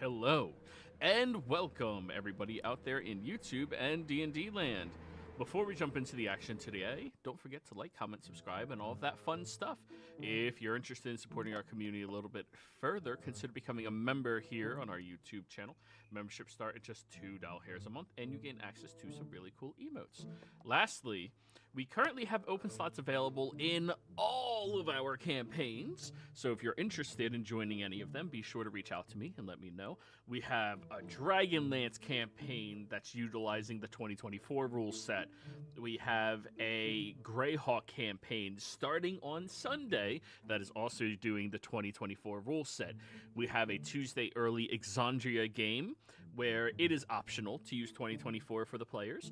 Hello, and welcome everybody out there in YouTube and D&D land. Before we jump into the action today, don't forget to like, comment, subscribe, and all of that fun stuff. If you're interested in supporting our community a little bit further, consider becoming a member here on our YouTube channel. Memberships start at just $2 a month, and you gain access to some really cool emotes. Lastly, we currently have open slots available in all of our campaigns, so if you're interested in joining any of them, be sure to reach out to me and let me know. We have a Dragonlance campaign that's utilizing the 2024 rule set. We have a GREYHAWK campaign starting on Sunday that is also doing the 2024 rule set. We have a Tuesday early EXANDRIA game where it is optional to use 2024 for the players.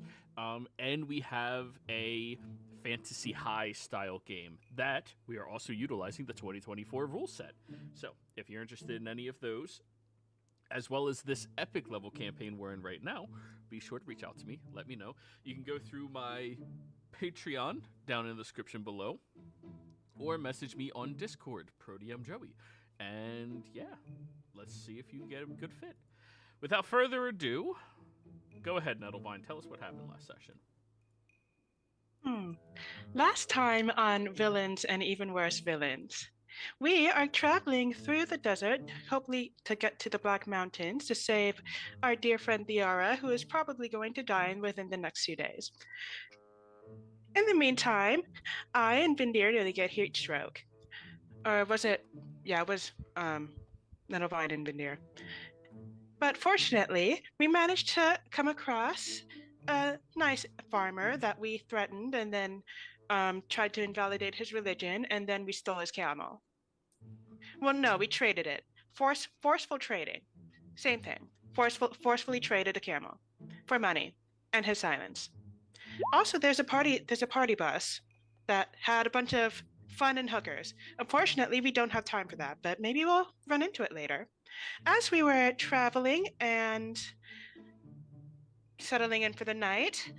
And we have a Fantasy High style game that we are also utilizing the 2024 rule set. So if you're interested in any of those, as well as this epic level campaign we're in right now, be sure to reach out to me. Let me know. You can go through my Patreon down in the description below, or message me on Discord, Proteum Joey. And yeah, let's see if you can get a good fit. Without further ado, go ahead, Nettlevine. Tell us what happened last session. Last time on Villains and Even Worse Villains, we are traveling through the desert, hopefully to get to the Black Mountains to save our dear friend Liara, who is probably going to die within the next few days. In the meantime, I and Vindir nearly get heat stroke. Or was it? Yeah, it was Nettlevine and Vindir. But fortunately, we managed to come across a nice farmer that we threatened and then tried to invalidate his religion, and then we stole his camel. Well, no, we traded it. Forceful trading. Same thing. Forcefully traded a camel for money and his silence. Also, there's a party bus that had a bunch of fun and hookers. Unfortunately, we don't have time for that, but maybe we'll run into it later. As we were traveling and settling in for the night,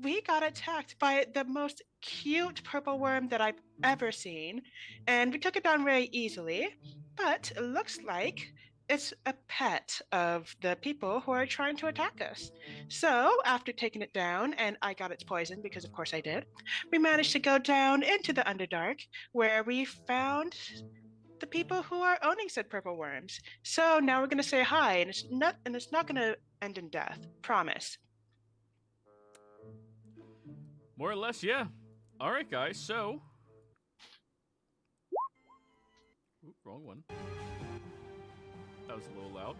we got attacked by the most cute purple worm that I've ever seen, and we took it down very easily, but it looks like it's a pet of the people who are trying to attack us. So after taking it down, and I got its poison because of course I did, we managed to go down into the Underdark where we found the people who are owning said purple worms. So now we're gonna say hi, and it's not gonna end in death. Promise. More or less, yeah. All right, guys, so... Oop, wrong one. That was a little loud.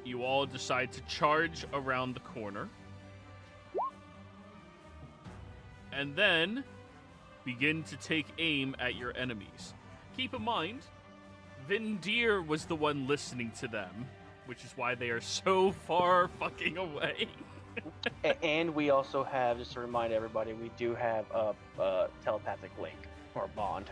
You all decide to charge around the corner. And then begin to take aim at your enemies. Keep in mind, Vindir was the one listening to them, which is why they are so far fucking away. And we also have, just to remind everybody, we do have a telepathic link or bond.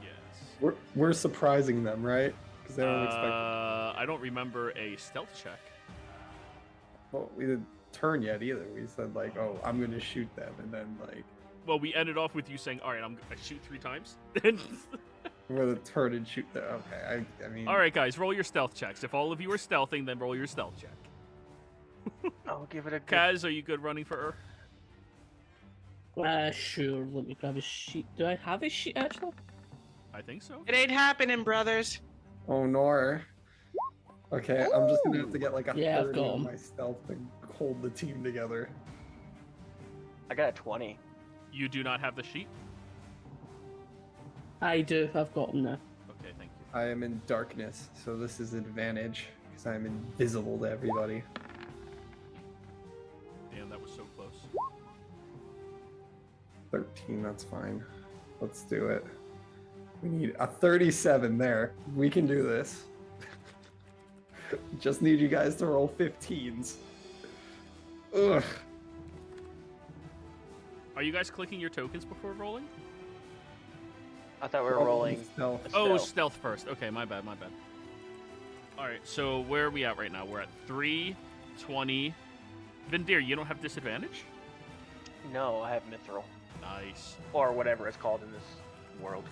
Yes. We're surprising them, right? Because they don't expect. I don't remember a stealth check. Well, we didn't turn yet either. We said like, "Oh, I'm going to shoot them," and then like. Well, we ended off with you saying, "All right, I shoot 3 times." We're gonna turn and shoot them. Okay, I mean. All right, guys, roll your stealth checks. If all of you are stealthing, then roll your stealth check. I'll give it a good... Kaz, are you good running for her? Sure. Let me grab a sheet. Do I have a sheet actually? I think so. It ain't happening, brothers. Oh no. Okay, I'm just gonna have to get like a 30 got on 'em. my stealth to hold the team together. I got a 20. You do not have the sheet? I do. I've got them now. Okay, thank you. I am in darkness, so this is advantage because I'm invisible to everybody. Damn, that was so close. 13, that's fine. Let's do it. We need a 37 there. We can do this. Just need you guys to roll 15s. Ugh. Are you guys clicking your tokens before rolling? I thought we were rolling. Stealth. a Oh, stealth. stealth first. Okay, my bad. All right, so where are we at right now? We're at 320. Vindir, you don't have disadvantage? No, I have mithril. Nice. Or whatever it's called in this world.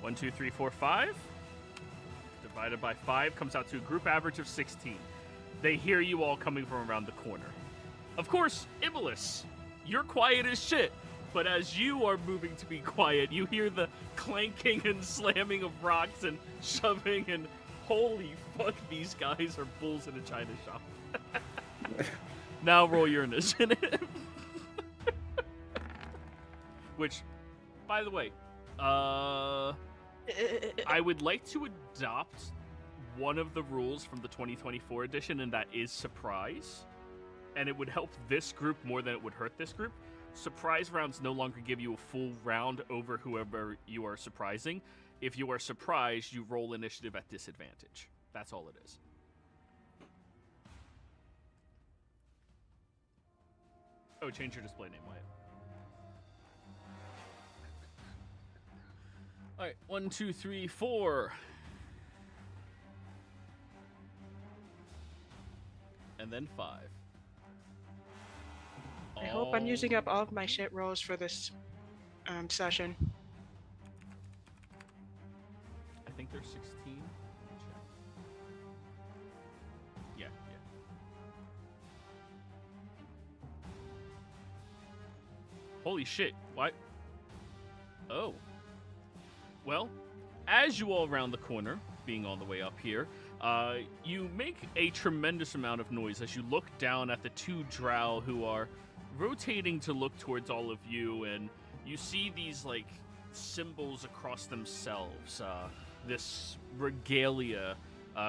1, 2, 3, 4, 5. divided by 5 comes out to a group average of 16. They hear you all coming from around the corner. Of course, Iblis, you're quiet as shit. But as you are moving to be quiet, you hear the clanking and slamming of rocks and shoving, and holy fuck, these guys are bulls in a china shop. Now roll your initiative. Which, by the way, I would like to adopt one of the rules from the 2024 edition, and that is surprise. And it would help this group more than it would hurt this group. Surprise rounds no longer give you a full round over whoever you are surprising. If you are surprised, you roll initiative at disadvantage. That's all it is. Oh, change your display name, Wyatt. Alright, 1, 2, 3, 4. And then 5. I hope I'm using up all of my shit rolls for this session. I think there's 16. Check. Yeah. Holy shit. What? Oh. Well, as you all round the corner, being all the way up here, you make a tremendous amount of noise as you look down at the 2 drow who are rotating to look towards all of you, and you see these like symbols across themselves, this regalia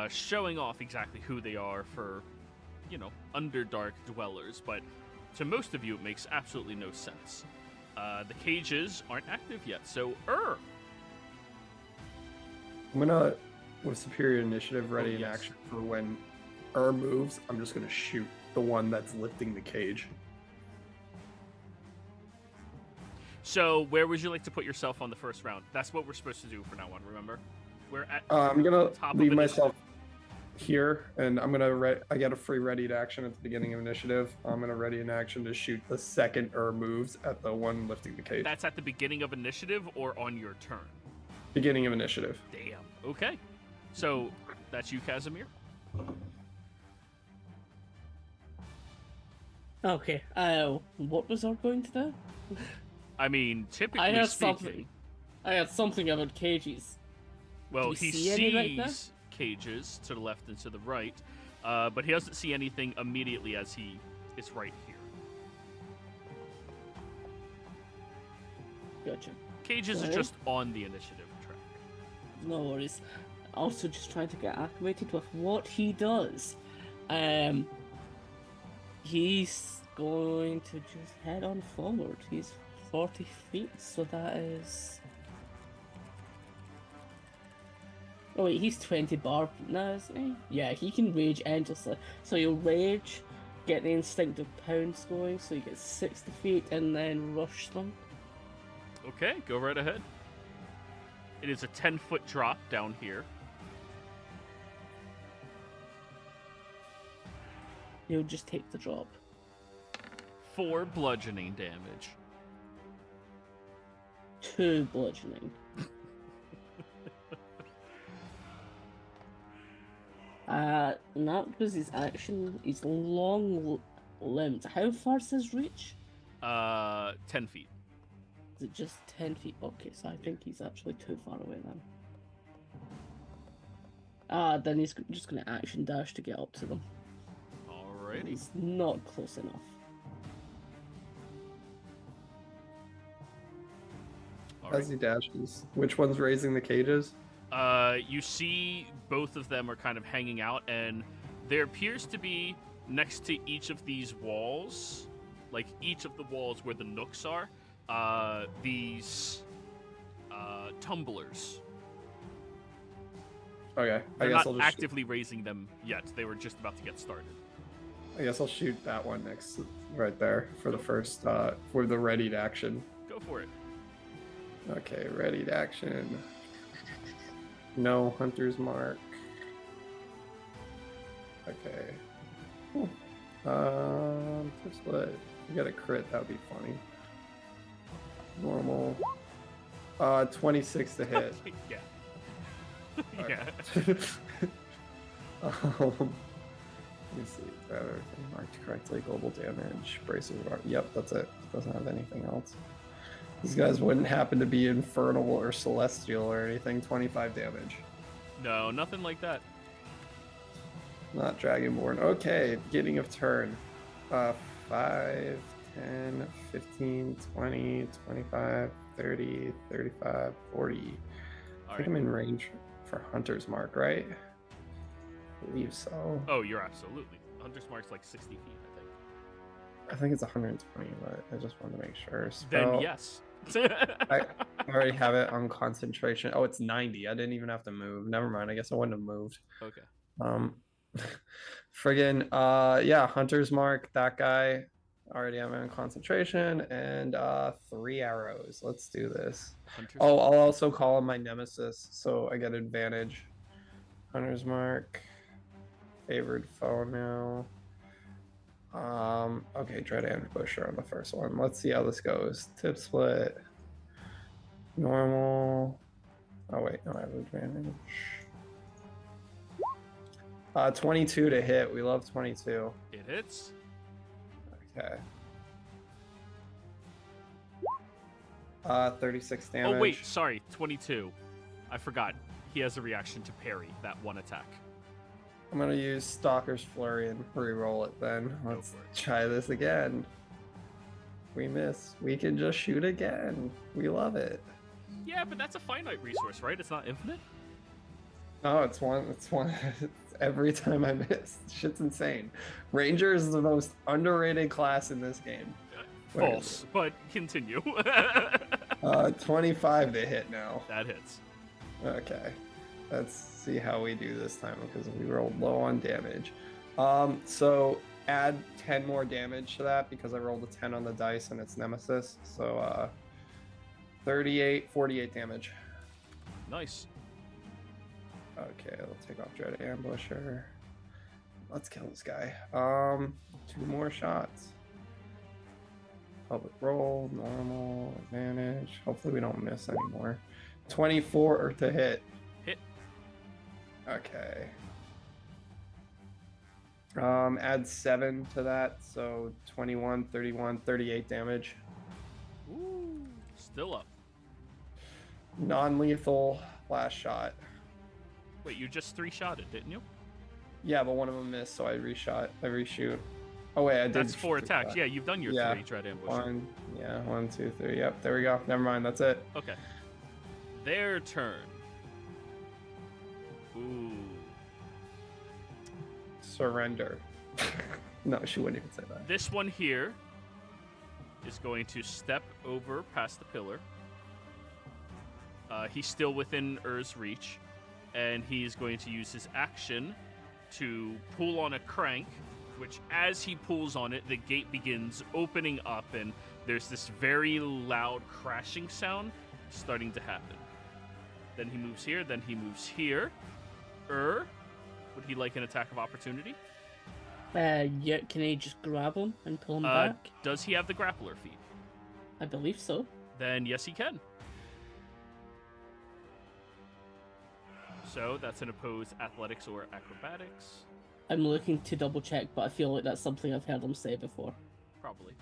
showing off exactly who they are for, Underdark dwellers, but to most of you it makes absolutely no sense. The cages aren't active yet, so I'm gonna, with superior initiative ready in action for when moves, I'm just gonna shoot the one that's lifting the cage. So, where would you like to put yourself on the first round? That's what we're supposed to do from now on, remember? We're at I'm gonna top leave of myself here, and I'm gonna I get a free ready to action at the beginning of initiative. I'm gonna ready in action to shoot the second moves at the one lifting the cage. That's at the beginning of initiative or on your turn? Beginning of initiative. Damn. Okay. So, that's you, Casimir? Okay, what was I going to do? I mean, typically I had speaking... something about cages. Well, Do he you see any right there? sees cages to the left and to the right, but he doesn't see anything immediately as he is right here. Gotcha. Cages are Okay. just on the initiative track. No worries. Also, just trying to get acclimated with what he does. He's going to just head on forward. He's 40 feet, so that is... Oh wait, he's 20 bar now, isn't he? Yeah, he can rage endlessly. So he'll rage, get the instinctive pounds going, so he gets 60 feet, and then rush them. Okay, go right ahead. It is a 10-foot drop down here. He'll just take the drop. 4 bludgeoning damage. 2 bludgeoning. Not because his action, he's long limbed. How far's his reach? 10 feet. Is it just 10 feet? Okay, so I think he's actually too far away then. Then he's just going to action dash to get up to them. Alrighty. He's not close enough. As he dashes, which one's raising the cages? You see both of them are kind of hanging out, and there appears to be next to each of these walls, like each of the walls where the nooks are, these tumblers. Okay, They're I guess not I'll just actively raising them yet. They were just about to get started. I guess I'll shoot that one next, right there, for the first, for the ready to action. Go for it. Okay, ready to action. No hunter's mark. Okay. Cool. Just let you get a crit. That would be funny. Normal. 26 to hit. Yeah. Yeah. Let me see. Everything marked correctly. Global damage. Braces. Yep, that's it. Doesn't have anything else. These guys wouldn't happen to be infernal or celestial or anything. 25 damage. No, nothing like that. Not Dragonborn. Okay, beginning of turn. 5, 10, 15, 20, 25, 30, 35, 40. I think I'm in range for Hunter's Mark, right? I believe so. Oh, you're absolutely. Hunter's Mark's like 60 feet, I think. I think it's 120, but I just wanted to make sure. Then yes. I already have it on concentration. Oh, it's 90. I didn't even have to move. Never mind. I guess I wouldn't have moved. Okay. Friggin' yeah, Hunter's Mark, that guy. Already have it on concentration and 3 arrows. Let's do this. I'll also call him my nemesis, so I get advantage. Hunter's Mark. Favored foe now. Okay, Dread Ambusher on the first one. Let's see how this goes. Tip split. Normal. Oh wait, no, I have advantage. 22 to hit. We love 22. It hits. Okay. 36 damage. Oh wait, sorry, 22. I forgot. He has a reaction to parry that one attack. I'm gonna use Stalker's Flurry and re-roll it then. Let's try this again. We miss. We can just shoot again. We love it. Yeah, but that's a finite resource, right? It's not infinite? Oh, it's one. It's one. Every time I miss. Shit's insane. Ranger is the most underrated class in this game. False, but continue. 25 to hit now. That hits. Okay. Let's see how we do this time because we rolled low on damage. So add 10 more damage to that because I rolled a 10 on the dice and it's Nemesis. So 48 damage. Nice. Okay, let's take off Dread Ambusher. Let's kill this guy. 2 more shots. Public roll, normal, advantage. Hopefully we don't miss anymore. 24 to hit. Hit. Okay. Add 7 to that, so 21, 31, 38 damage. Ooh, still up. Non-lethal last shot. Wait, you just 3-shotted, didn't you? Yeah, but one of them missed, so I reshoot. Oh wait, I did. That's 4 attacks. Yeah, you've done your 3 Dread Ambush. 1, 2, 3. Yep, there we go. Never mind, that's it. Okay. Their turn. Ooh. Surrender. No, she wouldn't even say that. This one here is going to step over past the pillar. He's still within Ur's reach, and he's going to use his action to pull on a crank, which as he pulls on it, the gate begins opening up, and there's this very loud crashing sound starting to happen. Then he moves here, then he moves here. Would he like an attack of opportunity? Yeah, can I just grab him and pull him back? Does he have the grappler feat? I believe so. Then yes, he can. So that's an opposed athletics or acrobatics. I'm looking to double check, but I feel like that's something I've heard him say before. Probably.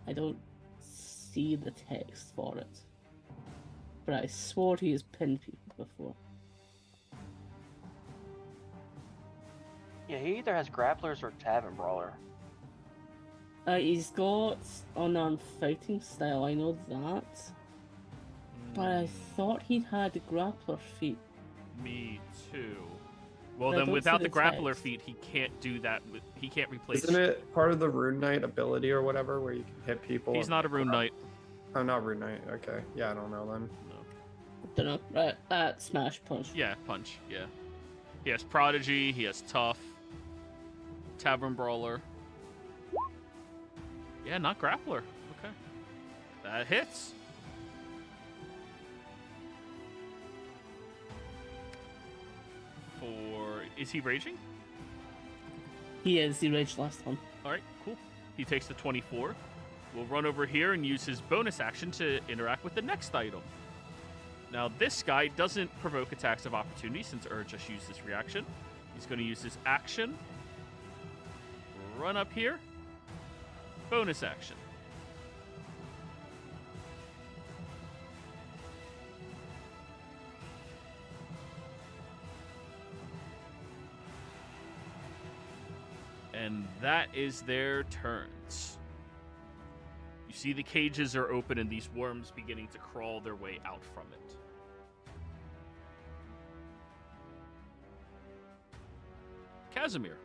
I don't see the text for it, but I swore he has pinned people before. Yeah, he either has grapplers or tavern brawler. He's got unarmed fighting style, I know that. But I thought he'd had a grappler feat. Me too. Well, I then don't without see the the grappler text. feat, he can't do that. He can't replace. Isn't it part of the Rune Knight ability or whatever where you can hit people? He's not a rune knight. Oh, not Rune Knight. Okay. Yeah, I don't know then. No. Dunno. Smash punch. Yeah, punch. Yeah. He has prodigy. He has tough. Tavern brawler. Yeah, not grappler. Okay. That hits. Is he raging? He is. He raged last time. All right, cool. He takes the 24. We'll run over here and use his bonus action to interact with the next item. Now, this guy doesn't provoke attacks of opportunity since just used his reaction. He's going to use his action. Run up here. Bonus action. And that is their turns. You see the cages are open and these worms beginning to crawl their way out from it. Casimir.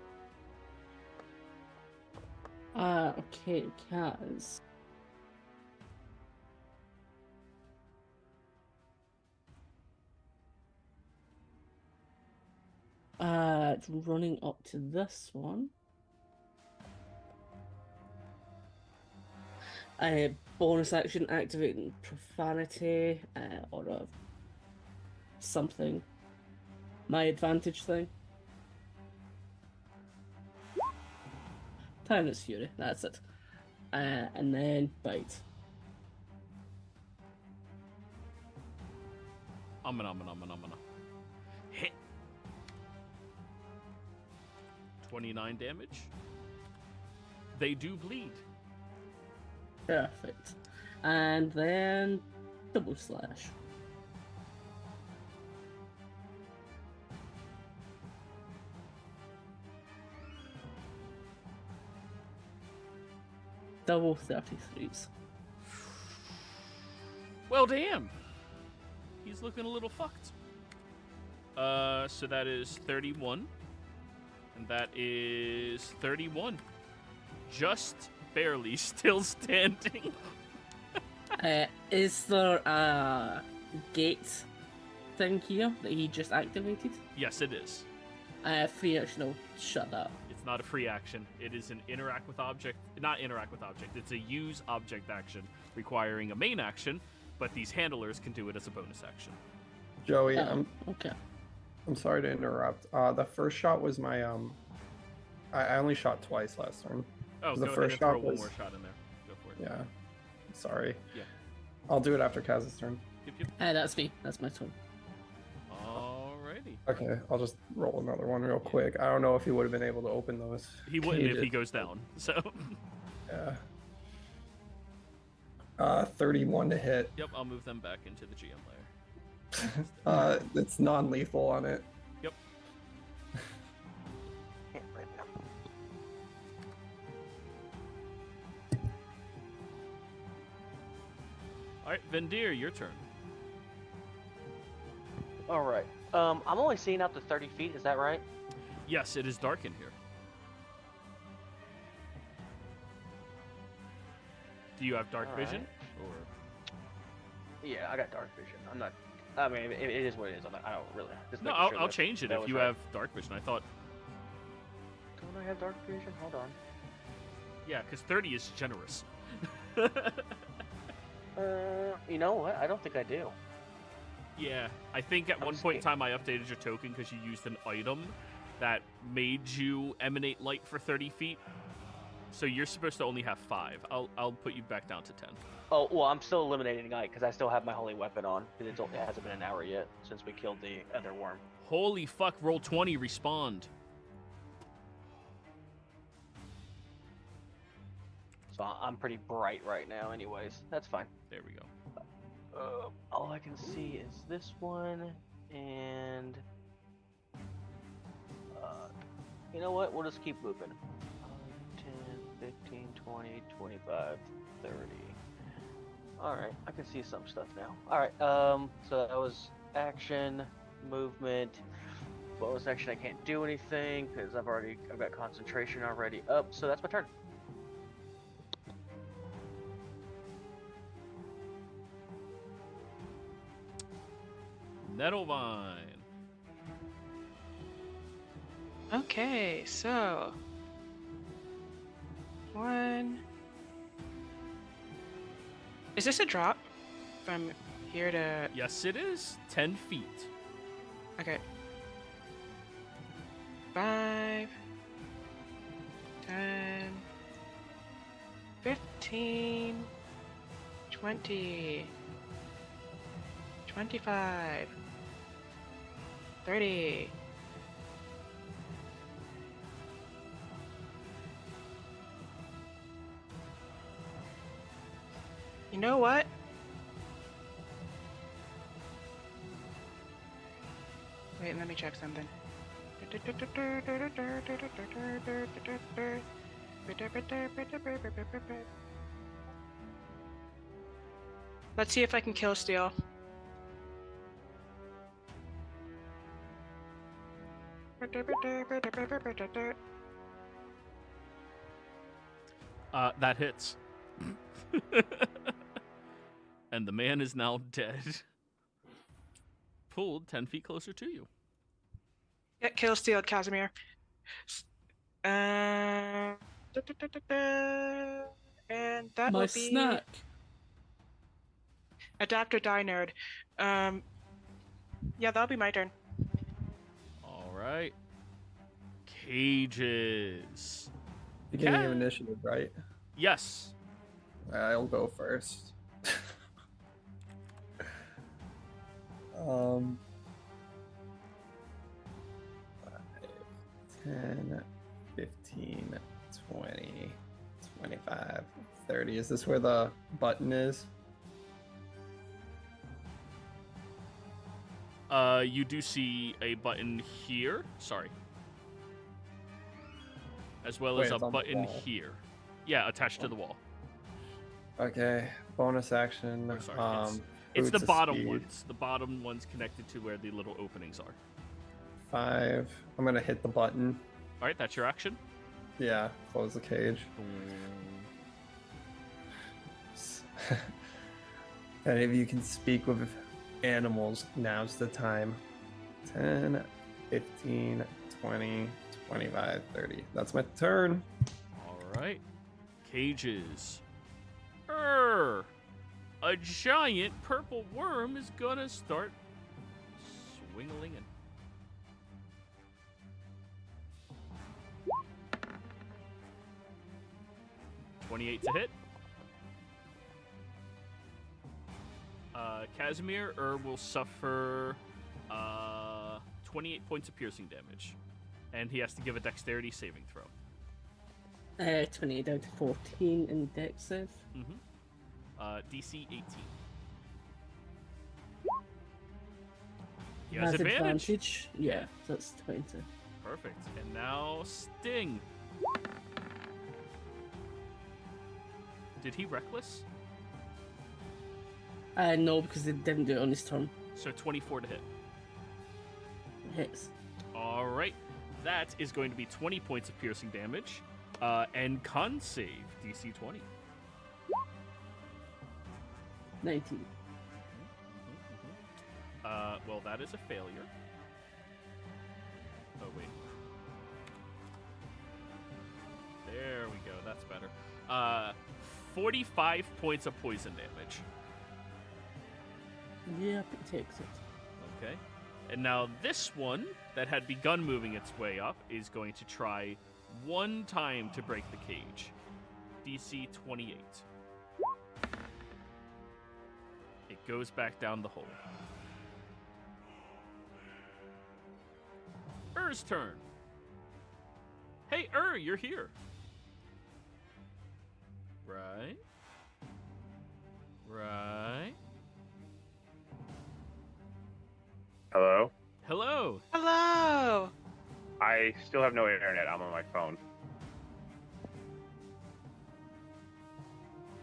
Okay, Kaz. Running up to this one. Bonus action activating profanity or something. My advantage thing. Timeless Fury, that's it. And then bite. Hit. 29 damage. They do bleed. Perfect. And then double slash. Double 33s. Well, damn. He's looking a little fucked. So that is 31. And that is 31. Just barely still standing. Is there a gate thing here that he just activated? Yes, it is. Free action will shut that. It's not a free action. It is an interact with object. Not interact with object. It's a use object action requiring a main action, but these handlers can do it as a bonus action. Joey, Okay. I'm sorry to interrupt. The first shot was my I only shot twice last turn. Oh, The go first ahead and throw shot one was- more shot in there. Go for it. Yeah. Sorry. Yeah. I'll do it after Kaz's turn. Yep. That's me. That's my turn. Alrighty. Okay, I'll just roll another one real quick. I don't know if he would have been able to open those. He wouldn't if he cages. goes down. So. Yeah. 31 to hit. Yep, I'll move them back into the GM layer. It's non-lethal on it. Yep. Can't right now. Alright, Vendir, your turn. All right. I'm only seeing out to 30 feet. Is that right? Yes, it is dark in here. Do you have dark Alright. vision? Or Yeah, I got dark vision. I'm not. I mean, it is what it is. I don't really. Just no, making sure I'll that change it that if was you right. have dark vision. I thought, Don't I have dark vision? Hold on. yeah, because 30 is generous. You know what? I don't think I do. Yeah, I think at I'm one point in scared. time I updated your token because you used an item that made you emanate light for 30 feet. So you're supposed to only have 5. I'll put you back down to 10. Oh well, I'm still eliminating light because I still have my holy weapon on. Because it hasn't been an hour yet since we killed the other worm. Holy fuck! Roll 20, respond. So I'm pretty bright right now. Anyways, that's fine. There we go. All I can see is this one, and you know what? We'll just keep moving. 10, 15, 20, 25, 30. Alright, I can see some stuff now. Alright, so that was action, movement, bonus action. I can't do anything because I've got concentration already up, so that's my turn. Nettlevine. Okay, so 1. Is this a drop from here to? Yes, it is. 10 feet. Okay. 5, 10, 15, 20, 25, 30. You know what? Wait, let me check something. Let's see if I can kill steal. That hits. And the man is now dead. Pulled 10 feet closer to you. Get kill steal, Casimir. And that My will be snack. adapt or die, nerd. Yeah, that'll be my turn. All right. Cages. Beginning Cat- of initiative, right? Yes. I'll go first. 10, 15, 20, 25, 30. Is this where the button is? You do see a button here. Sorry. As well Wait, as a it's on the button wall. here. Yeah, attached to the wall. Okay, bonus action. Or sorry, it's the boots of bottom speed. ones. The bottom ones connected to where the little openings are. 5. I'm gonna hit the button. All right, that's your action. Yeah, close the cage. Any of you can speak with animals, now's the time. 10, 15, 20, 25, 30. That's my turn. All right. Cages. A giant purple worm is gonna start swingling in. $28 to hit. Casimir will suffer 28 points of piercing damage. And he has to give a dexterity saving throw. 28 down to 14 in dex save. DC 18. He has advantage. Yeah, so that's 20. Perfect. And now Sting. Did he reckless? No, because they didn't do it on his turn. So 24 to hit. Hits. All right. That is going to be 20 points of piercing damage. And con save, DC 20. 19. Well, that is a failure. Oh, wait. There we go. That's better. 45 points of poison damage. Yeah, it takes it. Okay. And now this one that had begun moving its way up is going to try one time to break the cage. DC 28. It goes back down the hole. Ur's turn. Hey, you're here. Right. Right. Hello? Hello. Hello. I still have no internet. I'm on my phone.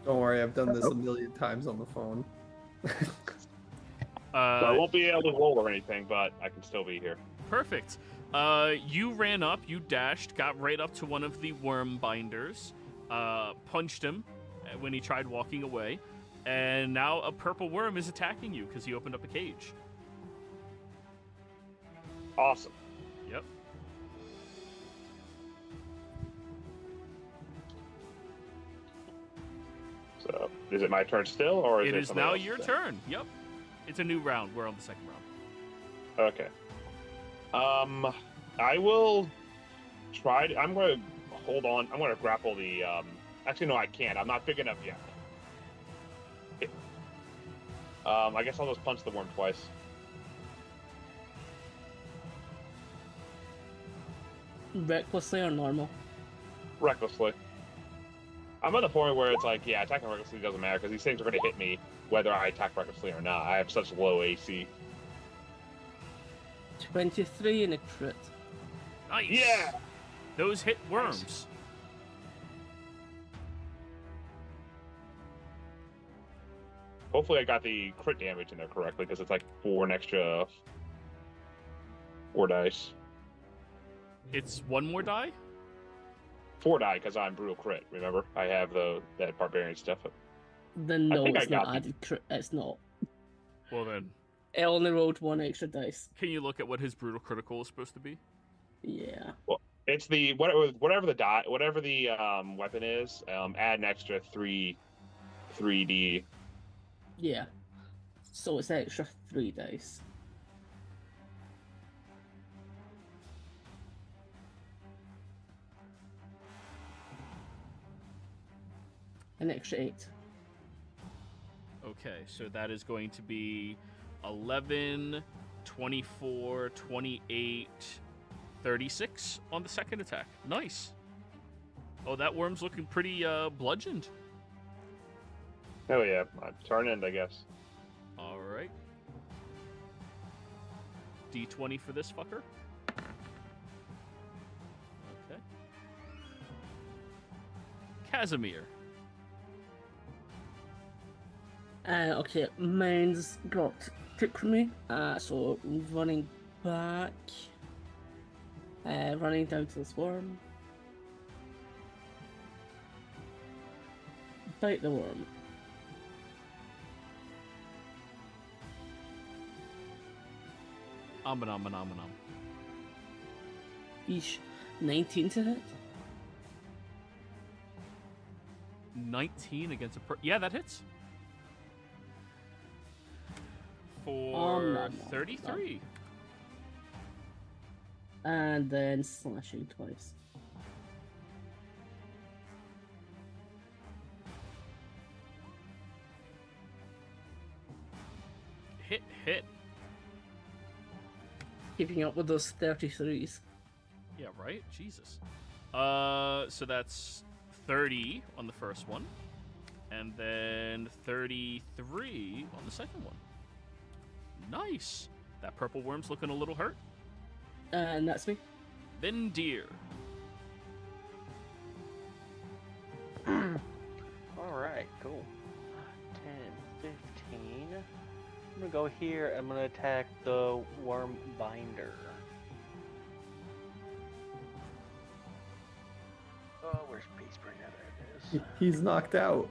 Don't worry, I've done this a million times on the phone. So I won't be able to roll or anything, but I can still be here. Perfect. You ran up, you dashed, got right up to one of the worm binders, punched him when he tried walking away, and now a purple worm is attacking you because he opened up a cage. Awesome. Yep. So, is it my turn still, or is It it is somebody now else's your turn? turn. Yep. It's a new round. We're on the second round. Okay. I will try. I'm going to hold on. I'm going to grapple the. Actually, no, I can't. I'm not big enough yet. I guess I'll just punch the worm twice. Recklessly or normal? Recklessly. I'm at the point where it's like, yeah, attacking recklessly doesn't matter because these things are going to hit me whether I attack recklessly or not. I have such low AC. 23 and a crit. Nice. Yeah. Those hit worms. Hopefully I got the crit damage in there correctly because it's like 4 extra 4 dice. It's 1 more die? 4 die because I'm brutal crit. Remember, I have that barbarian stuff. Then no, think I it's not got added crit. It's not. Well then, It only rolled 1 extra dice. can you look at what his brutal critical is supposed to be? Yeah. It's the whatever the weapon is. Add an extra 3d. Yeah. So it's extra 3 dice. An extra 8. Okay, so that is going to be 11, 24, 28, 36 on the second attack. Nice. Oh, that worm's looking pretty bludgeoned. Oh yeah, turn end, I guess. All right. D20 for this fucker. Okay. Casimir. Okay, mine's got tick from me. So running back. Running down to the swarm. Bite the worm. Nom. Eesh. 19 to hit. 19 against a yeah, that hits. For 33. And then slashing twice. Hit. Keeping up with those 33s. Yeah, right? Jesus. So that's 30 on the first one. And then 33 on the second one. Nice. That purple worm's looking a little hurt. And that's me. Then deer. Alright, cool. 10, 15. I'm gonna go here. I'm gonna attack the worm binder. Oh, where's Peacebringer? There it is. He's knocked out.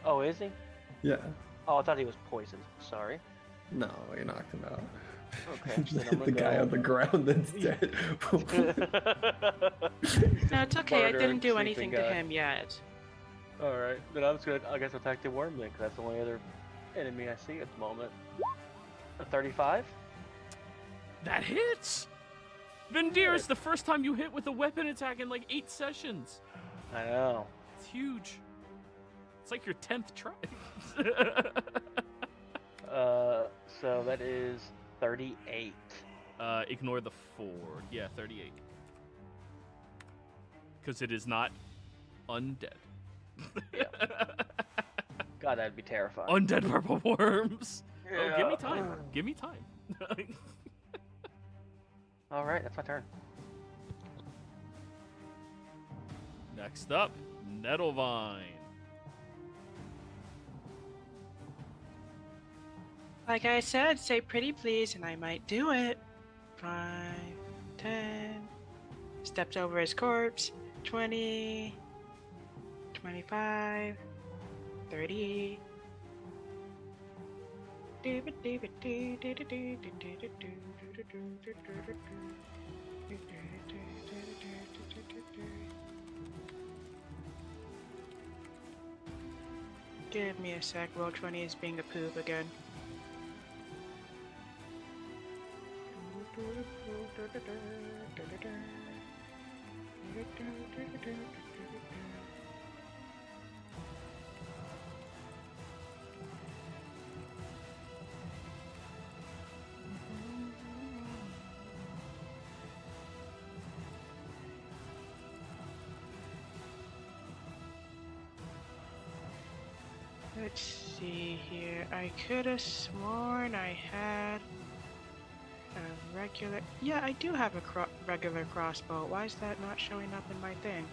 Oh, is he? Yeah. Oh, I thought he was poisoned. Sorry. No, you knocked him out. Okay, so then I'm The gonna guy go- on the ground that's dead. No, it's okay. I Murdered didn't do sleeping anything to guy. him yet. Alright, then I was gonna, I guess, attack the worm then, because that's the only other enemy I see at the moment. A 35? That hits! Vendir, it's the first time you hit with a weapon attack in like 8 sessions. I know. It's huge. It's like your 10th try. So that is 38. Ignore the 4. Yeah, 38. Because it is not undead. God, that'd be terrifying. Undead purple worms. Oh, give me Yeah. time. Give me time. Alright, that's my turn. Next up, Nettlevine. Like I said, say pretty please, and I might do it. 5, 10. Steps over his corpse. 20. 25. 30. Give me a sec. Roll 20 is being a poop again. Let's see here. I could have sworn I had a regular... Yeah, I do have a regular crossbow. Why is that not showing up in my thing?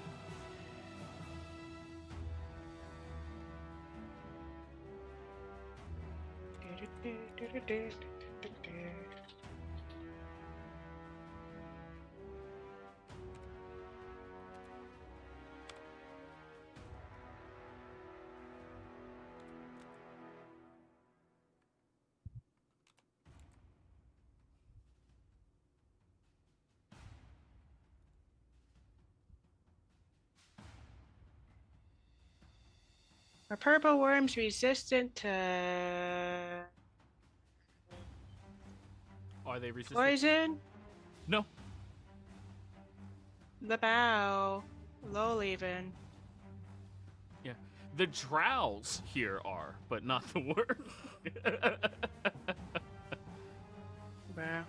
Are purple worms resistant to Are they resistant? poison? No. The bow. Lol even. Yeah. The drows here are, but not the worm. Wow.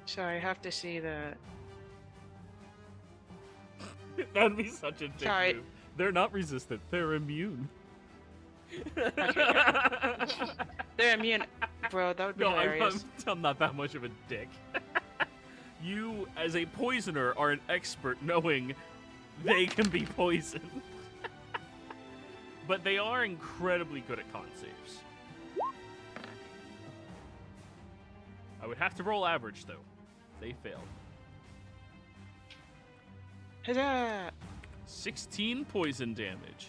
Sorry, I have to see the... That'd be such a dick Sorry. move. They're not resistant. They're immune. They're immune. Bro, that would be No, hilarious. I'm not that much of a dick. You, as a poisoner, are an expert knowing they can be poisoned. But they are incredibly good at con saves. I would have to roll average, though. They failed. Huzzah! 16 poison damage.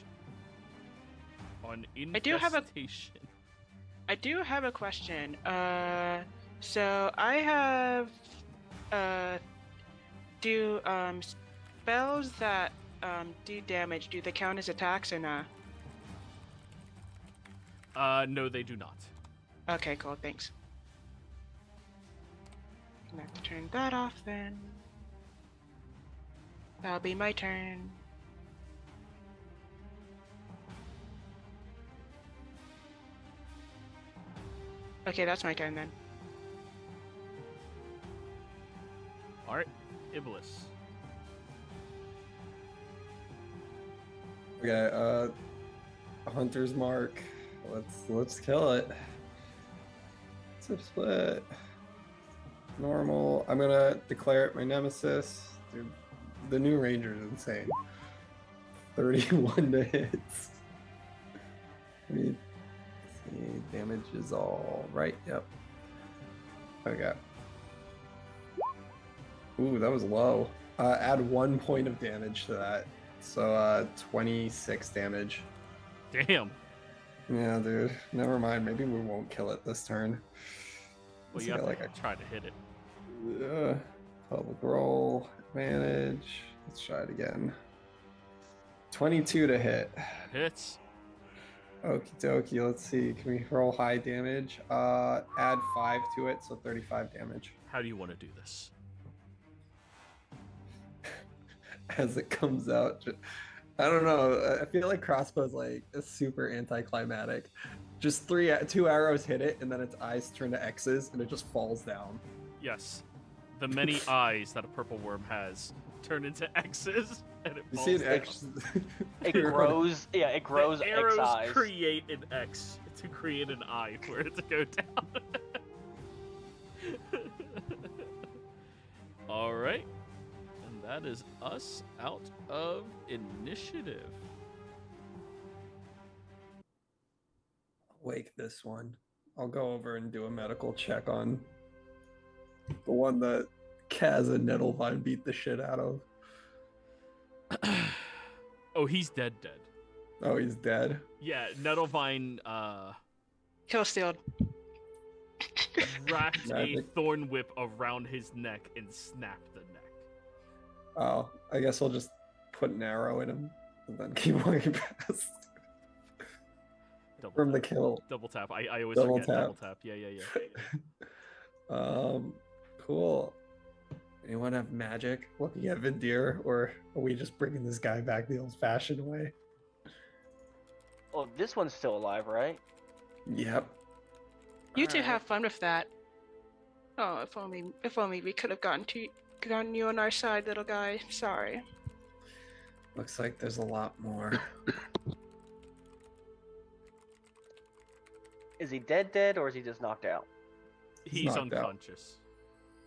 On I do have a- infestation. I do have a question. So I have do spells that do damage, do they count as attacks or not? No, they do not. Okay, cool, thanks. I'm gonna have to turn that off then. That'll be my turn. Okay, that's my turn then. Alright, Iblis. Okay, Hunter's Mark. Let's kill it. Tip split. Normal. I'm gonna declare it my nemesis. Dude, the new ranger is insane. 31 to hit. Let me see. Damage is all right. Yep. Okay. Ooh, that was low. Add 1 point of damage to that. So 26 damage. Damn. Yeah, dude. Never mind. Maybe we won't kill it this turn. Well, Let's you have get, to try to hit it. Public roll advantage. Let's try it again. 22 to hit. Hits. Okie dokie. Let's see. Can we roll high damage? Add 5 to it, so 35 damage. How do you want to do this? As it comes out, I don't know. I feel like crossbow's like a super anticlimactic. Just 2 arrows hit it, and then its eyes turn to X's, and it just falls down. Yes. The many eyes that a purple worm has turn into X's, and it You falls see an down. X? It grows. Yeah, it grows The X arrows eyes. create an X to create an eye for it to go down. All right. And that is us out of initiative. Wake this one. I'll go over and do a medical check on the one that Kaz and Nettlevine beat the shit out of. Oh, he's dead. Oh, he's dead. Yeah, Nettlevine Kill stealed. wrapped a Magic. thorn whip around his neck and snapped the neck. Oh, I guess I'll just put an arrow in him and then keep walking past. Double From the tap. kill. Double tap. I always Double forget double tap. tap. Yeah. Cool. Anyone have magic looking at Vindir, or are we just bringing this guy back the old-fashioned way? Oh, this one's still alive, right? Yep. You two Alright. have fun with that. Oh, if only we could have gotten you on our side, little guy. Sorry. Looks like there's a lot more. Is he dead, or is he just knocked out? He's knocked out. unconscious.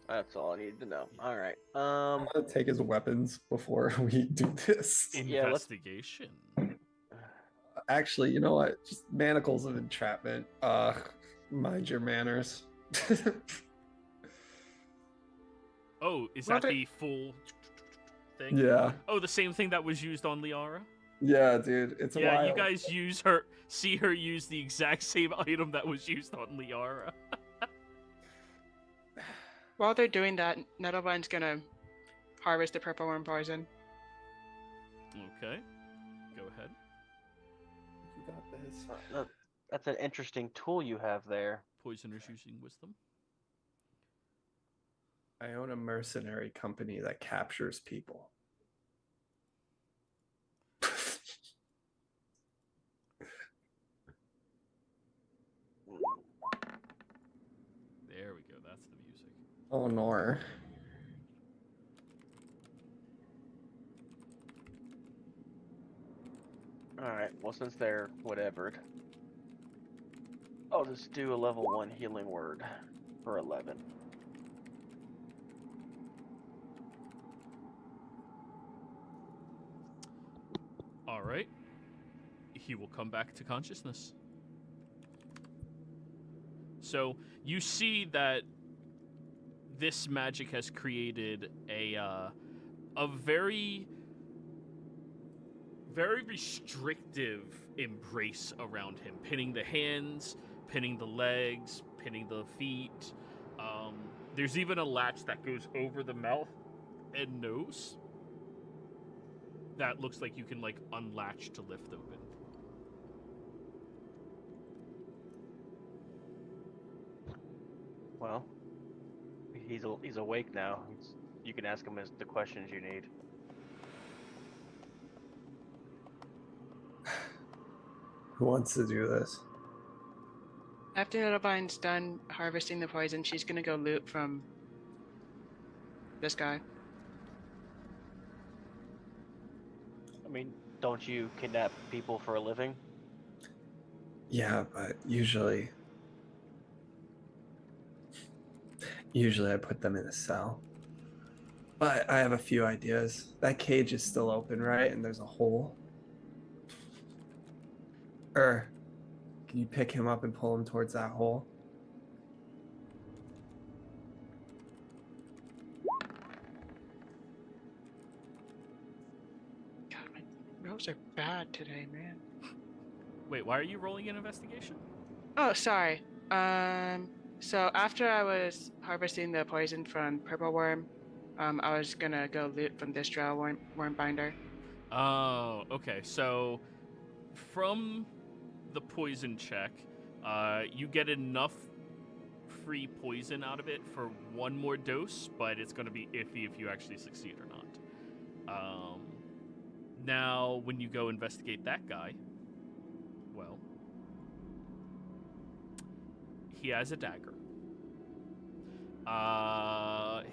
That's all I need to know. All right. I'm gonna take his weapons before we do this. Yeah, let's- Investigation. Actually, you know what? Just manacles of entrapment. Mind your manners. Oh, is What that a- the full thing? Yeah. Oh, the same thing that was used on Liara? Yeah, dude. It's a Yeah, while. you guys see her use the exact same item that was used on Liara. While they're doing that, Nettlevine's gonna harvest the purple worm poison. Okay. Go ahead. You got this. That's an interesting tool you have there. Poisoners using wisdom. I own a mercenary company that captures people. There we go. That's the music. Oh, no. Alright, well, since they're whatevered, I'll just do a level 1 healing word for 11. All right. He will come back to consciousness. So you see that this magic has created a very restrictive embrace around him, pinning the hands, pinning the legs, pinning the feet. There's even a latch that goes over the mouth and nose that looks like you can like unlatch to lift open. Well, he's awake now. You can ask him the questions you need. Who wants to do this? After Nettlevine's done harvesting the poison, she's gonna go loot from this guy. I mean, don't you kidnap people for a living? Yeah, but usually I put them in a cell. But I have a few ideas. That cage is still open, right? And there's a hole. Can you pick him up and pull him towards that hole? God, my rolls are bad today, man. Wait, why are you rolling an investigation? Oh, sorry. So after I was harvesting the poison from purple worm, I was gonna go loot from this drow worm binder. Oh, okay. So from the poison check, you get enough free poison out of it for one more dose, but it's going to be iffy if you actually succeed or not. Now, when you go investigate that guy, well, he has a dagger.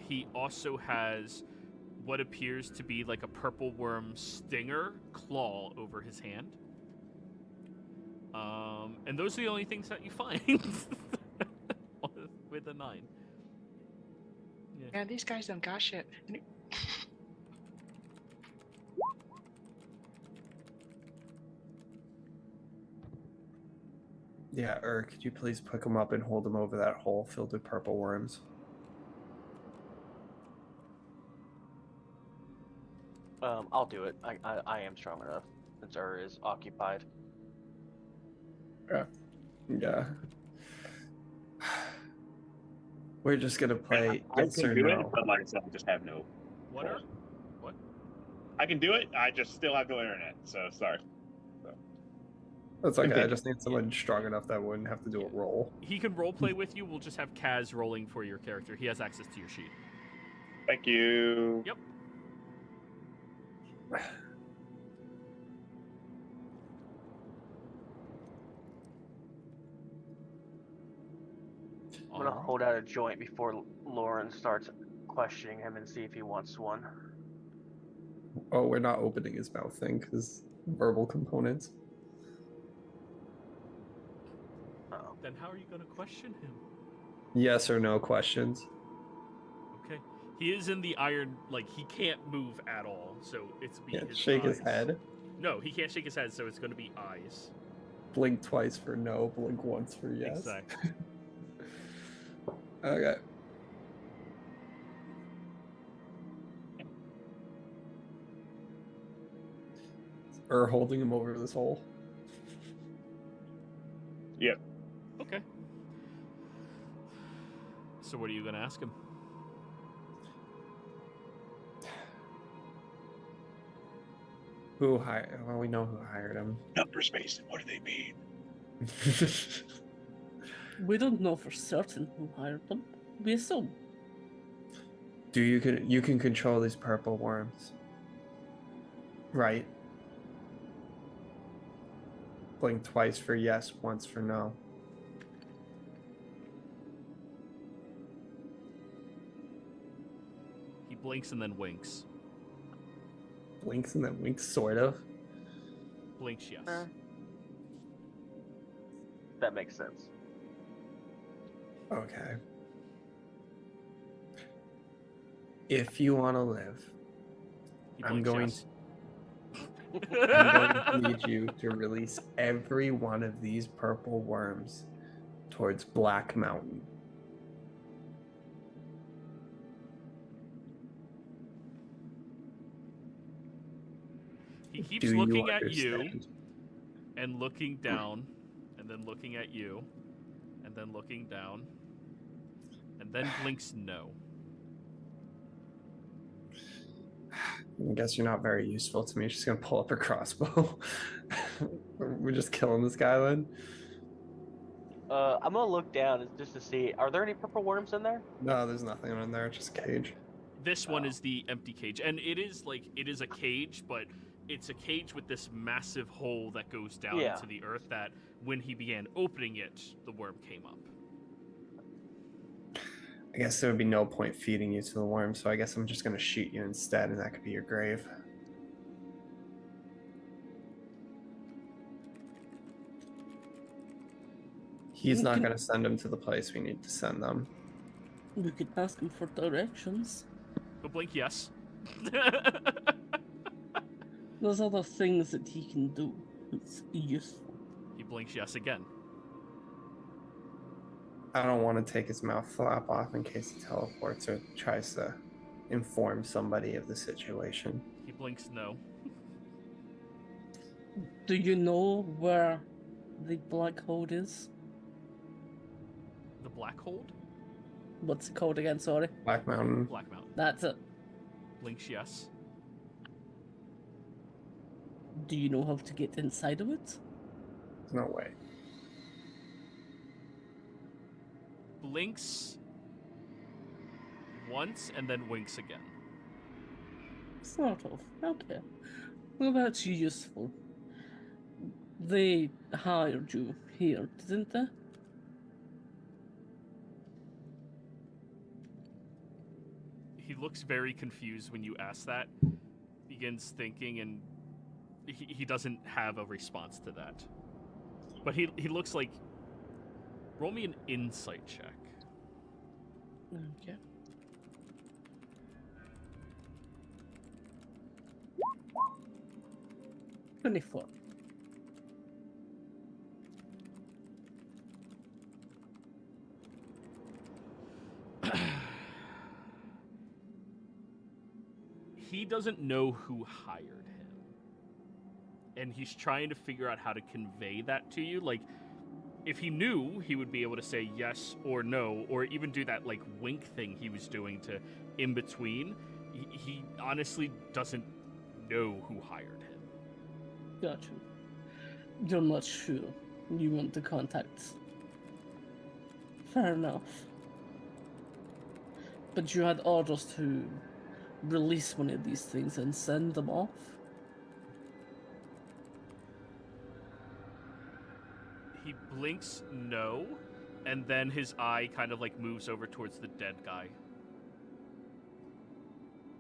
He also has what appears to be like a purple worm stinger claw over his hand. And those are the only things that you find with a 9. Yeah, these guys don't got shit. Yeah, could you please pick him up and hold him over that hole filled with purple worms? I'll do it. I am strong enough since is occupied. Yeah. We're just gonna play I yes can or do no. it, but like I said, I just have no. What? I can do it. I just still have no internet. So sorry. That's okay. I Okay. just need someone strong enough that wouldn't have to do a roll. He can roleplay with you. We'll just have Kaz rolling for your character. He has access to your sheet. Thank you. Yep. I'm gonna hold out a joint before Lauren starts questioning him and see if he wants one. Oh, we're not opening his mouth thing because verbal components. Oh. Then how are you going to question him? Yes or no questions. Okay. He is in the iron, like, he can't move at all, so it's be Can't his shake his eyes. head. No, he can't shake his head, so it's going to be eyes. Blink twice for no, blink once for yes. Exactly. Okay. Or holding him over this hole. Yep. Okay. So what are you going to ask him? Who hired? Well, we know who hired him. Numbers, Mason. What do they mean? We don't know for certain who hired them. We assume. You can control these purple worms, right? Blink twice for yes, once for no. He blinks and then winks. Blinks and then winks, sort of. Blinks, yes. That makes sense. Okay. If you want to live, He I'm blinks, going yes. to need you to release every one of these purple worms towards Black Mountain. He keeps Do looking you at you understand? and looking down and then looking at you and then looking down and then blinks no. I guess you're not very useful to me. She's gonna pull up her crossbow. We're just killing this guy then. I'm gonna look down just to see. Are there any purple worms in there? No, there's nothing in there. It's just a cage. This one is the empty cage, and it is a cage, but it's a cage with this massive hole that goes down into the earth that when he began opening it, the worm came up. I guess there would be no point feeding you to the worm, so I guess I'm just gonna shoot you instead, and that could be your grave. He's not gonna send them to the place we need to send them. We could ask him for directions. But blink yes. There's other things that he can do. It's useful. He blinks yes again. I don't want to take his mouth flap off in case he teleports or tries to inform somebody of the situation. He blinks no. Do you know where the black hole is? The black hole? What's it called again? Sorry. Black Mountain. Black Mountain. That's it. Blinks yes. Do you know how to get inside of it? No way. Blinks once and then winks again. Sort of. Okay. Well, that's useful. They hired you here, didn't they? He looks very confused when you ask that. Begins thinking, and he doesn't have a response to that. But he looks like... Roll me an insight check. Okay. $24. He doesn't know who hired him. And he's trying to figure out how to convey that to you. Like, if he knew, he would be able to say yes or no, or even do that, like, wink thing he was doing to in between. He honestly doesn't know who hired him. Gotcha. You're not sure. You want the contacts. Fair enough. But you had orders to release one of these things and send them off? He blinks no, and then his eye kind of like moves over towards the dead guy.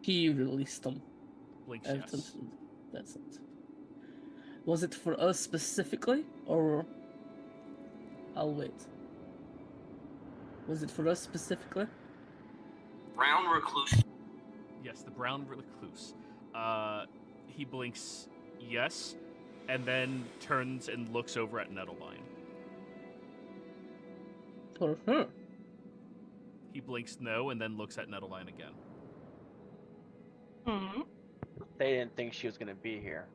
He released them. Blinks out yes. into- That's it. Was it for us specifically, or... I'll wait. Was it for us specifically? Brown recluse. Yes, the brown recluse. He blinks yes, and then turns and looks over at Nettlevine. For her? He blinks no, and then looks at Nettlevine again. Hmm. They didn't think she was gonna be here.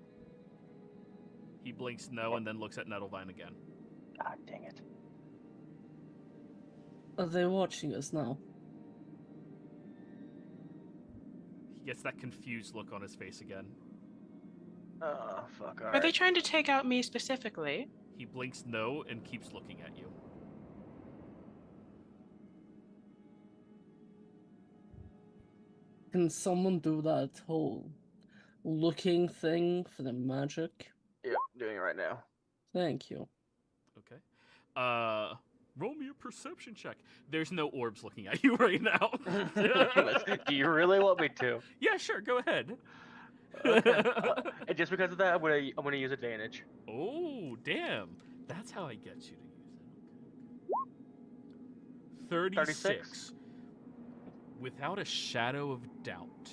He blinks no, and then looks at Nettlevine again. God dang it. Are they watching us now? He gets that confused look on his face again. Oh, fuck, Are alright. they trying to take out me specifically? He blinks no and keeps looking at you. Can someone do that whole looking thing for the magic? Yep, doing it right now. Thank you. Okay. Roll me a perception check. There's no orbs looking at you right now. Do you really want me to? Yeah, sure. Go ahead. Okay. And just because of that, I'm gonna use advantage. Oh, damn. That's how I get you to use it. 36. Without a shadow of doubt,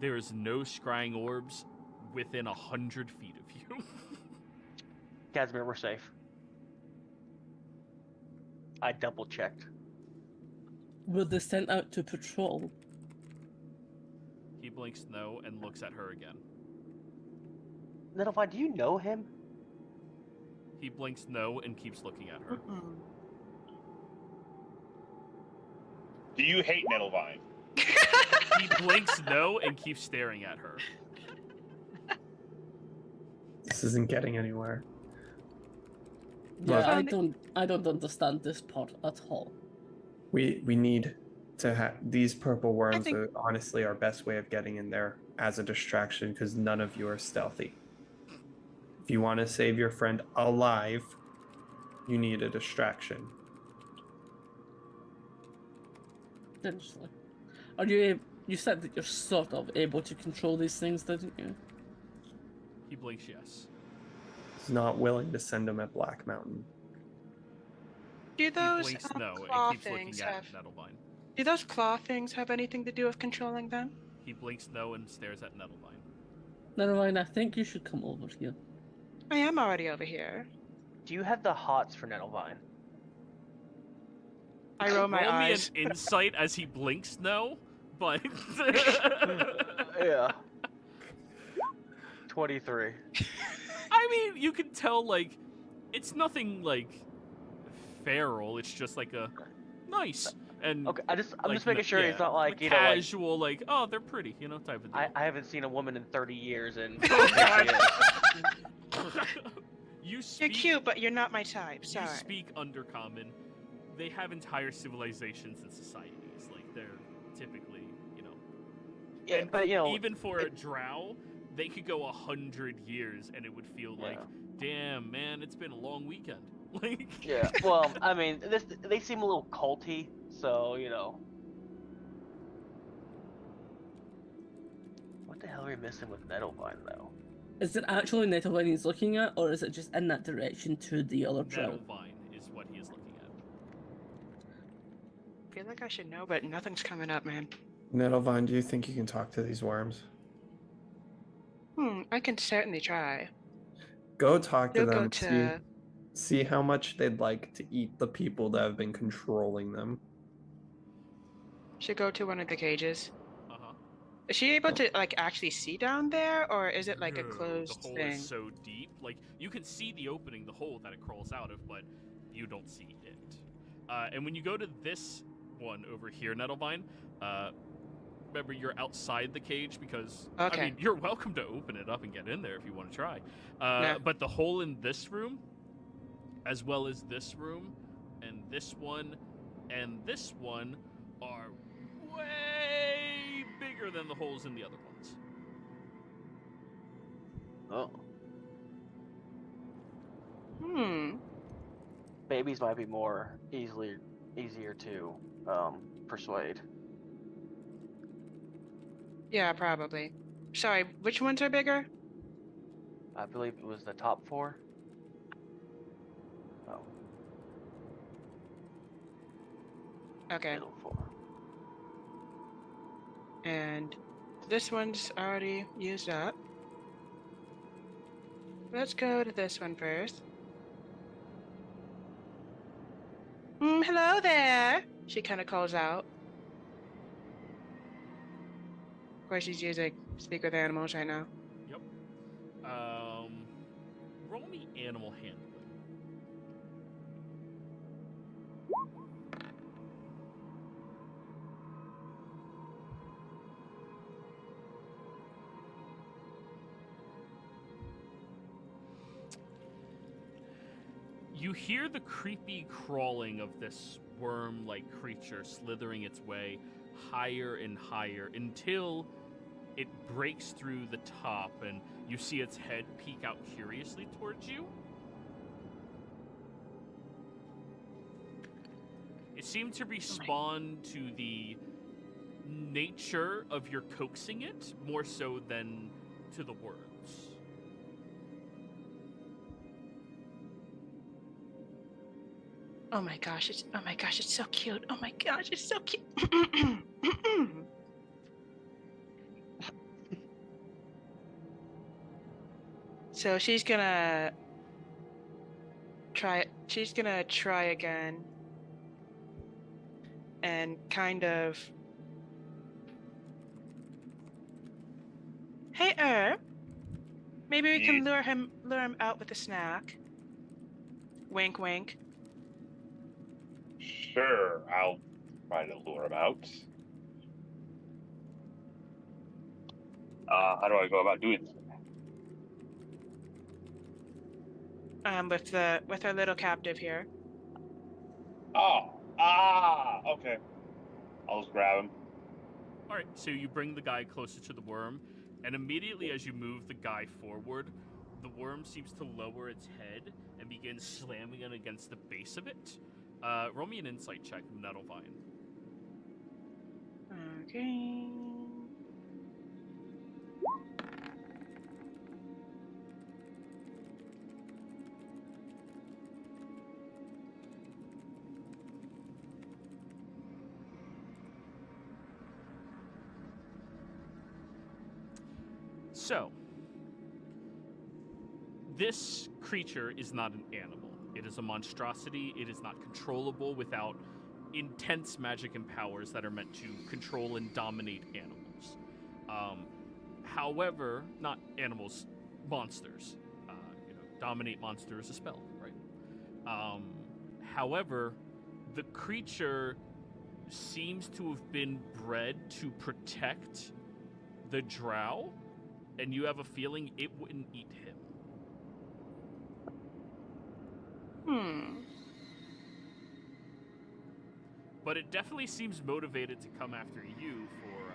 there is no scrying orbs within 100 feet of you. Casimir, we're safe. I double checked. Were they sent out to patrol? He blinks no and looks at her again. Nettlevine, do you know him? He blinks no and keeps looking at her. Mm-mm. Do you hate Nettlevine? He blinks no and keeps staring at her. This isn't getting anywhere. Yeah, Look. I don't understand this part at all. We need to have these purple worms. think- Are honestly our best way of getting in there as a distraction because none of you are stealthy. If you want to save your friend alive, you need a distraction. Potentially. Are you? You said that you're sort of able to control these things, didn't you? He blinks yes. He's not willing to send him at Black Mountain. Do He those blinks no claw and keeps looking things at have? Nettlevine. Do those claw things have anything to do with controlling them? He blinks no and stares at Nettlevine. Never mind. I think you should come over here. I am already over here. Do you have the hots for Nettlevine? I roll my eyes. me an insight as he blinks no, but Yeah. 23. I mean, you can tell like it's nothing like feral. It's just like a nice and Okay, I'm just like, making sure yeah, it's not like, you know, like, casual, like oh they're pretty, you know, type of deal. I haven't seen a woman in 30 years and You You're speak, cute, but you're not my type. you Sorry. speak Undercommon. They have entire civilizations and societies. Like they're typically, you know, yeah, but you know, even for a drow, they could go 100 years and it would feel like, damn man, it's been a long weekend. Like yeah. Well, I mean, they seem a little culty, so you know. What the hell are we missing with Nettlevine though? Is it actually Nettlevine he's looking at, or is it just in that direction to the other drow? Nettlevine is what he is looking at. I feel like I should know, but nothing's coming up, man. Nettlevine, do you think you can talk to these worms? I can certainly try. Go talk to You'll go them. to. See how much they'd like to eat the people that have been controlling them. Should go to one of the cages. Uh-huh. Is she able to like actually see down there, or is it like a No, closed the hole thing? is so deep. Like you can see the opening, the hole that it crawls out of, but you don't see it. And when you go to this one over here, Nettlevine, remember you're outside the cage because I Okay. mean you're welcome to open it up and get in there if you want to try. No. But the hole in this room, as well as this room, and this one are way bigger than the holes in the other ones. Oh. Babies might be more easier to persuade. Yeah, probably. Sorry, which ones are bigger? I believe it was the top 4. Oh. Okay. Middle 4. And this one's already used up. Let's go to this one first. Hello there! She kind of calls out. Of course, she's using speak with animals right now. Yep. Roll me animal handling. You hear the creepy crawling of this worm-like creature slithering its way higher and higher until it breaks through the top and you see its head peek out curiously towards you. It seemed to respond to the nature of your coaxing it more so than to the words. Oh my gosh, it's so cute. Oh my gosh, it's so cute. So she's gonna try again and kind of, hey, maybe we can lure him out with a snack. Wink, wink. Sure, I'll try to lure him out. How do I go about doing this? With our little captive here. Okay. I'll just grab him. All right, so you bring the guy closer to the worm, and immediately as you move the guy forward, the worm seems to lower its head and begins slamming it against the base of it. Roll me an insight check, Nettlevine. Okay. So, this creature is not an animal. It is a monstrosity. It is not controllable without intense magic and powers that are meant to control and dominate animals. However, not animals, monsters. Dominate monster is a spell, right? However, the creature seems to have been bred to protect the drow, and you have a feeling it wouldn't eat him. But it definitely seems motivated to come after you for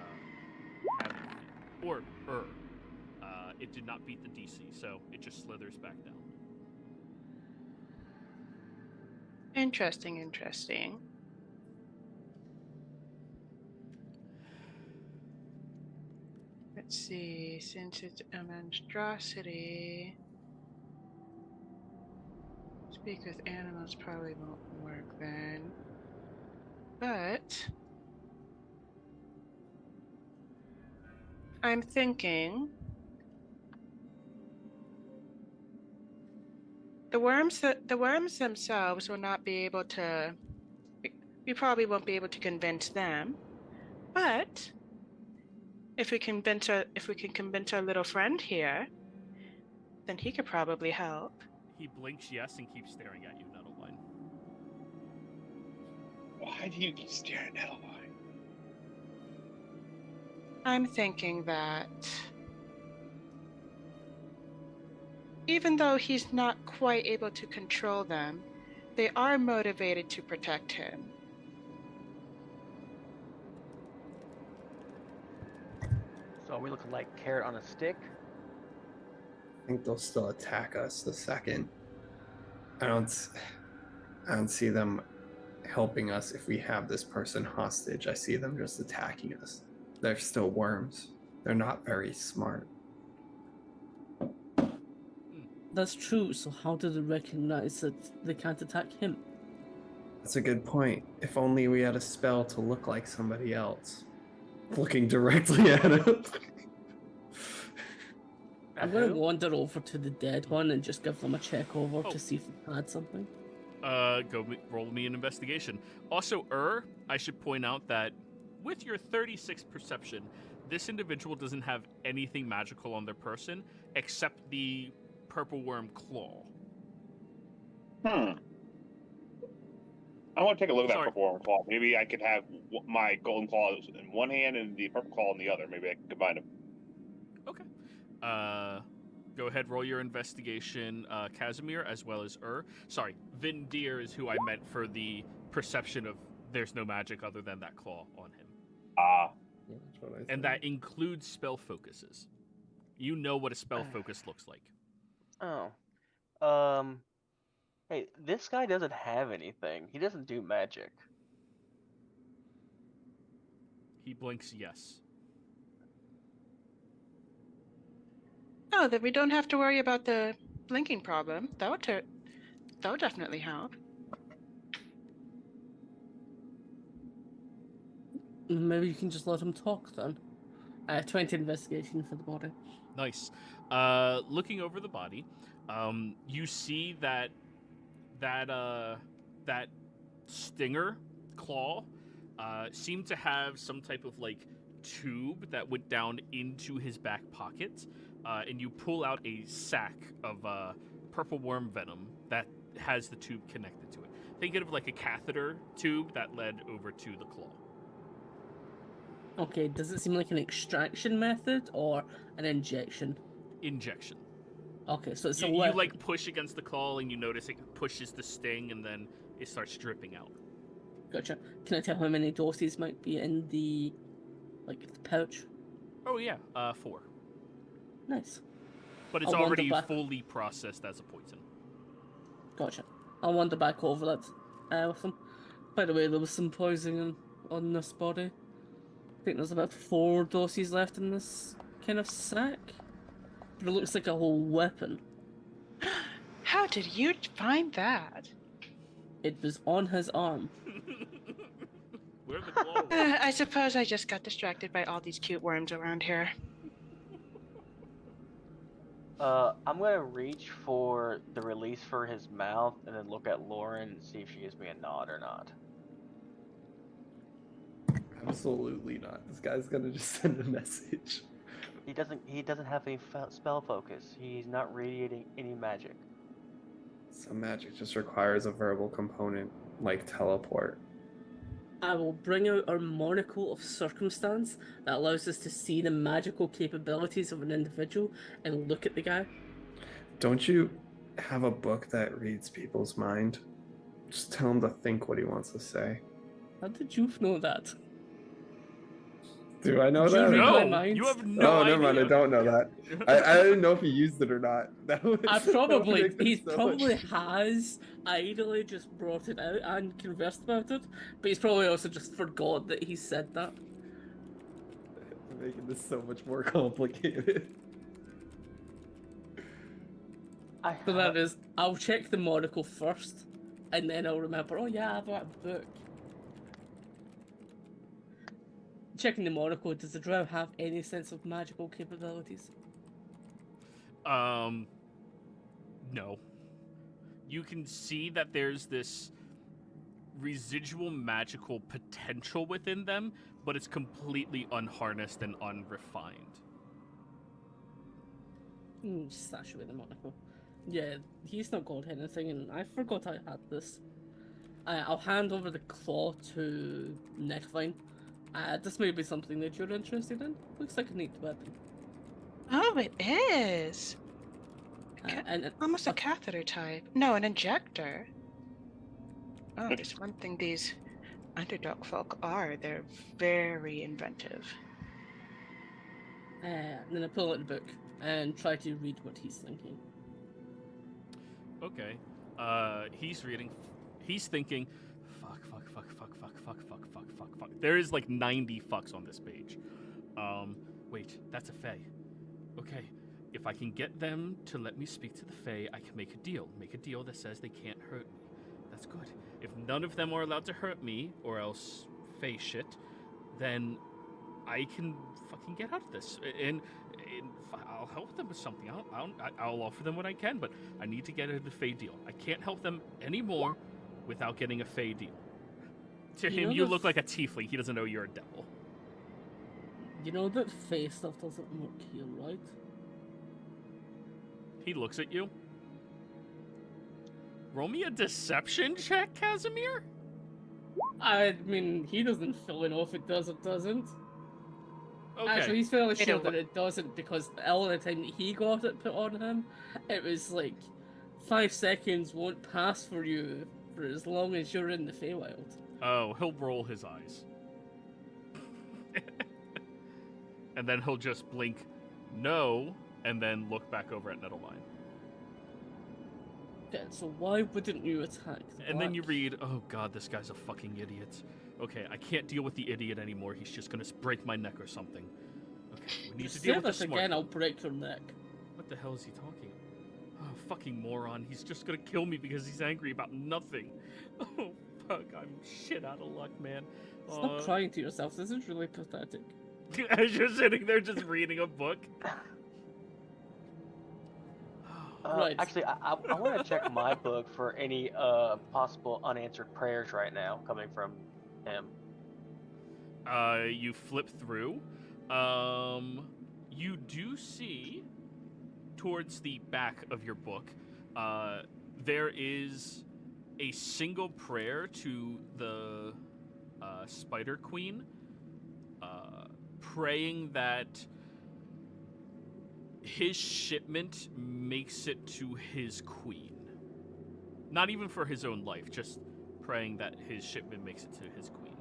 having, it did not beat the DC, so it just slithers back down. Interesting. Let's see, since it's a monstrosity, speak with animals probably won't work then. But I'm thinking the worms themselves will not be able to, we probably won't be able to convince them, but if we can convince our little friend here, then he could probably help. He blinks yes and keeps staring at you, Nettlevine. Why do you keep staring at Nettlevine? I'm thinking that even though he's not quite able to control them, they are motivated to protect him. So are we looking like carrot on a stick? I think they'll still attack us the second. I don't see them helping us if we have this person hostage. I see them just attacking us. They're still worms. They're not very smart. That's true, so how do they recognize that they can't attack him? That's a good point. If only we had a spell to look like somebody else. Looking directly at him. I'm going to wander over to the dead one and just give them a check over Oh. to see if they had something. Roll me an investigation. Also, I should point out that with your 36 perception, this individual doesn't have anything magical on their person except the purple worm claw. I want to take a look at that Sorry. purple worm claw. Maybe I could have my golden claw in one hand and the purple claw in the other. Maybe I can combine them. Okay. Go ahead, roll your investigation, Casimir, as well as Sorry, Vindir is who I meant for the perception of there's no magic other than that claw on him. That's what I And said. that includes spell focuses. You know what a spell focus looks like. Oh. Hey, this guy doesn't have anything. He doesn't do magic. He blinks yes. Oh, then we don't have to worry about the blinking problem. That would definitely help. Maybe you can just let him talk then. 20 investigation for the body. Nice. Looking over the body, you see that stinger claw seemed to have some type of like tube that went down into his back pocket, and you pull out a sack of purple worm venom that has the tube connected to it. Think of it like a catheter tube that led over to the claw. Okay, does it seem like an extraction method or an injection? Injection. Okay, so it's a You weapon. like push against the claw and you notice it pushes the sting and then it starts dripping out. Gotcha. Can I tell how many doses might be in the pouch? Oh yeah, 4. Nice. But it's I'll wander already back. fully processed as a poison. Gotcha. I'll wander back over that with them. By the way, there was some poisoning on this body. I think there's about 4 doses left in this kind of sack. But it looks like a whole weapon. How did you find that? It was on his arm. Where are the claws? I suppose I just got distracted by all these cute worms around here. I'm gonna reach for the release for his mouth and then look at Lauren and see if she gives me a nod or not. Absolutely not. This guy's gonna just send a message. He doesn't have any spell focus. He's not radiating any magic. Some magic just requires a verbal component, like teleport. I will bring out our monocle of circumstance that allows us to see the magical capabilities of an individual and look at the guy. Don't you have a book that reads people's mind? Just tell him to think what he wants to say. How did you know that? Do I know Did you that? read No, my mind? you have no Oh, idea. never mind. I don't know that. I didn't know if he used it or not. That would, He that would make probably this so much- has idly just brought it out and conversed about it, but he's probably also just forgot that he said that. Making this so much more complicated. So that is, I'll check the monocle first, and then I'll remember, oh yeah, I've got a book. Checking the monocle, does the drow have any sense of magical capabilities? No. You can see that there's this residual magical potential within them, but it's completely unharnessed and unrefined. Stash away the monocle. Yeah, he's not got anything, and I forgot I had this. I'll hand over the claw to Neckline. This may be something that you're interested in. Looks like a neat weapon. Oh, it is. And Almost a catheter type. No, an injector. Oh, there's one thing these underdog folk are. They're very inventive. And then I pull out the book and try to read what he's thinking. Okay. He's reading. He's thinking, fuck. There is like 90 fucks on this page. Wait, that's a fae. Okay, if I can get them to let me speak to the fae, I can make a deal. Make a deal that says they can't hurt me. That's good. If none of them are allowed to hurt me, or else fae shit, then I can fucking get out of this. And I'll help them with something. I'll offer them what I can, but I need to get a fae deal. I can't help them anymore without getting a fae deal. To him, you look like a tiefling. He doesn't know you're a devil. You know that fae stuff doesn't work here, right? He looks at you. Roll me a deception check, Casimir? I mean, he doesn't fully know if it does or doesn't. Okay. Actually, he's fairly sure that it doesn't, because all the time that he got it put on him, it was like 5 seconds won't pass for you for as long as you're in the Feywild. Oh, he'll roll his eyes. And then he'll just blink no, and then look back over at Nettleline. Okay, so why wouldn't you attack the And then you black? read, oh god, this guy's a fucking idiot. Okay, I can't deal with the idiot anymore. He's just gonna break my neck or something. Okay, we need to deal with the smart. Again, I'll break your neck. What the hell is he talking about? Oh, fucking moron. He's just gonna kill me because he's angry about nothing. Oh, fuck. I'm shit out of luck, man. Stop crying to yourself. This is really pathetic. As you're sitting there just reading a book. Right. Actually, I want to check my book for any possible unanswered prayers right now coming from him. You flip through. You do see towards the back of your book, there is a single prayer to the Spider Queen, praying that his shipment makes it to his queen. Not even for his own life, just praying that his shipment makes it to his queen.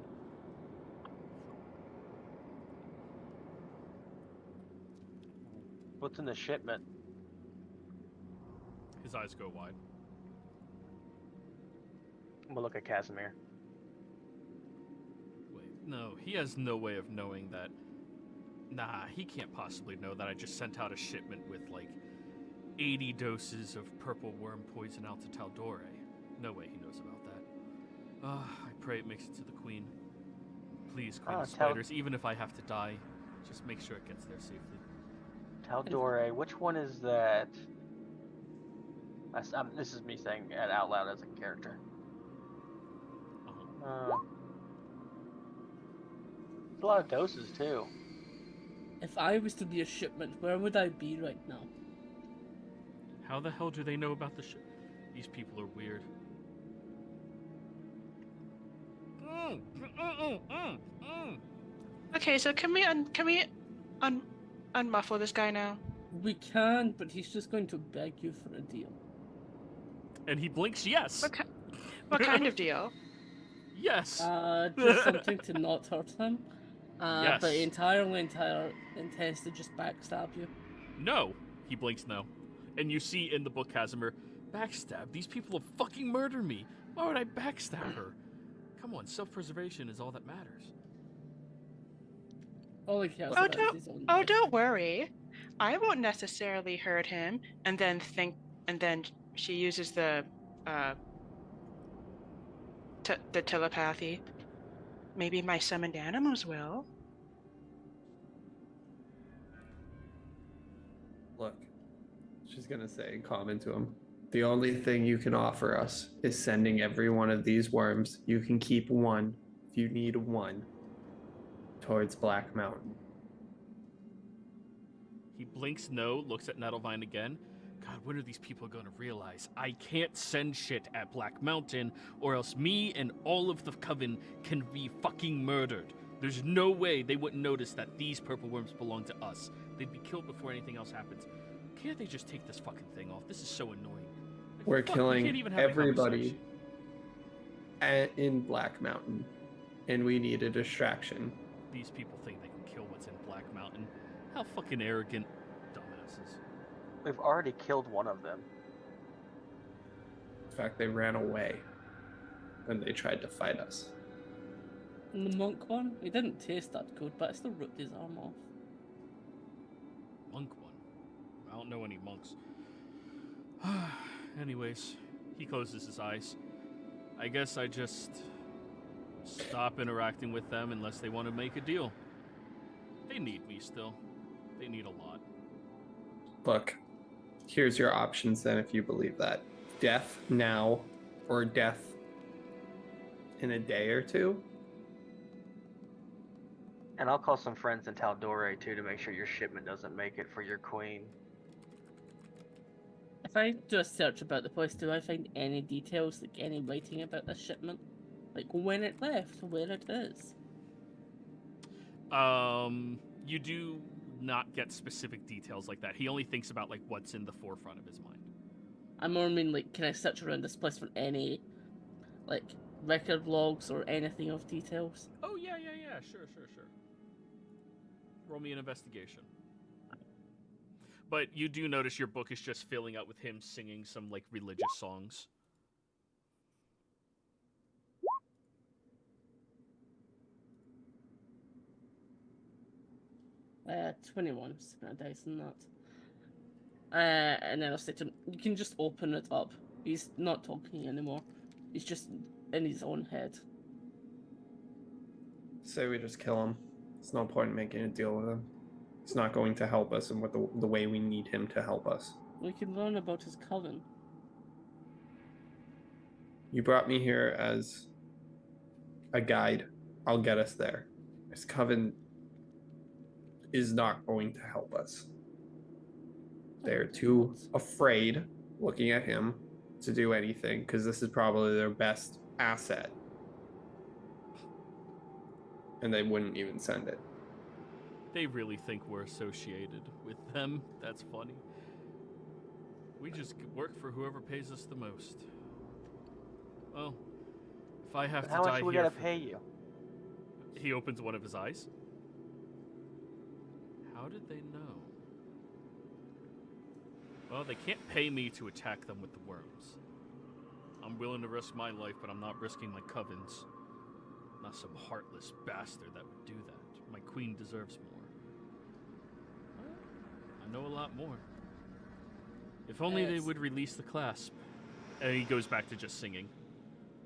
What's in the shipment? His eyes go wide. I'm gonna look at Casimir. Wait, no, he has no way of knowing that. Nah, he can't possibly know that I just sent out a shipment with like 80 doses of purple worm poison out to Tal'Dorei. No way he knows about that. I pray it makes it to the queen. Please, Queen of Spiders, even if I have to die, just make sure it gets there safely. Tal'Dorei, which one is that? This is me saying it out loud as a character. It's a lot of doses too. If I was to be a shipment, where would I be right now? How the hell do they know about the ship? These people are weird. Okay, so can we unmuffle this guy now? We can, but he's just going to beg you for a deal. And he blinks yes. What kind of deal? Yes. Just something to not hurt him. Yes. But entirely intends to just backstab you. No. He blinks no. And you see in the book, Casimir, backstab? These people will fucking murder me. Why would I backstab her? Come on, self-preservation is all that matters. All he cares about is his own life. Don't worry. I won't necessarily hurt him and then she uses the telepathy. Maybe my summoned animals will. Look, she's gonna say, comment to him. The only thing you can offer us is sending every one of these worms. You can keep one, if you need one, towards Black Mountain. He blinks no, looks at Nettlevine again. God, when are these people going to realize I can't send shit at Black Mountain, or else me and all of the Coven can be fucking murdered. There's no way they wouldn't notice that these purple worms belong to us. They'd be killed before anything else happens. Can't they just take this fucking thing off? This is so annoying. Like, We're fuck, killing we can't even have a everybody conversation. in Black Mountain, and we need a distraction. These people think they can kill what's in Black Mountain. How fucking arrogant, dumbasses. We've already killed one of them. In fact, they ran away when they tried to fight us. And the monk one, he didn't taste that good, but I still ripped his arm off. Monk one? I don't know any monks. Anyways, he closes his eyes. I guess I just stop interacting with them unless they want to make a deal. They need me still. They need a lot. Look, here's your options then if you believe that. Death now or death in a day or two. And I'll call some friends in Tal'Dorei too to make sure your shipment doesn't make it for your queen. If I do a search about the place, do I find any details, like any writing about this shipment? Like when it left, where it is? You do not get specific details like that. He only thinks about like what's in the forefront of his mind. I more mean like, can I search around this place for any, like, record logs or anything of details? Oh yeah, sure. Roll me an investigation. But you do notice your book is just filling out with him singing some like religious songs. 21, a dice and that. And then I'll say to him, you can just open it up. He's not talking anymore. He's just in his own head. Say we just kill him. There's no point in making a deal with him. It's not going to help us in with the way we need him to help us. We can learn about his coven. You brought me here as a guide. I'll get us there. His coven is not going to help us. They're too afraid looking at him to do anything because this is probably their best asset. And they wouldn't even send it. They really think we're associated with them. That's funny. We just work for whoever pays us the most. Well, if I have to die here... How much we gotta pay you? He opens one of his eyes. How did they know? Well, they can't pay me to attack them with the worms. I'm willing to risk my life, but I'm not risking my coven's. Not some heartless bastard that would do that. My queen deserves more. I know a lot more. If only they would release the clasp. And he goes back to just singing.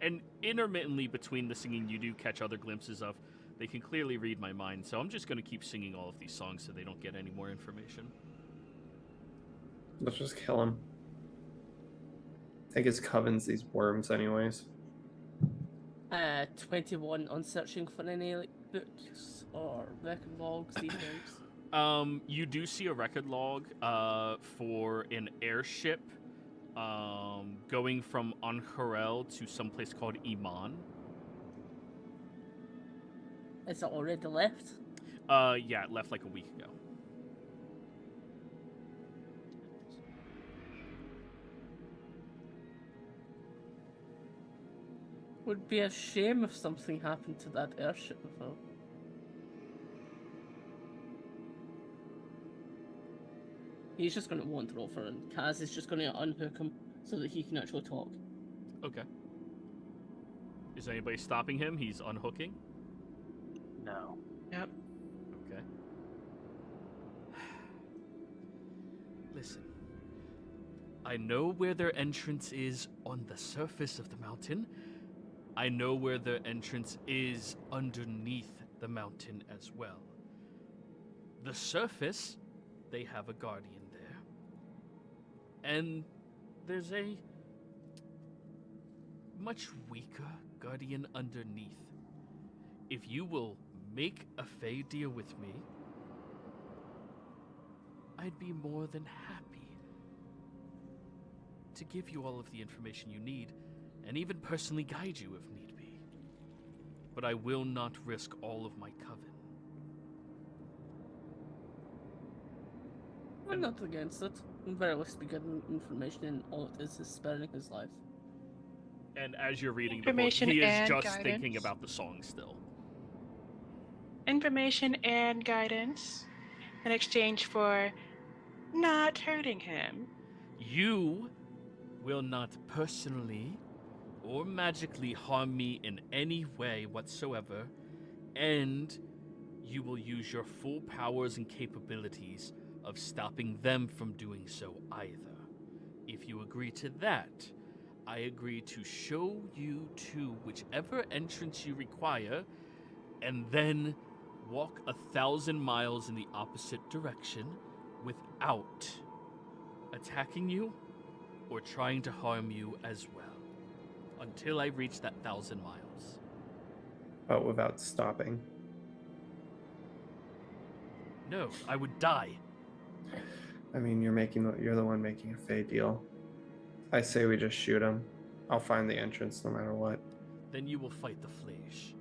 And intermittently between the singing, you do catch other glimpses of, they can clearly read my mind, so I'm just going to keep singing all of these songs so they don't get any more information. Let's just kill him. I think his coven's these worms anyways. 21 on searching for any like books or record logs, details. You do see a record log for an airship going from Anharel to some place called Iman. Is it already left? Yeah, it left like a week ago. Would be a shame if something happened to that airship though. He's just going to wander over and Kaz is just going to unhook him so that he can actually talk. Okay. Is anybody stopping him? He's unhooking? No. Yep. Okay. Listen. I know where their entrance is on the surface of the mountain. I know where their entrance is underneath the mountain as well. The surface, they have a guardian there. And there's a much weaker guardian underneath. If you will make a Fey deal with me, I'd be more than happy to give you all of the information you need, and even personally guide you if need be. But I will not risk all of my coven. I'm not against it. I'm very least be getting information and all it is sparing his life. And as you're reading the book, Information he is and just guidance. thinking about the song still. Information and guidance. in exchange for not hurting him. You will not personally or magically harm me in any way whatsoever, and you will use your full powers and capabilities of stopping them from doing so either. If you agree to that, I agree to show you to whichever entrance you require, and then walk 1,000 miles in the opposite direction without attacking you or trying to harm you as well, until I reach that 1,000 miles. But without stopping. No, I would die. I mean, you're the one making a fey deal. I say we just shoot him. I'll find the entrance no matter what. Then you will fight the Flesh.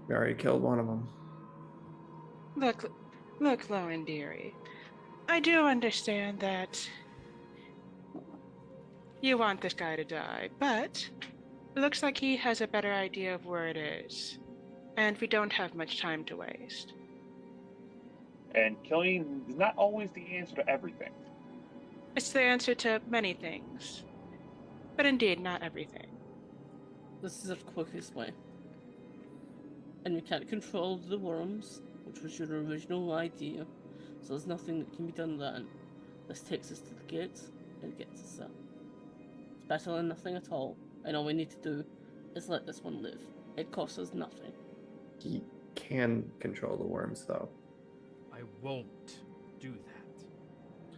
We already killed one of them. Look, Lauren dearie. I do understand that you want this guy to die, but it looks like he has a better idea of where it is, and we don't have much time to waste. And killing is not always the answer to everything. It's the answer to many things, but indeed not everything. This is the quickest way. And we can't control the worms, which was your original idea, so there's nothing that can be done then. This takes us to the gate and gets us there. It's better than nothing at all, and all we need to do is let this one live. It costs us nothing. He can control the worms, though. I won't do that.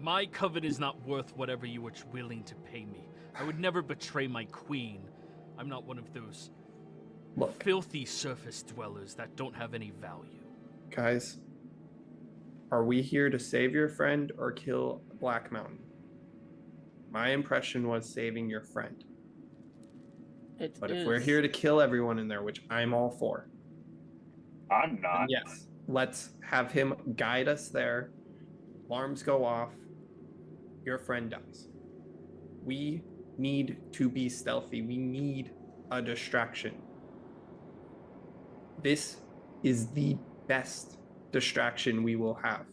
My coven is not worth whatever you are willing to pay me. I would never betray my queen. I'm not one of those filthy surface dwellers that don't have any value. Guys, are we here to save your friend or kill Black Mountain? My impression was saving your friend. But if we're here to kill everyone in there, which I'm all for, I'm not. yes, let's have him guide us there. Alarms go off. Your friend dies. We need to be stealthy. We need a distraction. This is the best distraction we will have.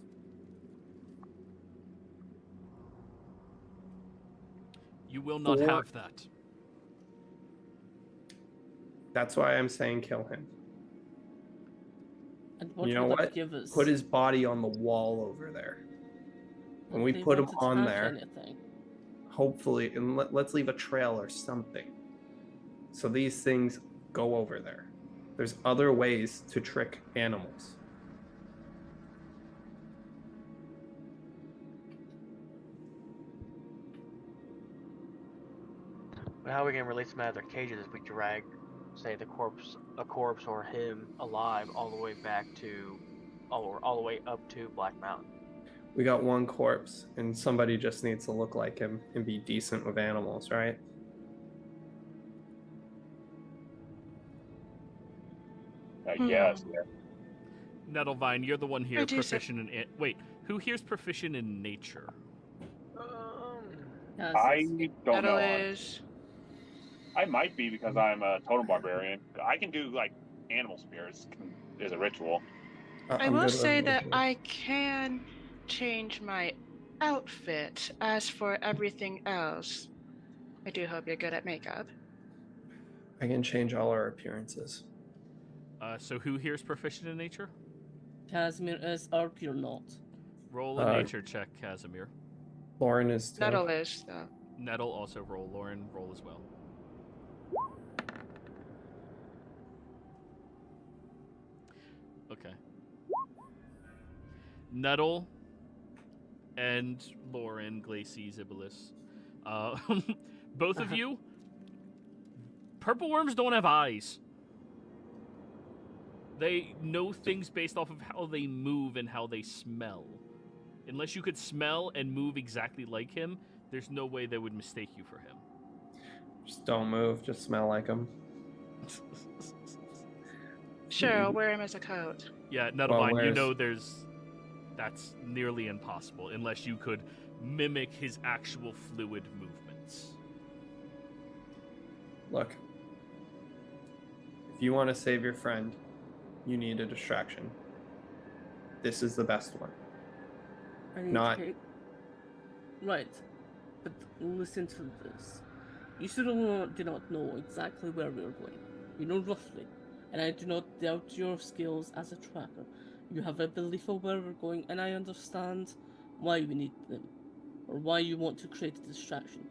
You will not have that. That's why I'm saying kill him. And what you know would that what? give us? Put his body on the wall over there. When we put him on there, anything. hopefully, and let's leave a trail or something. So these things go over there. There's other ways to trick animals. But how are we gonna release them out of their cages if we drag, say, a corpse or him alive all the way back to, all the way up to Black Mountain? We got one corpse, and somebody just needs to look like him and be decent with animals, right? Yes. Yeah. Nettlevine, you're the one here Producer. proficient in it. Wait, who here's proficient in nature? I don't know. Is I might be because I'm a totem barbarian. I can do like animal spirits as a ritual. I I'm will good say with that rituals. I can change my outfit. As for everything else, I do hope you're good at makeup. I can change all our appearances. So who here's proficient in nature? Casimir is you're not. Roll a nature check, Casimir. Lauren is too. Nettle is, though. Nettle also roll. Lauren, roll as well. Okay. Nettle and Lauren, Glacy, Zibilis. Both of you, purple worms don't have eyes. They know things based off of how they move and how they smell. Unless you could smell and move exactly like him, there's no way they would mistake you for him. Just don't move. Just smell like him. Sure, I'll wear him as a coat. Yeah, Nettlevine, you where's- know that's nearly impossible unless you could mimic his actual fluid movements. Look, if you want to save your friend, you need a distraction. this is the best one. I need Not- to take... Right, but listen to this. You still do not know exactly where we are going. You know roughly, and I do not doubt your skills as a tracker. You have a belief of where we're going, and I understand why we need them, or why you want to create a distraction.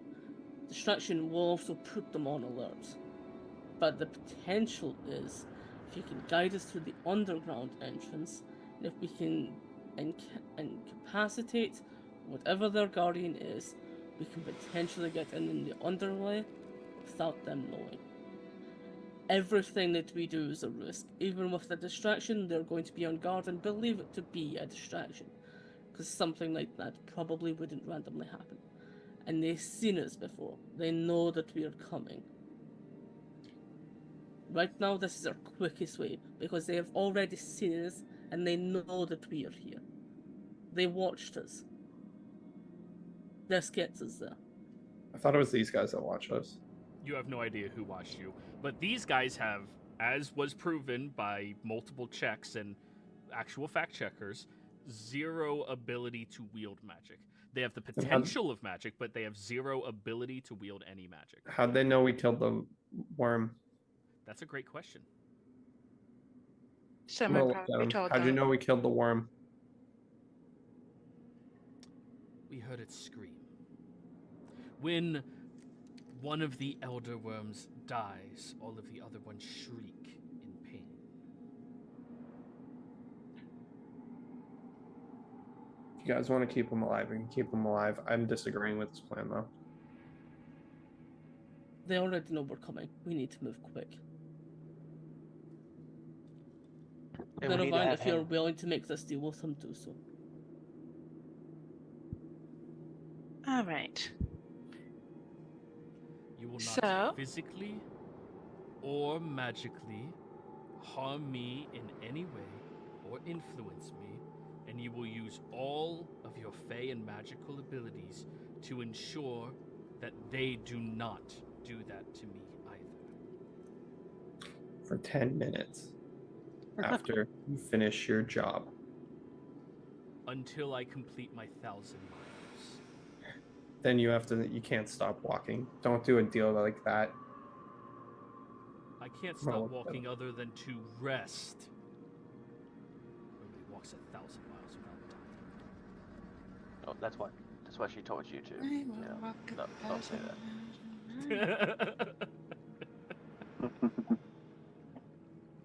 Distraction will also put them on alert. But the potential is, if you can guide us through the underground entrance, and if we can incapacitate whatever their guardian is, we can potentially get in the underlay without them knowing. Everything that we do is a risk. Even with the distraction, they're going to be on guard and believe it to be a distraction. Because something like that probably wouldn't randomly happen. And they've seen us before. They know that we are coming. Right now, this is our quickest way, because they have already seen us, and they know that we are here. They watched us. This gets us there. I thought it was these guys that watch us. You have no idea who watched you, but these guys have, as was proven by multiple checks and actual fact checkers, zero ability to wield magic. They have the potential of magic, but they have zero ability to wield any magic. How'd they know we killed the worm? That's a great question. Someone Well, probably told how'd you them. know we killed the worm? We heard it scream. When one of the elder worms dies, all of the other ones shriek in pain. If you guys want to keep them alive, we can keep them alive. I'm disagreeing with this plan, though. They already know we're coming. We need to move quick. And we need to Donovan, have if you're him- willing to make this deal with them, do so. All right. You will not So- physically or magically harm me in any way or influence me, and you will use all of your fey and magical abilities to ensure that they do not do that to me either. For 10 minutes after you finish your job. Until I complete my 1,000 miles. Then you can't stop walking. Don't do a deal like that. I can't stop Well, walking other than to rest. Nobody walks 1,000 miles without dying. Oh, that's why. That's why she told you to. I will Yeah. walk No, don't say that. 1,000 miles.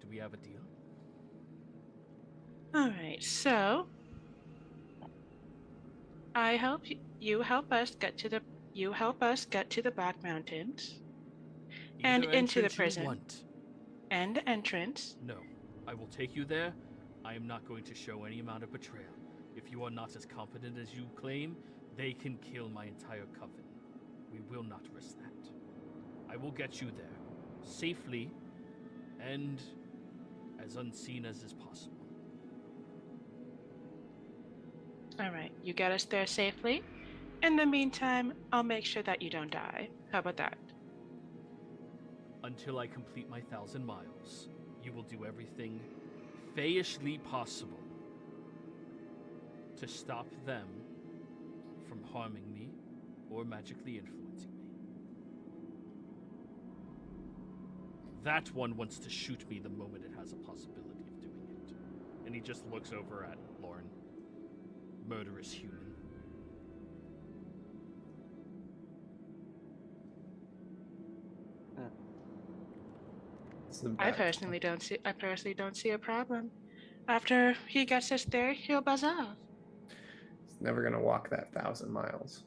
Do we have a deal? All right, so I hope you help us get to the Black Mountains and Either into the entrance you prison. want. and the entrance. No, I will take you there. I am not going to show any amount of betrayal. If you are not as competent as you claim, they can kill my entire coven. We will not risk that. I will get you there, safely, and as unseen as is possible. All right, you get us there safely. In the meantime, I'll make sure that you don't die. How about that? Until I complete my 1,000 miles, you will do everything feyishly possible to stop them from harming me or magically influencing me. That one wants to shoot me the moment it has a possibility of doing it. And he just looks over at Lauren. Murderous human. I personally don't see a problem. After he gets us there, he'll buzz off. He's never gonna walk that 1,000 miles.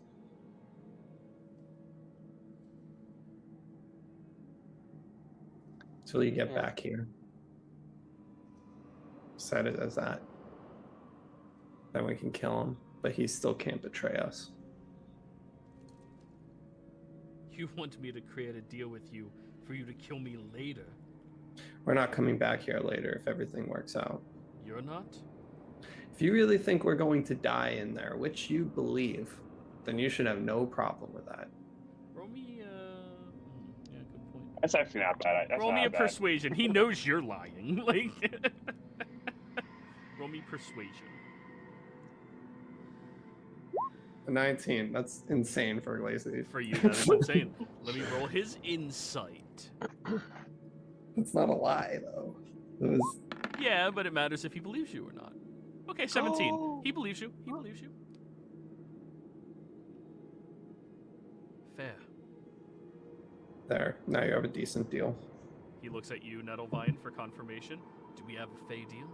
Till you get Yeah. back here. Set it as that. Then we can kill him, but he still can't betray us. You want me to create a deal with you for you to kill me later? We're not coming back here later if everything works out. You're not? If you really think we're going to die in there, which you believe, then you should have no problem with that. Roll me, yeah, good point. That's actually not bad. That's Roll not me a bad. persuasion. He knows you're lying. Like, roll me persuasion. A 19. That's insane for Glacy. For you, that is insane. Let me roll his insight. That's not a lie, though. It was... Yeah, but it matters if he believes you or not. Okay, 17. Oh. He believes you. He believes you. Fair. There. Now you have a decent deal. He looks at you, Nettlevine, for confirmation. Do we have a Fey deal?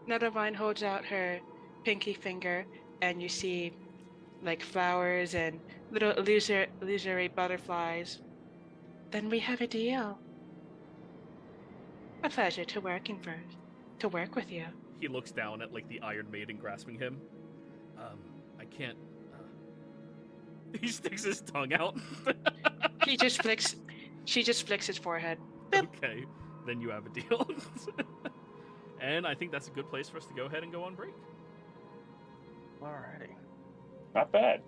Nettlevine holds out her pinky finger, and you see like flowers and little illusory butterflies. Then we have a deal. A pleasure to work with you. He looks down at like the Iron Maiden grasping him. I can't. He sticks his tongue out. She just flicks his forehead. Okay, then you have a deal. And I think that's a good place for us to go ahead and go on break. Alrighty. Not bad.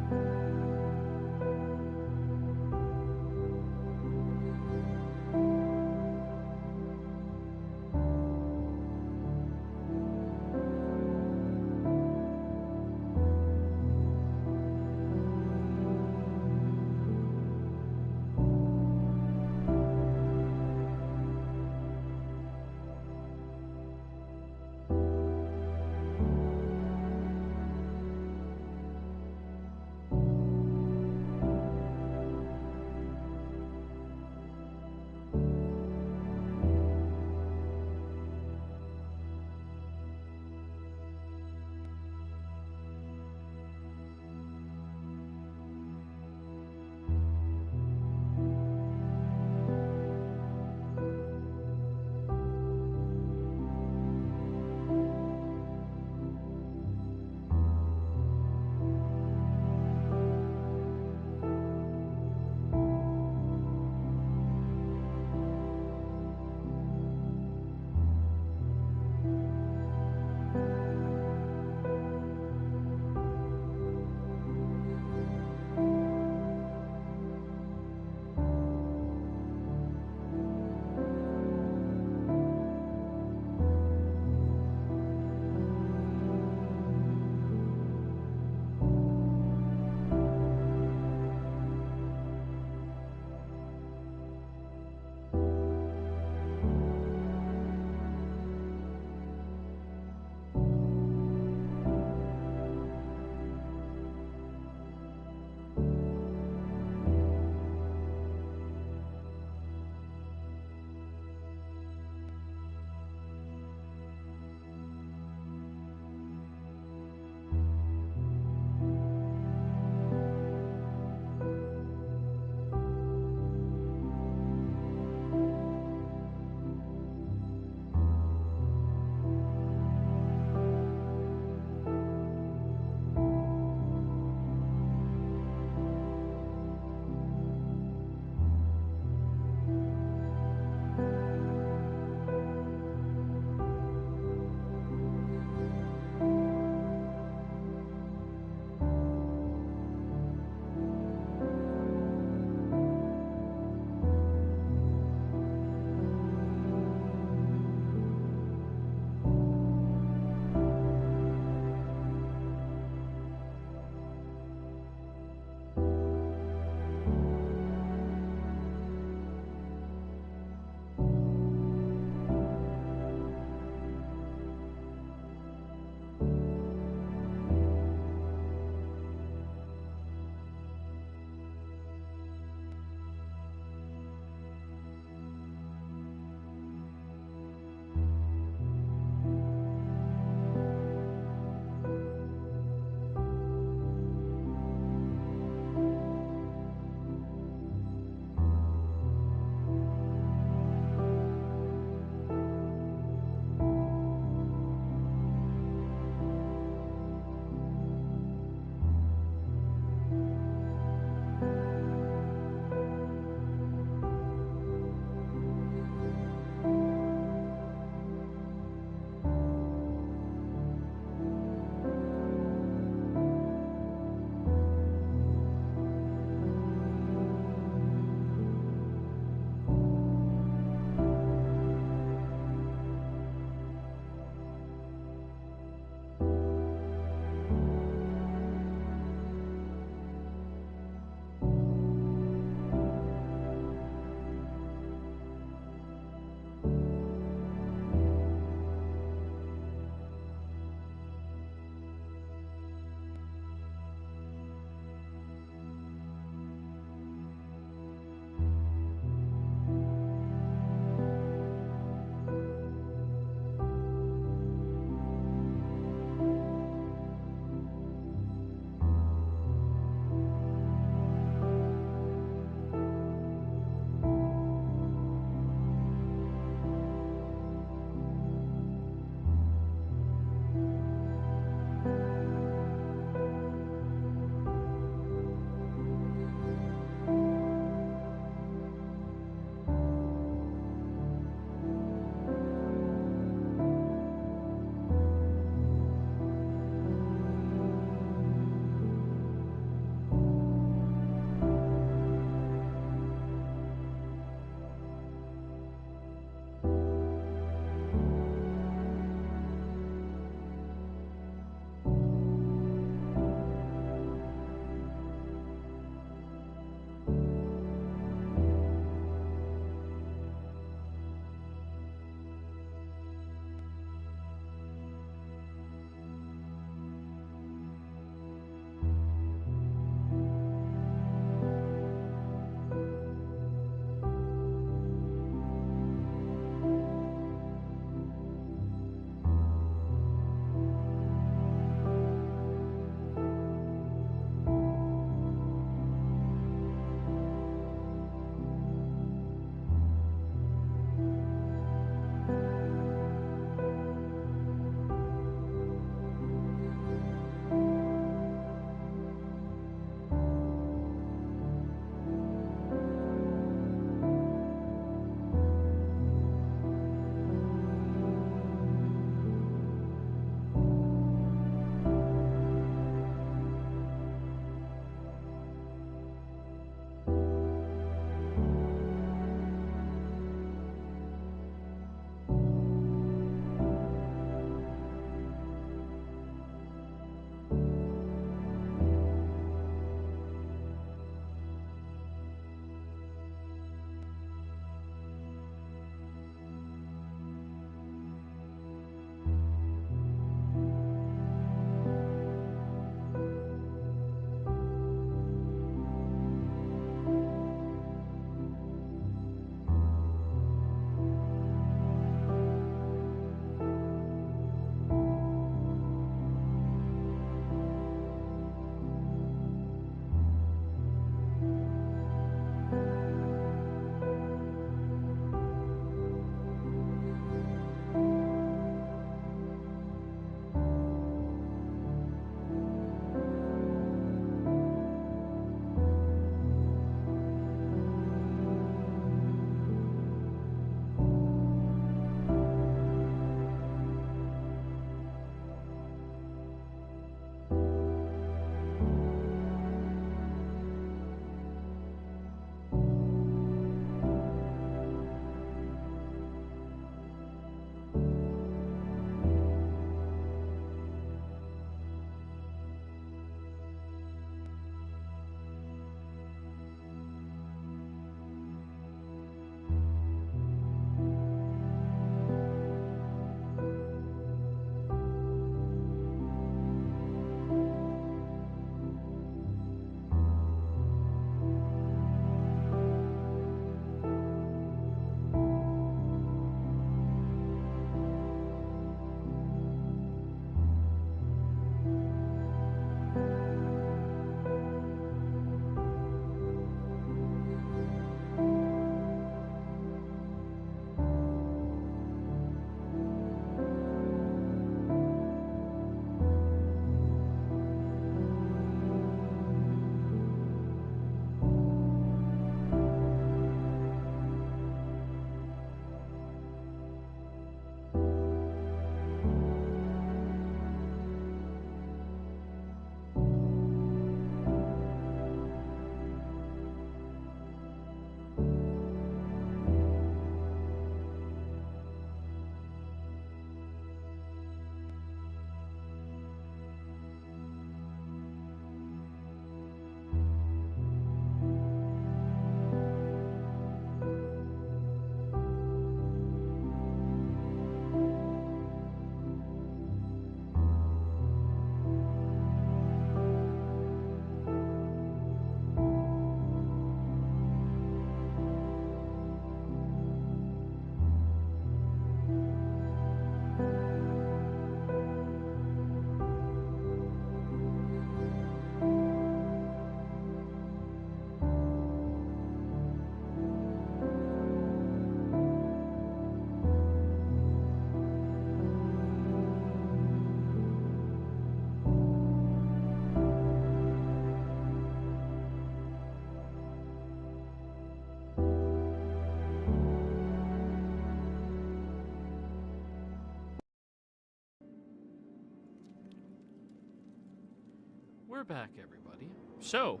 we're back, everybody. So,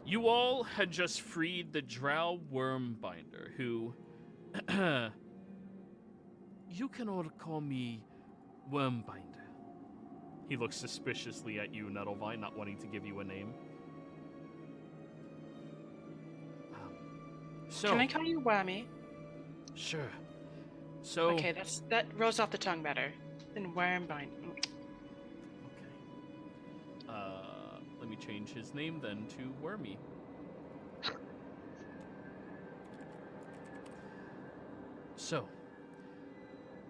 you all had just freed the Drow Wormbinder, who... You can all call me Wormbinder. He looks suspiciously at you, Nettlevine, not wanting to give you a name. Can I call you Whammy? Sure. So... Okay, that rolls off the tongue better than Wormbinder. Okay. Let me change his name then to Wormy. So,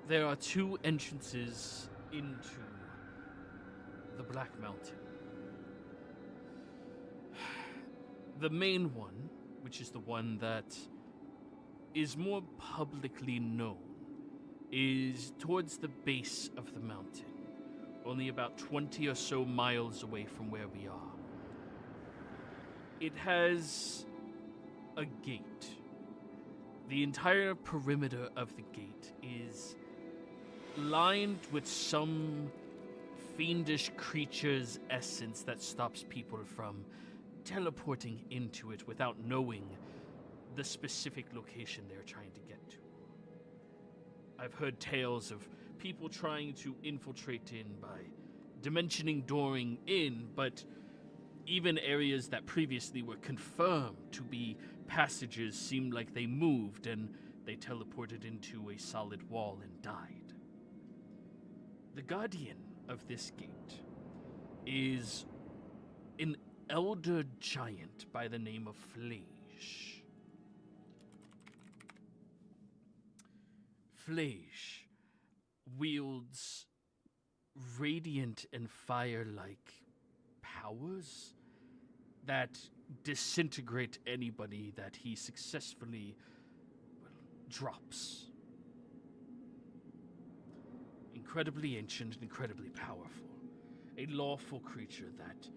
there are two entrances into the Black Mountain. The main one, which is the one that is more publicly known, is towards the base of the mountain, only about 20 or so miles away from where we are. It has a gate. The entire perimeter of the gate is lined with some fiendish creature's essence that stops people from teleporting into it without knowing the specific location they're trying to get to. I've heard tales of people trying to infiltrate in by dimensioning dooring in, but even areas that previously were confirmed to be passages seemed like they moved and they teleported into a solid wall and died. The guardian of this gate is an elder giant by the name of Flage. Flage wields radiant and fire-like powers that disintegrate anybody that he successfully, drops. Incredibly ancient and incredibly powerful. A lawful creature that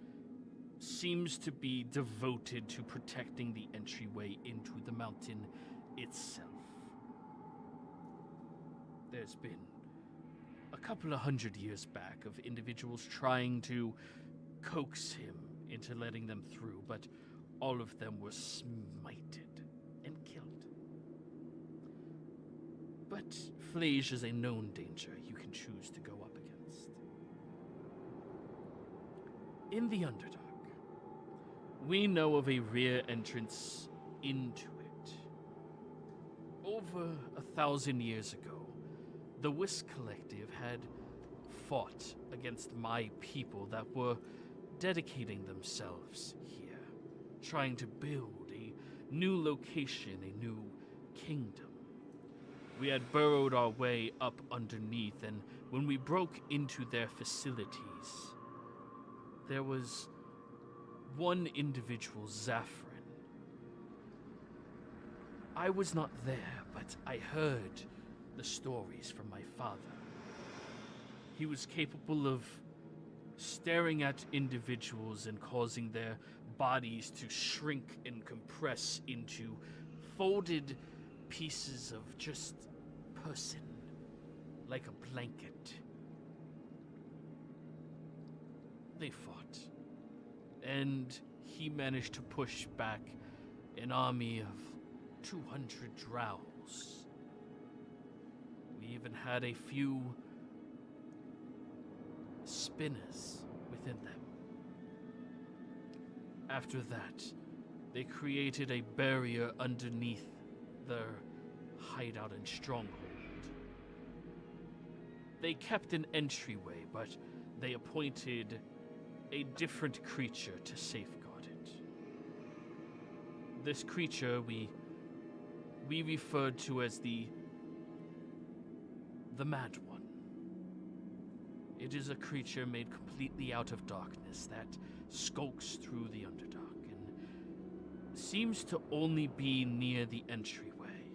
seems to be devoted to protecting the entryway into the mountain itself. There's been a couple of 100 years back of individuals trying to coax him into letting them through, but all of them were smited and killed. But Flage is a known danger you can choose to go up against. In the Underdark, we know of a rear entrance into it. Over 1,000 years ago, the Whisk Collective had fought against my people that were dedicating themselves here, trying to build a new location, a new kingdom. We had burrowed our way up underneath, and when we broke into their facilities, there was one individual, Zafran. I was not there, but I heard the stories from my father. He was capable of staring at individuals and causing their bodies to shrink and compress into folded pieces of just person, like a blanket. They fought, and he managed to push back an army of 200 drows. We even had a few spinners within them. After that, they created a barrier underneath their hideout and stronghold. They kept an entryway, but they appointed a different creature to safeguard it. This creature we referred to as the Mad One. It is a creature made completely out of darkness that skulks through the Underdark and seems to only be near the entryway.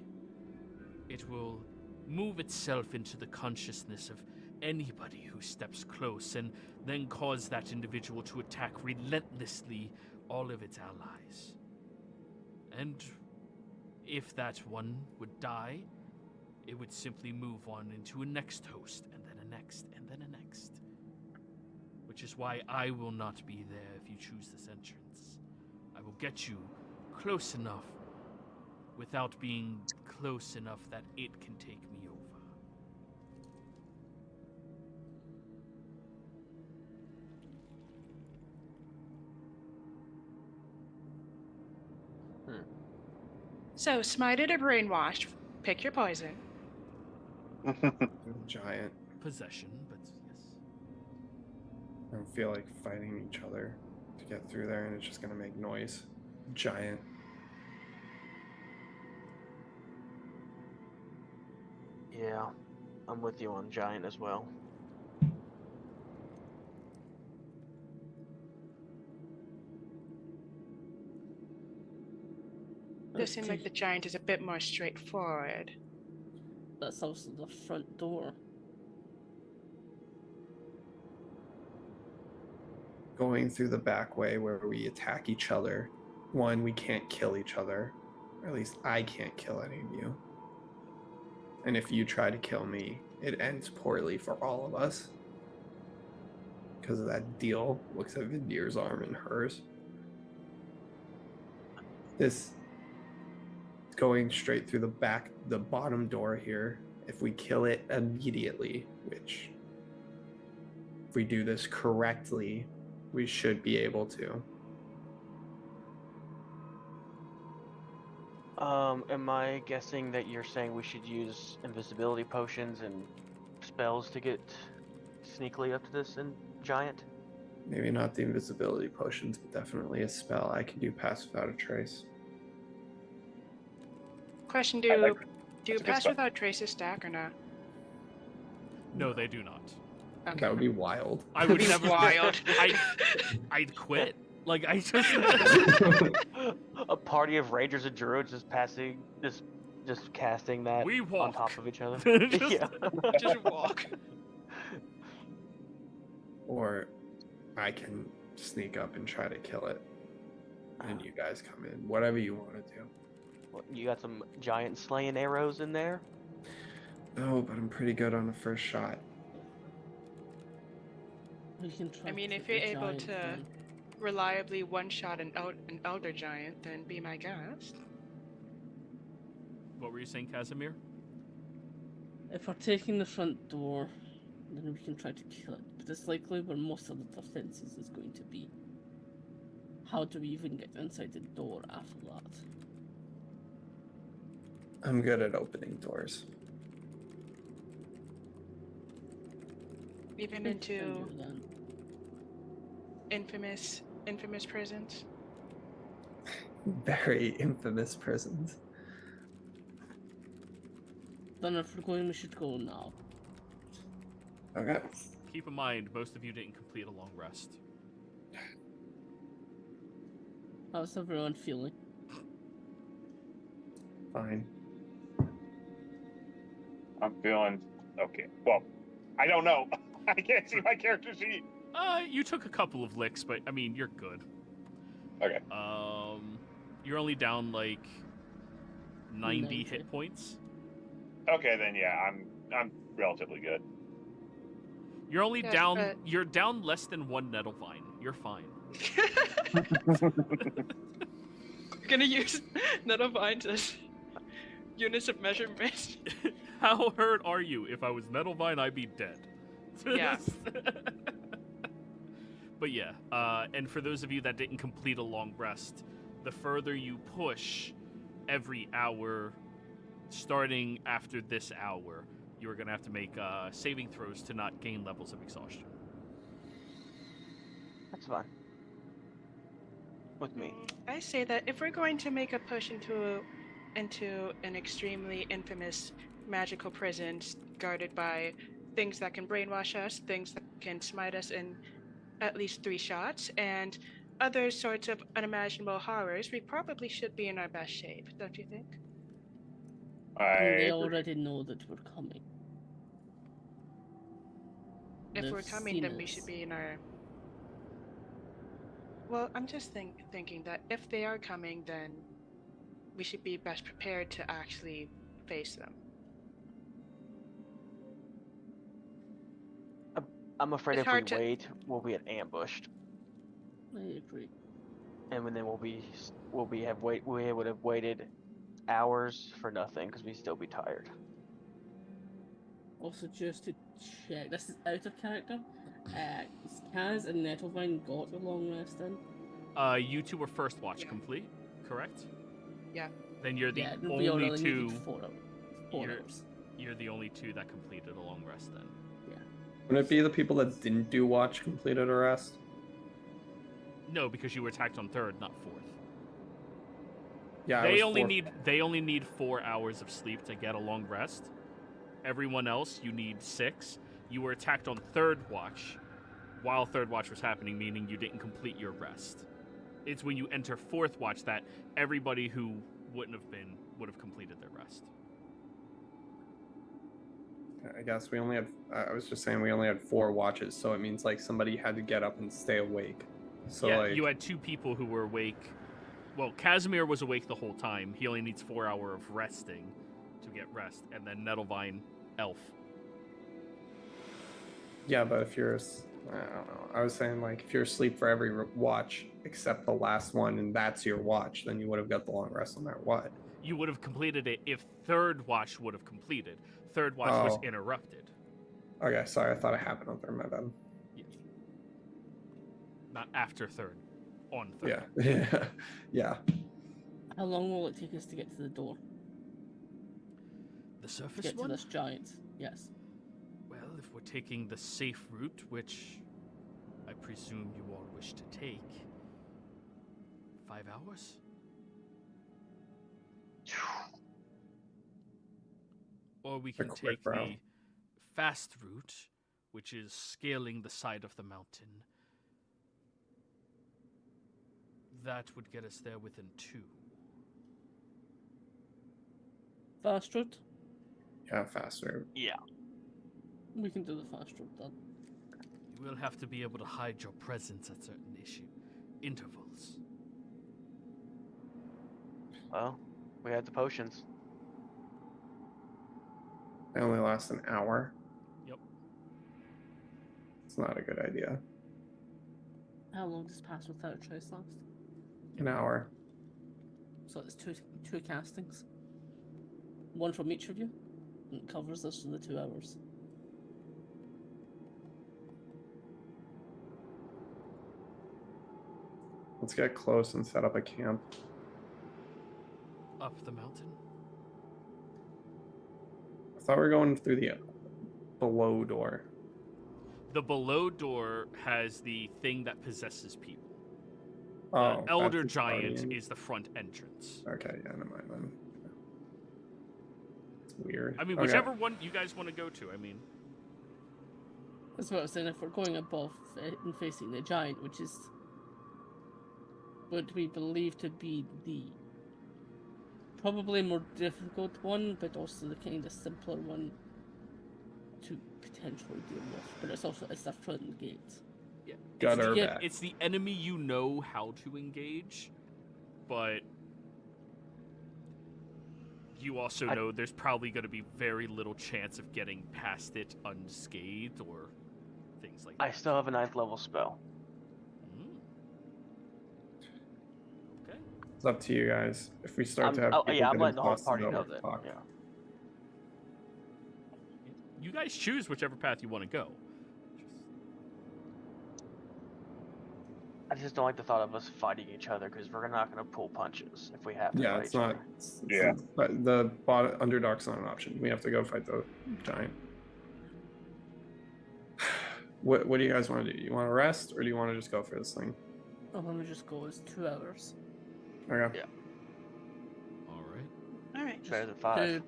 It will move itself into the consciousness of anybody who steps close and then cause that individual to attack relentlessly all of its allies. And if that one would die, it would simply move on into a next host, and then a next, and then a next. which is why I will not be there if you choose this entrance. I will get you close enough without being close enough that it can take me over. So, smited or brainwashed, pick your poison. Giant. Possession, but yes. I don't feel like fighting each other to get through there, and it's just gonna make noise. Giant. Yeah, I'm with you on giant as well. Does seem like the giant is a bit more straightforward. That's also the front door. Going through the back way where we attack each other. One, we can't kill each other. Or at least I can't kill any of you. And if you try to kill me, it ends poorly for all of us. Because of that deal. Looks at Vindir's arm and hers. This going straight through the bottom door here. If we kill it immediately, which if we do this correctly, we should be able to. Am I guessing that you're saying we should use invisibility potions and spells to get sneakily up to this giant? Maybe not the invisibility potions, but definitely a spell. I can do pass without a trace. Question: I like- do that's a good pass spell. without traces stack or not? No, they do not. Okay. That would be wild. I would Be never. wild. I'd quit. Like I just. A party of rangers and druids just passing, just casting that We on walk. top of each other. Just- Yeah. Just walk. Or I can sneak up and try to kill it. And you guys come in. Whatever you want to do. Well, you got some giant slaying arrows in there? No, but I'm pretty good on the first shot. We can try I mean, to if hit you're the able giant to then. reliably one-shot an elder giant, then be my guest. What were you saying, Casimir? If we're taking the front door, then we can try to kill it. But it's likely where most of the defenses is going to be. How do we even get inside the door after that? I'm good at opening doors. Even Good for into you, then. infamous prisons. Very infamous prisons. Then if we're going, we should go now. Okay. Keep in mind, most of you didn't complete a long rest. How's everyone feeling? Fine. I'm feeling okay. Well, I don't know. I can't see my character sheet. You took a couple of licks, but I mean, you're good. Okay. You're only down like 90 90. hit points. Okay, then yeah, I'm relatively good. You're only Yes, down. but- You're down less than one nettle vine. You're fine. Gonna use Nettlevines as units of measurement. How hurt are you? If I was nettle vine, I'd be dead. Yeah. But yeah, and for those of you that didn't complete a long rest, the further you push every hour, starting after this hour, you're going to have to make saving throws to not gain levels of exhaustion. That's fine. With me. I say that if we're going to make a push into an extremely infamous magical prison guarded by things that can brainwash us, things that can smite us in at least 3 shots, and other sorts of unimaginable horrors, we probably should be in our best shape, don't you think? I And they agree. already know that we're coming. If They've we're coming, seen then we us. should be in our... Well, I'm just thinking that if they are coming, then we should be best prepared to actually face them. I'm afraid It's if we hard to- wait, we'll be ambushed, I agree. and then we would have waited hours for nothing because we'd still be tired. Also, just to check, this is out of character. Kaz and Nettlevine got a long rest in. You two were first watch complete, correct? Yeah. Then you're the we only only two. needed 4 hours. You're the only two that completed a long rest then. Wouldn't it be the people that didn't do watch completed a rest? No, because you were attacked on third, not fourth. Yeah, They only need 4 hours of sleep to get a long rest. Everyone else, you need 6. You were attacked on third watch while third watch was happening, meaning you didn't complete your rest. It's when you enter fourth watch that everybody who would have completed their rest. I guess we only had. I was just saying we only had 4 watches, so it means like somebody had to get up and stay awake. So yeah, like you had 2 people who were awake. Well, Casimir was awake the whole time. He only needs 4 hours of resting to get rest, and then Nettlevine, Elf. yeah, but if you're, I don't know. I was saying like if you're asleep for every watch except the last one, and that's your watch, then you would have got the long rest no matter what. You would have completed it if third watch would have completed. Third watch was Oh. interrupted. Okay, sorry, I thought it happened on third. My bad. Not after third, on third. Yeah, yeah. How long will it take us to get to the door? The To surface get to one? this giant? Yes. Well, if we're taking the safe route, which I presume you all wish to take, 5 hours? Or we can Quick, take bro. the fast route, which is scaling the side of the mountain. That would get us there within 2. Fast route? Yeah, faster. Yeah. We can do the fast route then. You will have to be able to hide your presence at certain intervals. Well, we had the potions. They only last an hour. Yep. It's not a good idea. How long does Pass Without Trace last? An hour. So it's two castings. One from each of you. And it covers us in the 2 hours. Let's get close and set up a camp. Up the mountain? I thought we were going through the below door. The below door has the thing that possesses people. Oh, The Elder that's the Giant guardian. is the front entrance. Okay, yeah, never mind then. It's weird. I mean, Okay. whichever one you guys want to go to. I mean, That's what I was saying. If we're going above and facing the giant, which is what we believe to be the probably more difficult one, but also the kind of simpler one to potentially deal with. But it's the front gate. yeah, Got it's our the, back. it's the enemy you know how to engage, but you also know there's probably going to be very little chance of getting past it unscathed or things like that. I still have a 9th level spell. Okay. It's up to you guys. If we start to have people I'm get letting the whole exhausted, party then know we'll that. talk. Yeah. You guys choose whichever path you want to go. I just don't like the thought of us fighting each other because we're not going to pull punches if we have to Yeah, fight it's each not. other. Yeah. But the underdog's not an option. We have to go fight the giant. What do you guys want to do? You want to rest, or do you want to just go for this thing? I want to just go as 2 hours. Okay. Yeah. All right. All right. It's better than 5.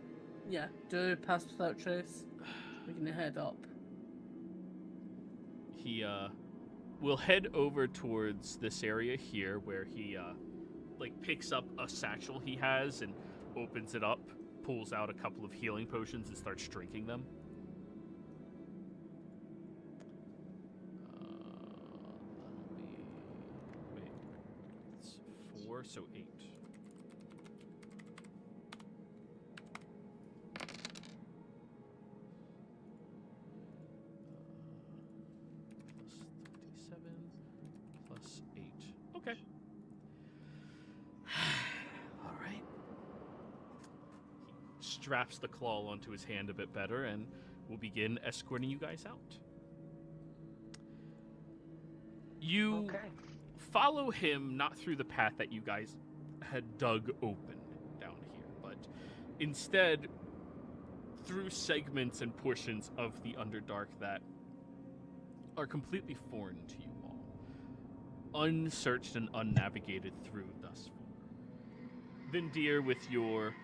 Do Pass Without Trace. We can head up. He will head over towards this area here where he like picks up a satchel he has and opens it up, pulls out a couple of healing potions and starts drinking them. That'll be wait. It's 4, so 8. Okay. All right. He straps the claw onto his hand a bit better and will begin escorting you guys out. You follow him not through the path that you guys had dug open down here, but instead through segments and portions of the Underdark that are completely foreign to you all, unsearched and unnavigated through thus far. Vindir, with your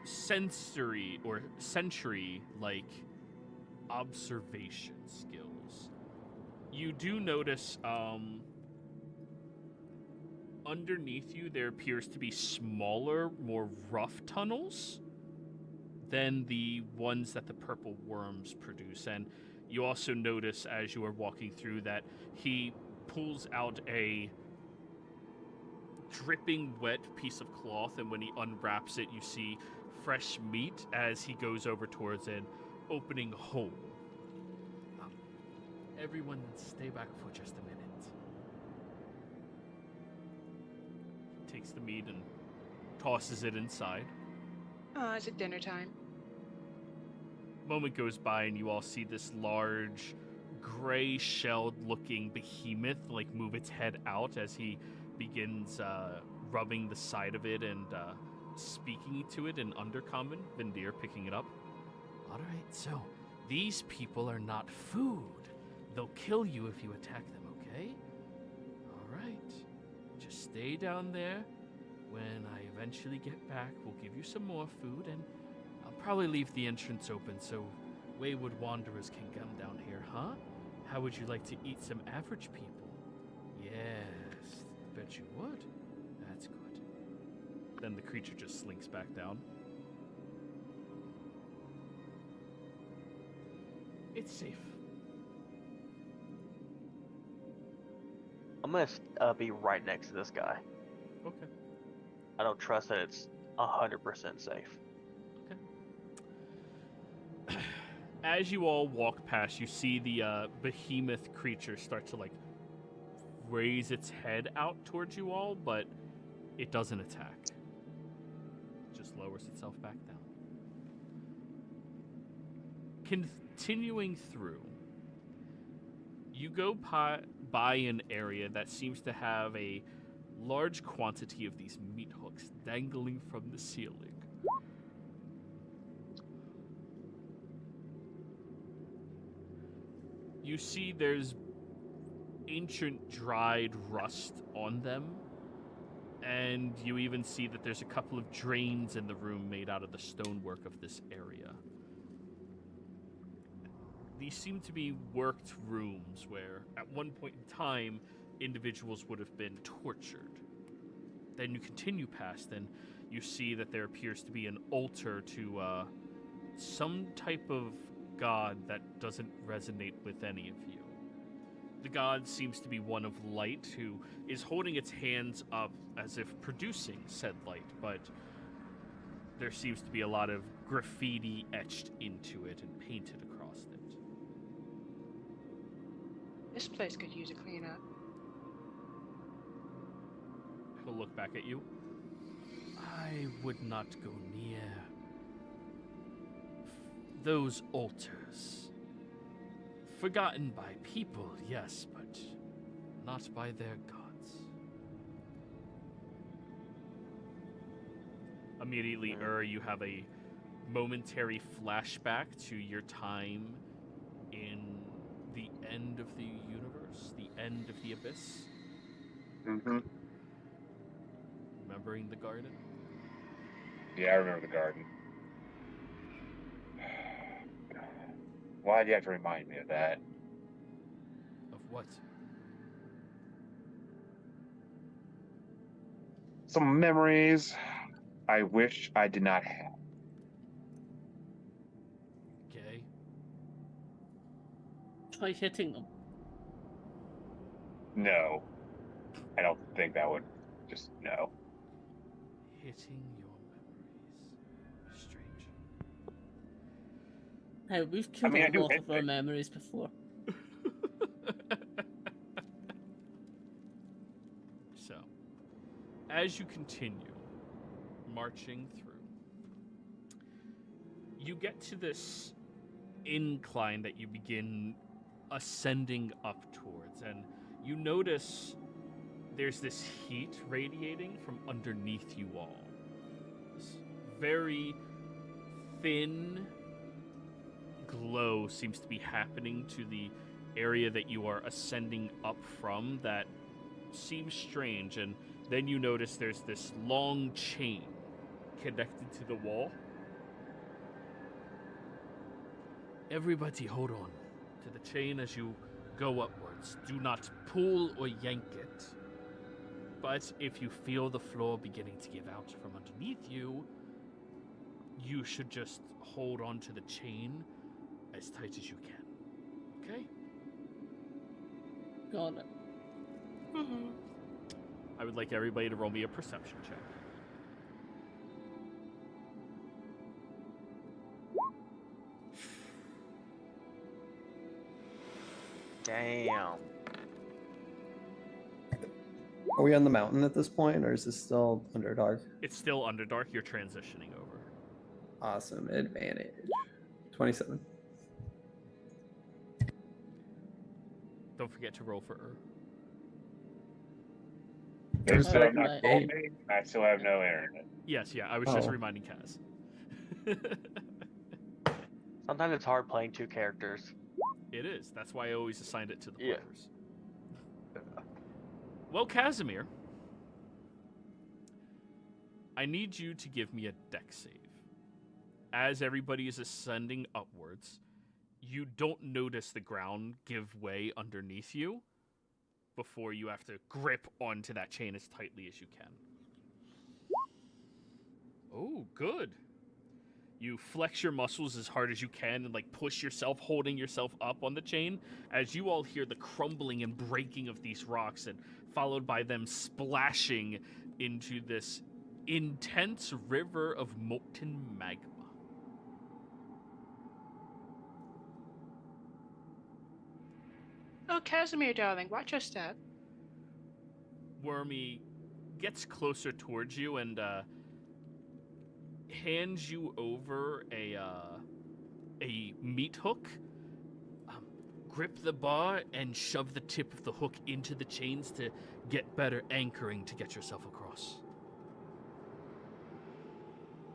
century-like observation skills, you do notice underneath you there appears to be smaller, more rough tunnels than the ones that the purple worms produce. And you also notice as you are walking through that he pulls out a dripping wet piece of cloth, and when he unwraps it, you see fresh meat as he goes over towards an opening hole. Everyone stay back for just a minute. He takes the meat and tosses it inside. Oh, is it dinner time? Moment goes by and you all see this large, gray shelled looking behemoth like move its head out as he begins rubbing the side of it and speaking to it in Undercommon. Vindir picking it up. All right, so these people are not food. They'll kill you if you attack them, okay? All right. Just stay down there. When I eventually get back, we'll give you some more food, and I'll probably leave the entrance open so wayward wanderers can come down here, huh? How would you like to eat some average people? Yes, I bet you would. That's good. Then the creature just slinks back down. It's safe. I'm gonna be right next to this guy. Okay. I don't trust that it's 100% safe. Okay. As you all walk past, you see the behemoth creature start to like raise its head out towards you all, but it doesn't attack. It just lowers itself back down. Continuing through, you go by an area that seems to have a large quantity of these meat hooks dangling from the ceiling. You see there's ancient dried rust on them, and you even see that there's a couple of drains in the room made out of the stonework of this area. These seem to be worked rooms where, at one point in time, individuals would have been tortured. Then you continue past, and you see that there appears to be an altar to some type of god that doesn't resonate with any of you. The god seems to be one of light, who is holding its hands up as if producing said light, but there seems to be a lot of graffiti etched into it and painted across it. This place could use a cleanup. He'll look back at you. I would not go near those altars. Forgotten by people, yes, but not by their gods. Immediately, you have a momentary flashback to your time in the end of the universe, the end of the abyss. Mm-hmm. Remembering the garden? Yeah, I remember the garden. Why do you have to remind me of that? Of what? Some memories I wish I did not have. Okay. Try hitting them. No. I don't think that would just, no. Hitting your memories. Strange. Hey, we've killed I a do lot hit of our things. memories before. So, as you continue marching through, you get to this incline that you begin ascending up towards, and you notice there's this heat radiating from underneath you all. This very thin glow seems to be happening to the area that you are ascending up from that seems strange, and then you notice there's this long chain connected to the wall. Everybody hold on to the chain as you go upwards. Do not pull or yank it. But if you feel the floor beginning to give out from underneath you, you should just hold on to the chain as tight as you can. Okay? Got it. Mm-hmm. I would like everybody to roll me a perception check. Damn. Are we on the mountain at this point, or is this still Underdark? It's still Underdark. You're transitioning over. Awesome. Advantage. 27. Don't forget to roll for There's Oh, still right. not told me. I still have no internet. Yes, yeah, I was just Oh. reminding Kaz. Sometimes it's hard playing two characters. It is. That's why I always assigned it to the Yeah. players. Well, Casimir, I need you to give me a dex save. As everybody is ascending upwards, you don't notice the ground give way underneath you before you have to grip onto that chain as tightly as you can. Oh, good. You flex your muscles as hard as you can and push yourself, holding yourself up on the chain as you all hear the crumbling and breaking of these rocks, and followed by them splashing into this intense river of molten magma. Oh, Casimir, darling, watch your step. Wormy gets closer towards you and hands you over a meat hook. Grip the bar and shove the tip of the hook into the chains to get better anchoring to get yourself across.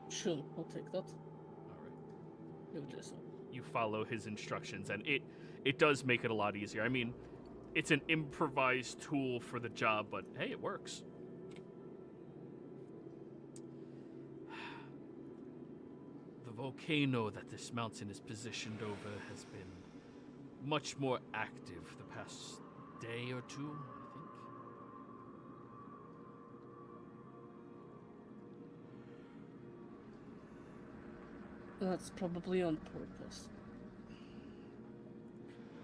Sure, I'll take that. All right. You'll do so. You follow his instructions, and it does make it a lot easier. I mean, it's an improvised tool for the job, but hey, it works. The volcano that this mountain is positioned over has been much more active the past day or two, I think. That's probably on purpose.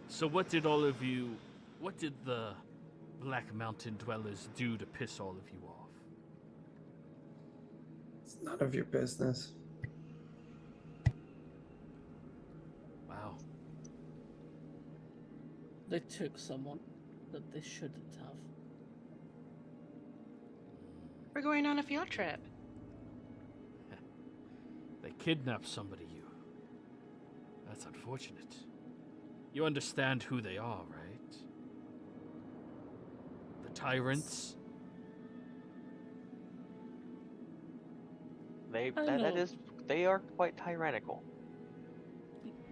So what did the Black Mountain dwellers do to piss all of you off? It's none of your business. Wow. They took someone that they shouldn't have. We're going on a field trip. They kidnapped somebody, you. That's unfortunate. You understand who they are, right? The tyrants? They I that know. is they are quite tyrannical.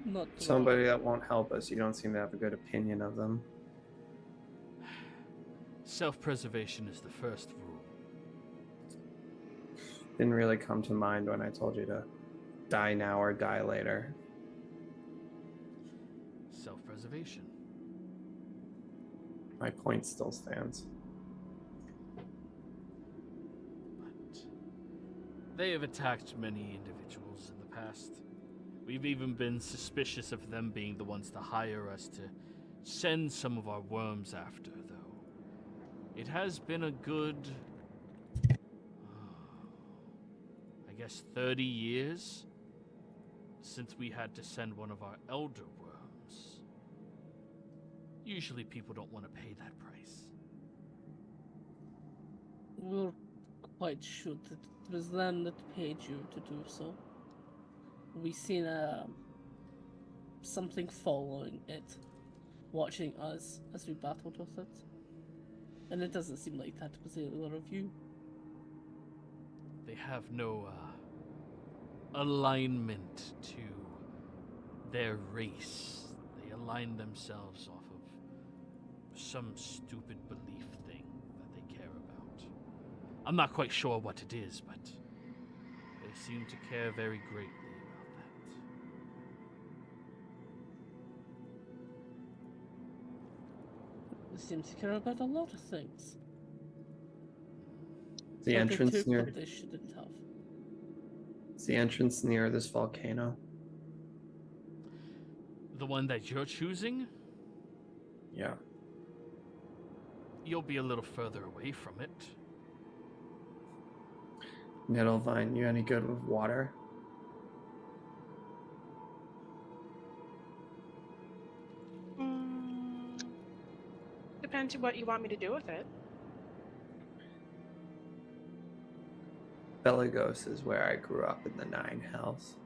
Not Somebody that won't help us. You don't seem to have a good opinion of them. Self-preservation is the first rule. Didn't really come to mind when I told you to die now or die later. Self-preservation. My point still stands. But they have attacked many individuals in the past. We've even been suspicious of them being the ones to hire us to send some of our worms after, though. It has been a good, I guess, 30 years since we had to send one of our elder worms. Usually people don't want to pay that price. We're quite sure that it was them that paid you to do so. We seen something following it, watching us as we battled with it. And it doesn't seem like that was either of you. They have no alignment to their race. They align themselves off of some stupid belief thing that they care about. I'm not quite sure what it is, but they seem to care very greatly about that. They seem to care about a lot of things. The But entrance they took near what they shouldn't have. is the entrance near this volcano. The one that you're choosing, Yeah. you'll be a little further away from it. Nidalvine, you any good with water? Depends on what you want me to do with it. Belagos is where I grew up in the Nine Hells.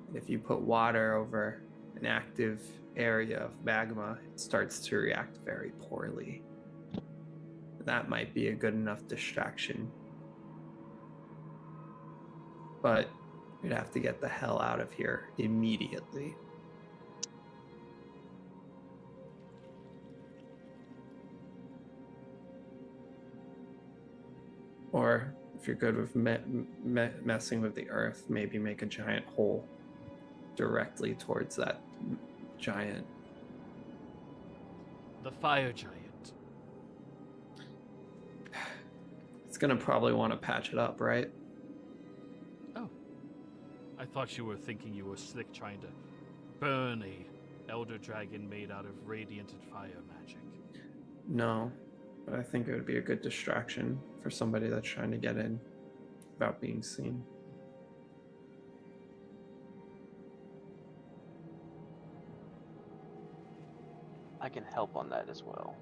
And if you put water over an active area of magma, it starts to react very poorly. That might be a good enough distraction. But you'd have to get the hell out of here immediately. Or if you're good with messing with the earth, maybe make a giant hole directly towards that giant. The fire giant. It's gonna probably want to patch it up, right? Oh. I thought you were thinking you were slick trying to burn a elder dragon made out of radianted fire magic. No, but I think it would be a good distraction for somebody that's trying to get in without being seen. I can help on that as well.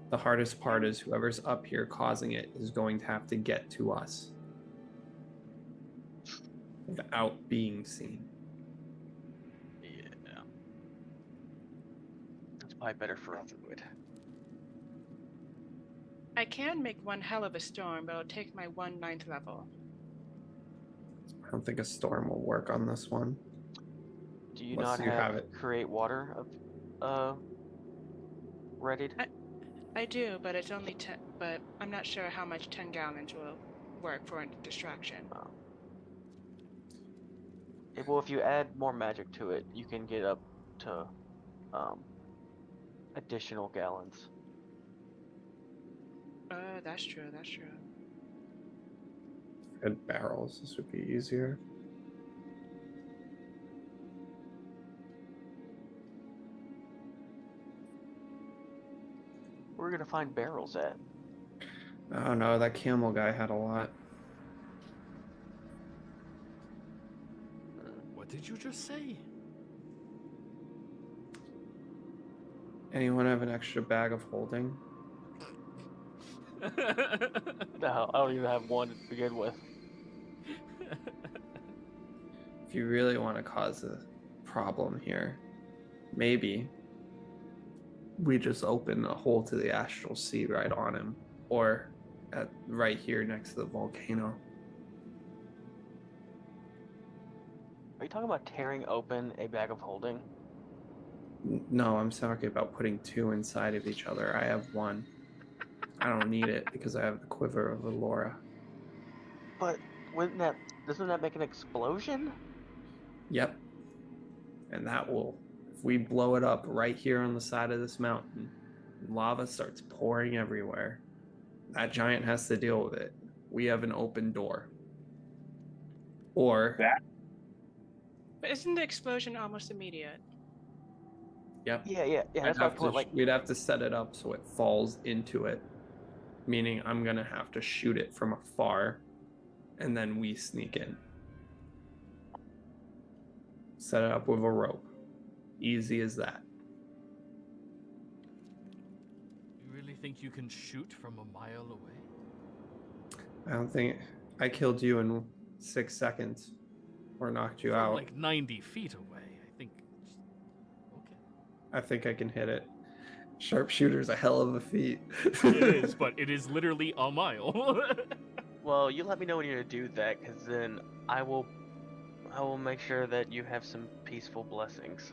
The hardest part is whoever's up here causing it is going to have to get to us without being seen. Yeah. That's probably better for Underwood. I can make one hell of a storm, but it'll take my 1/9 level. I don't think a storm will work on this one. Do you Unless not you have, have it. create water readied? I do, but it's only 10. But I'm not sure how much 10 gallons will work for a distraction. Oh. Well, if you add more magic to it, you can get up to additional gallons. That's true. That's true. Good barrels, this would be easier. Where are we gonna find barrels at? Oh no, that camel guy had a lot. What did you just say? Anyone have an extra bag of holding? No, I don't even have one to begin with. If you really want to cause a problem here, maybe we just open a hole to the astral sea right on him, or right here next to the volcano. Are you talking about tearing open a bag of holding? No, I'm talking about putting two inside of each other. I have one. I don't need it because I have the quiver of Allura. But doesn't that make an explosion? Yep. And that will, if we blow it up right here on the side of this mountain, lava starts pouring everywhere. That giant has to deal with it. We have an open door. Or But isn't the explosion almost immediate? Yep. Yeah. That's my point. We'd have to set it up so it falls into it. Meaning I'm going to have to shoot it from afar, and then we sneak in. Set it up with a rope. Easy as that. You really think you can shoot from a mile away? I don't think I killed you in 6 seconds, or knocked you From out. like 90 feet away, I think. Okay. I think I can hit it. Sharpshooter's a hell of a feat. It is, but it is literally a mile. Well, you let me know when you're gonna do that, because then I will make sure that you have some peaceful blessings.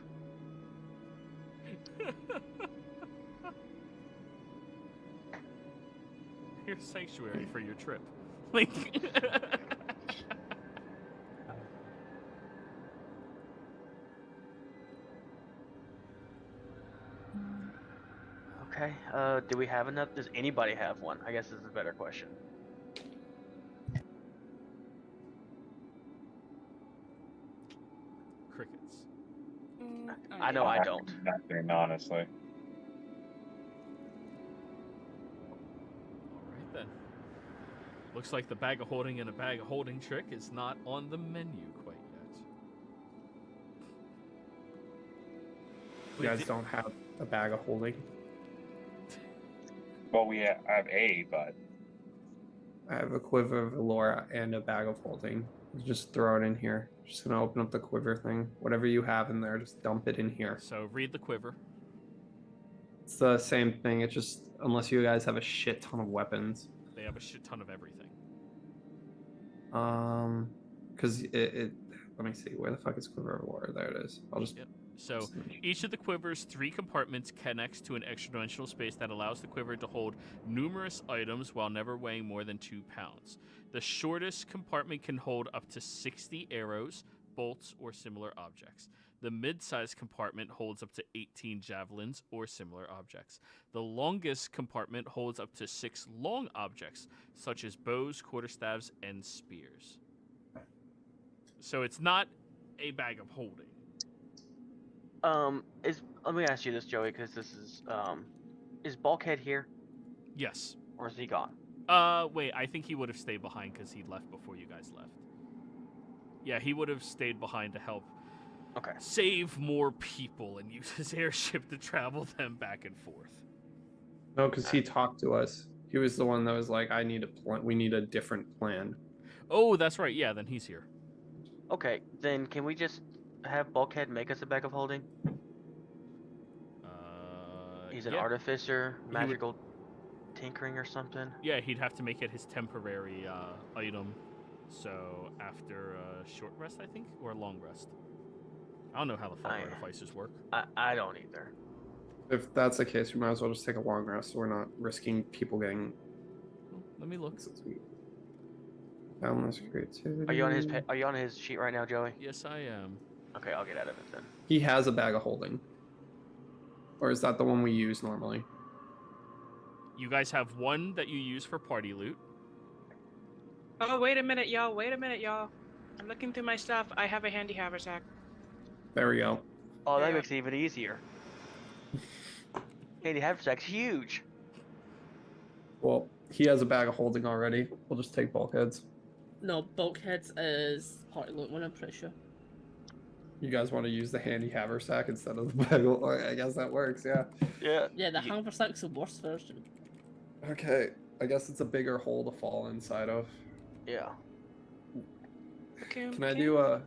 Here's sanctuary for your trip. Like. Okay. Do we have enough? Does anybody have one? I guess this is a better question. Crickets. I know I don't. Nothing, honestly. Alright then. Looks like the bag of holding and a bag of holding trick is not on the menu quite yet. You guys don't have a bag of holding? Well, I have A, but I have a quiver of Valora and a bag of holding. Just throw it in here. Just gonna open up the quiver thing. Whatever you have in there, just dump it in here. So read the quiver. It's the same thing. It's just unless you guys have a shit ton of weapons. They have a shit ton of everything. Because it let me see, where the fuck is quiver of Valora? There it is. I'll just. Yep. So each of the quiver's 3 compartments connects to an extra-dimensional space that allows the quiver to hold numerous items while never weighing more than 2 pounds. The shortest compartment can hold up to 60 arrows, bolts, or similar objects. The mid-sized compartment holds up to 18 javelins or similar objects. The longest compartment holds up to 6 long objects, such as bows, quarterstaffs, and spears. So it's not a bag of holding. Let me ask you this, Joey, because this is Bulkhead here, Yes. or is he gone? Wait, I think he would have stayed behind because he left before you guys left. Yeah, he would have stayed behind to help Okay. save more people and use his airship to travel them back and forth. No, because he talked to us. He was the one that was like, "I need a plan. We need a different plan." Oh, that's right. Yeah, then he's here. Okay, then can we just have Bulkhead make us a bag of holding? He's an yeah. artificer, magical tinkering or something. Yeah, he'd have to make it his temporary item. So after a short rest, I think, or a long rest. I don't know how the fuck artificers work. I don't either. If that's the case, we might as well just take a long rest so we're not risking people getting. Oh, let me look. Boundless creativity. Are you on his sheet right now, Joey? Yes, I am. Okay, I'll get out of it then. He has a bag of holding. Or is that the one we use normally? You guys have one that you use for party loot. Oh, wait a minute, y'all. Wait a minute, y'all. I'm looking through my stuff. I have a handy haversack. There we go. Oh, that Yeah. makes it even easier. Hey, the haversack's huge. Well, he has a bag of holding already. We'll just take bulkheads. No, Bulkheads is party loot one, I'm pretty sure. You guys want to use the handy haversack instead of the bag of... I guess that works, yeah. Yeah. Yeah, the haversack's the worst version. Okay, I guess it's a bigger hole to fall inside of. Yeah. Okay, Can I do a...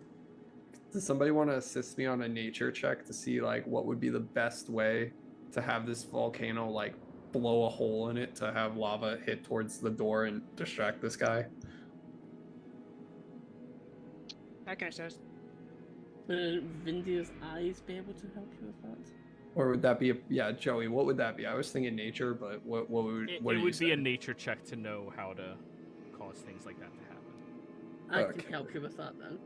Does somebody want to assist me on a nature check to see, like, what would be the best way to have this volcano, like, blow a hole in it to have lava hit towards the door and distract this guy? I can assist. Would Vindia's eyes be able to help you with that? Or would that be a... Yeah, Joey, what would that be? I was thinking nature, but what would... It what do you would be a say? nature check to know how to cause things like that to happen. I Okay. can help you with that then.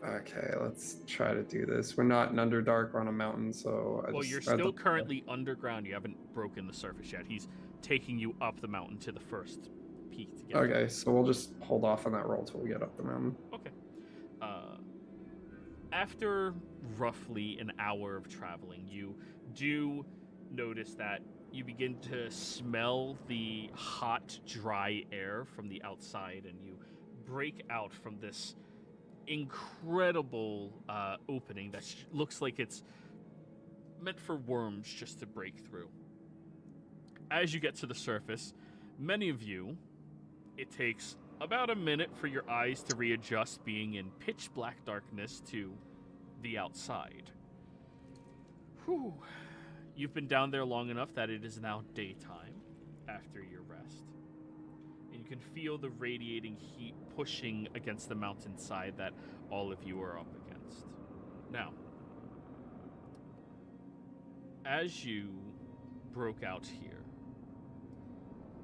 Okay, let's try to do this. We're not in Underdark, we're on a mountain, so... Well, you're still currently underground. You haven't broken the surface yet. He's taking you up the mountain to the first peak to get Okay, so we'll just hold off on that roll till we get up the mountain. Okay. After roughly an hour of traveling, you do notice that you begin to smell the hot, dry air from the outside, and you break out from this incredible opening that looks like it's meant for worms just to break through. As you get to the surface, many of you It takes about a minute for your eyes to readjust, being in pitch black darkness, to the outside. Whew. You've been down there long enough that it is now daytime after your rest. And you can feel the radiating heat pushing against the mountainside that all of you are up against. Now, as you broke out here,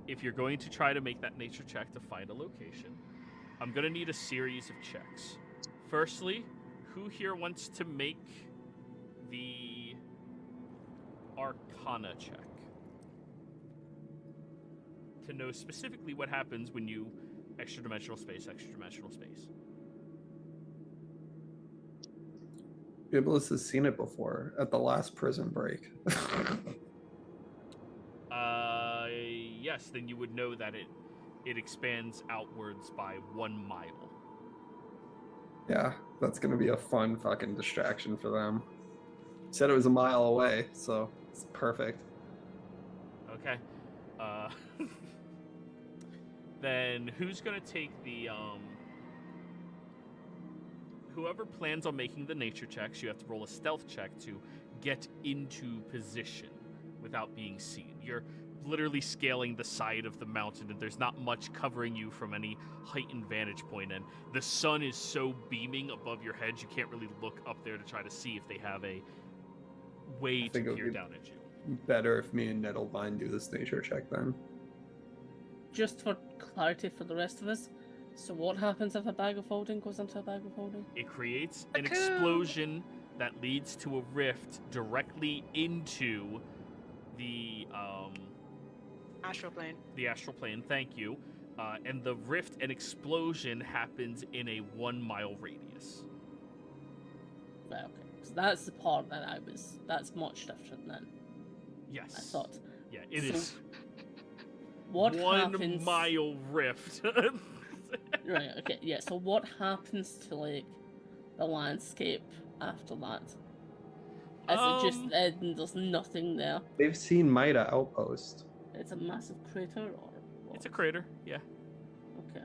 if you're going to try to make that nature check to find a location, I'm going to need a series of checks. Firstly, who here wants to make the Arcana check? To know specifically what happens when you extra-dimensional space. Iblis has seen it before at the last prison break. Yes, then you would know that it expands outwards by 1 mile. Yeah, that's gonna be a fun fucking distraction for them. Said it was a mile away, so it's perfect. Okay. Then who's gonna take the whoever plans on making the nature checks, you have to roll a stealth check to get into position without being seen. You're literally scaling the side of the mountain, and there's not much covering you from any heightened vantage point, and the sun is so beaming above your head you can't really look up there to try to see if they have a way to peer down at you. Better if me and Nettlevine do this nature check then. Just for clarity for the rest of us, so what happens if a bag of holding goes into a bag of holding? It creates an explosion that leads to a rift directly into the Astral plane. The astral plane, thank you. And the rift and explosion happens in a 1 mile radius. Right, okay. So that's the part that that's much different then. Yes. I thought. Yeah, it is. What 1 happens... mile rift. Right, okay, yeah, so what happens to, like, the landscape after that? Is it just, there's nothing there? They've seen Maida Outpost. It's a massive crater, or what? It's a crater, yeah. Okay.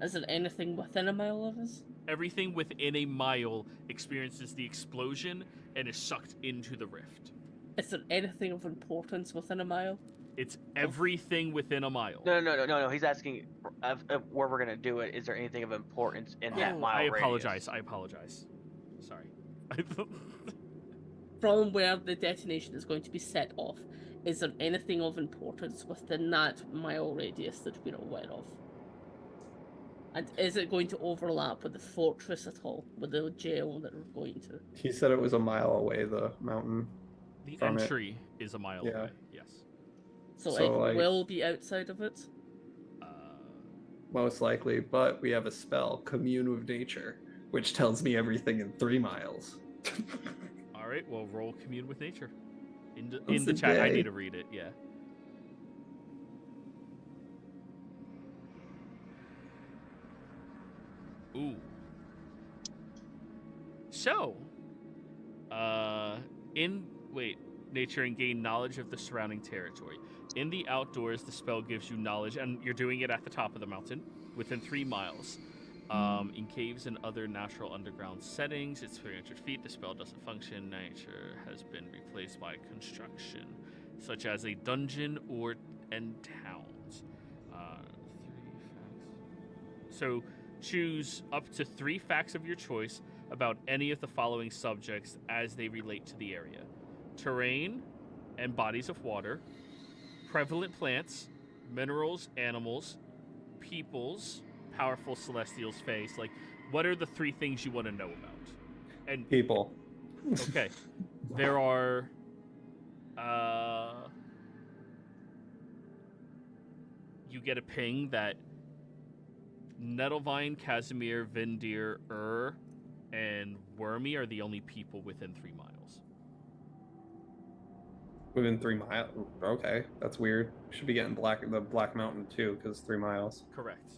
Is there anything within a mile of us? Everything within a mile experiences the explosion and is sucked into the rift. Is there anything of importance within a mile? It's everything within a mile. No. He's asking where we're gonna do it. Is there anything of importance in that mile I radius? apologize. Sorry. From where the detonation is going to be set off, is there anything of importance within that mile radius that we're aware of? And is it going to overlap with the fortress at all, with the jail that we're going to? He said it was a mile away, the mountain. The entry is a mile away, yes. So it like, will be outside of it? Most likely, but we have a spell, Commune with Nature, which tells me everything in 3 miles. Alright, well, roll Commune with Nature. In the chat, I need to read it, yeah. Ooh. So, nature and gain knowledge of the surrounding territory. In the outdoors, the spell gives you knowledge, and you're doing it at the top of the mountain, within 3 miles. In caves and other natural underground settings, it's 300 feet. The spell doesn't function. Nature has been replaced by construction, such as a dungeon and towns. 3 facts. So choose up to 3 facts of your choice about any of the following subjects as they relate to the area: terrain and bodies of water, prevalent plants, minerals, animals, peoples, powerful celestials, face. Like, what are the 3 things you want to know about? And people. Okay. There are you get a ping that Nettlevine, Casimir, Vindir, and Wormy are the only people within 3 miles. Within 3 miles? Okay, that's weird. Should be getting the Black Mountain too, because 3 miles. Correct.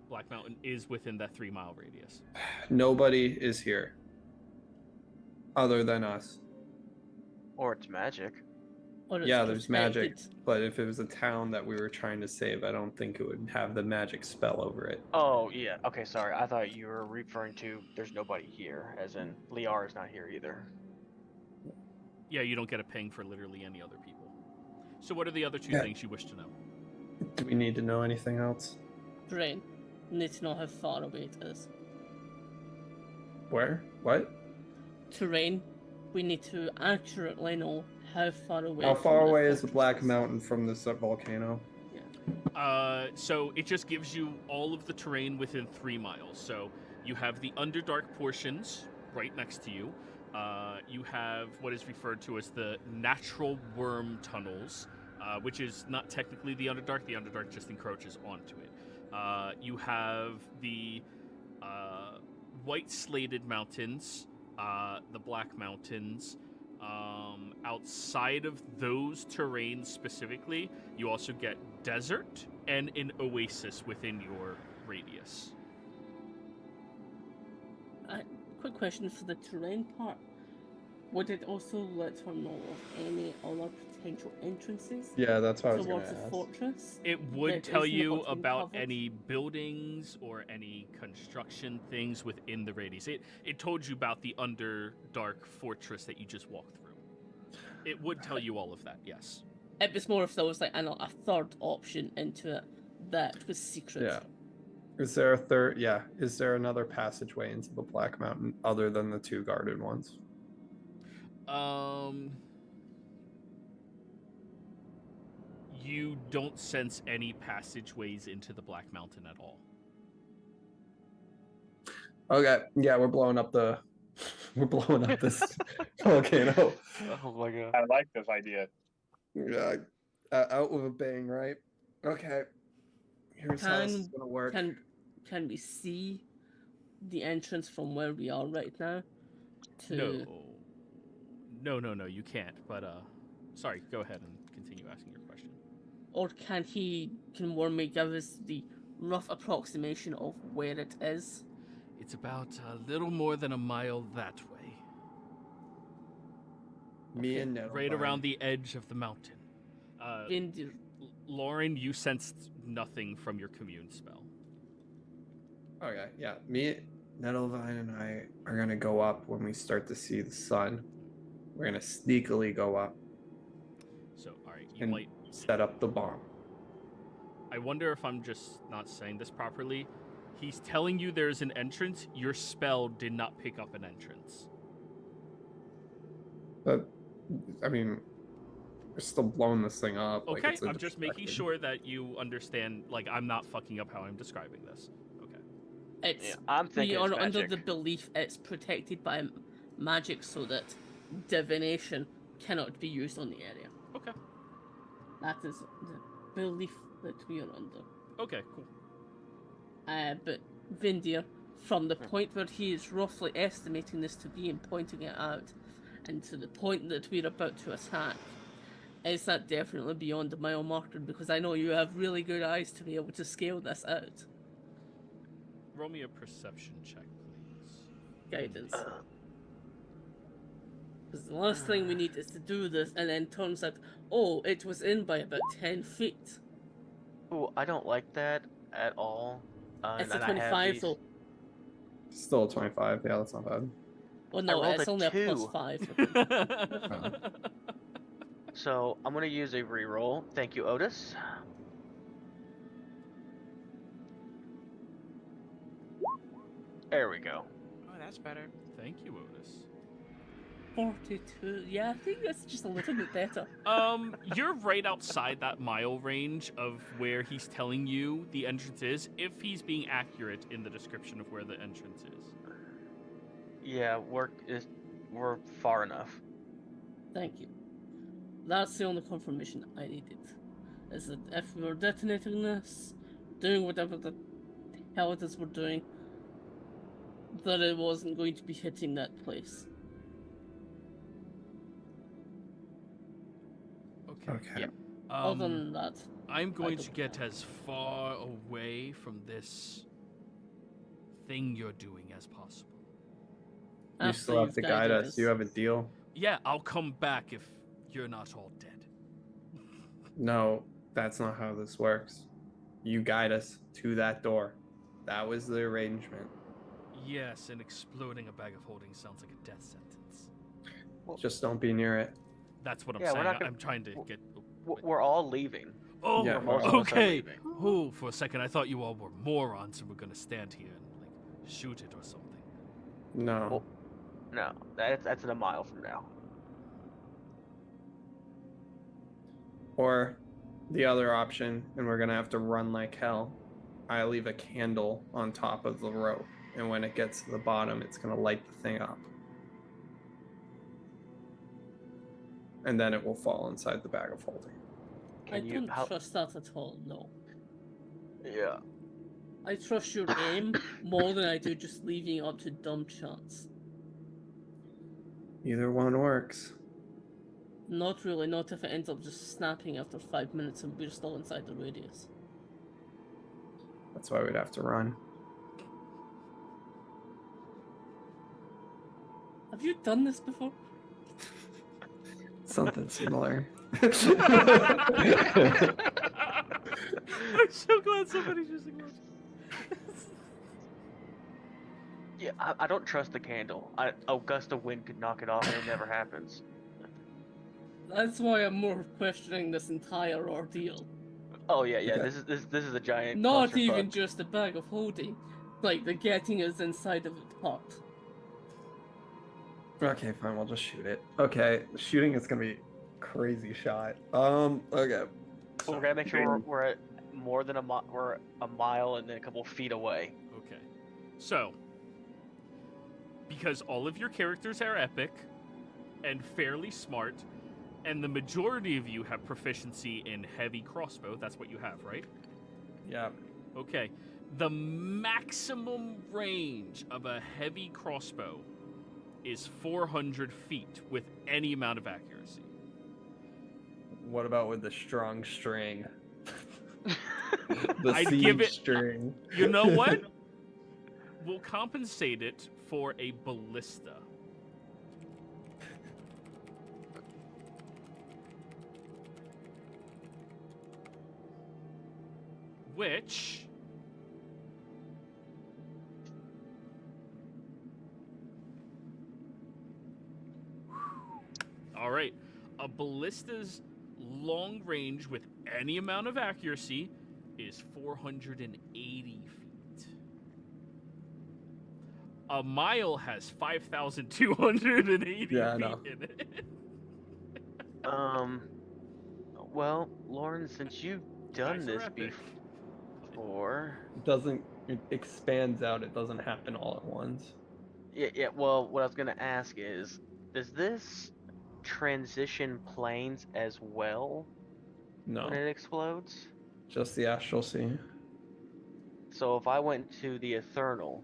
Black Mountain is within that 3 mile radius. Nobody is here. Other than us. Or it's magic. Or it's Yeah, there's magic, protected. but if it was a town that we were trying to save, I don't think it would have the magic spell over it. Oh, yeah. Okay, sorry. I thought you were referring to there's nobody here, as in Liara is not here either. Yeah, you don't get a ping for literally any other people. So what are the other two Yeah. things you wish to know? Do we need to know anything else? Terrain. Need to know how far away it is. Where? What? Terrain. We need to accurately know how far away. How from far the away is the fortress Black Mountain from this volcano? So it just gives you all of the terrain within 3 miles. So you have the Underdark portions right next to you. You have what is referred to as the natural worm tunnels, which is not technically the Underdark. The Underdark just encroaches onto it. You have the white slated mountains, the Black Mountains. Outside of those terrains specifically, you also get desert and an oasis within your radius. Quick question for the terrain part. Would it also let her know of any other potential entrances Yeah, that's what I was towards gonna the ask. fortress? It would That tell isn't you what's been about covered? any buildings or any construction things within the radius. It told you about the Underdark fortress that you just walked through. It would tell you all of that, yes. It was more if there was like a third option into it that was secret. Yeah. Is there a third? Yeah. Is there another passageway into the Black Mountain other than the 2 guarded ones? You don't sense any passageways into the Black Mountain at all. Okay. Yeah, we're blowing up this volcano. Oh my god. I like this idea. Yeah, out with a bang, right? Okay. Here's how this is gonna work. Can we see the entrance from where we are right now? No, you can't. But sorry, go ahead and continue asking your question. Or can Wormy give us the rough approximation of where it is? It's about a little more than a mile that way. Me and Nettlebine. Right around the edge of the mountain. Vindir. Lauren, you sensed nothing from your commune spell. Okay, yeah. Me, Nettlevine, and I are gonna go up when we start to see the sun. We're gonna sneakily go up So, alright, you and might... set up the bomb. I wonder if I'm just not saying this properly. He's telling you there's an entrance. Your spell did not pick up an entrance. But, I mean, we're still blowing this thing up. Okay, like it's a I'm just making distraction. sure that you understand, like, I'm not fucking up how I'm describing this. Okay. It's Yeah, I'm thinking we it's are under magic. the belief it's protected by magic so that divination cannot be used on the area. Okay. That is the belief that we are under. Okay, cool. But Vindir, from the point where he is roughly estimating this to be and pointing it out, and to the point that we're about to attack, is that definitely beyond the mile marker? Because I know you have really good eyes to be able to scale this out. Roll me a perception check, please. Guidance. Because the last thing we need is to do this, and then turns out, oh, it was in by about 10 feet. Ooh, I don't like that at all. It's a and I have 25, these- though. Still a 25. Yeah, that's not bad. Well, no, rolled it's a only a 2. +5. So I'm gonna use a reroll. Thank you, Otis. There we go. Oh, that's better. Thank you, Otis. 42. Yeah, I think that's just a little bit better. You're right outside that mile range of where he's telling you the entrance is, if he's being accurate in the description of where the entrance is. Yeah, we're far enough. Thank you. That's the only confirmation I needed. Is that if we were detonating this, doing whatever the hell it is we're doing, that it wasn't going to be hitting that place. Okay. Yeah. Other than that, I'm going to don't get as far away from this thing you're doing as possible. You after still have you've to guide guided us. You have a deal. Yeah, I'll come back if you're not all dead. No, that's not how this works. You guide us to that door. That was the arrangement. Yes, and exploding a bag of holding sounds like a death sentence. Just don't be near it. That's what I'm Yeah, we're saying. not gonna- I'm trying to get. We're all leaving. Oh, Yeah, most of us are okay. leaving. Oh, for a second, I thought you all were morons and were gonna stand here and like shoot it or something. No. Well, no, that's in a mile from now. Or the other option, and we're gonna have to run like hell. I leave a candle on top of the rope, and when it gets to the bottom, it's gonna light the thing up. And then it will fall inside the bag of holding. I Can you? don't How, trust that at all, no. yeah. I trust your aim more than I do just leaving it up to dumb chance. Either one works. Not really, not if it ends up just snapping after 5 minutes and we're still inside the radius. That's why we'd have to run. Have you done this before? Something similar. I'm so glad somebody's using those. Yeah, I don't trust the candle. A gust of wind could knock it off, and it never happens. That's why I'm more questioning this entire ordeal. Oh yeah. Okay. This is a giant. Not even clusterfuck. just a bag of holding, like the getting us inside of it part. Okay, fine, we'll just shoot it. Okay, shooting is gonna be a crazy shot. Okay. We're gonna make sure we're at more than we're a mile and then a couple feet away. Okay. So, because all of your characters are epic and fairly smart, and the majority of you have proficiency in heavy crossbow, that's what you have, right? Yeah. Okay. The maximum range of a heavy crossbow is 400 feet with any amount of accuracy. What about with the strong string? The I'd siege give it- string. You know what? We'll compensate it for a ballista. Which... All right. A ballista's long range with any amount of accuracy is 480 feet. A mile has 5,280 Yeah, I feet know. in it. Well, Lauren, since you've done Guys are this epic. before, It expands out, it doesn't happen all at once. yeah. Well, what I was gonna ask is, does this transition planes as well No, when it explodes? just the astral sea. So if I went to the Eternal,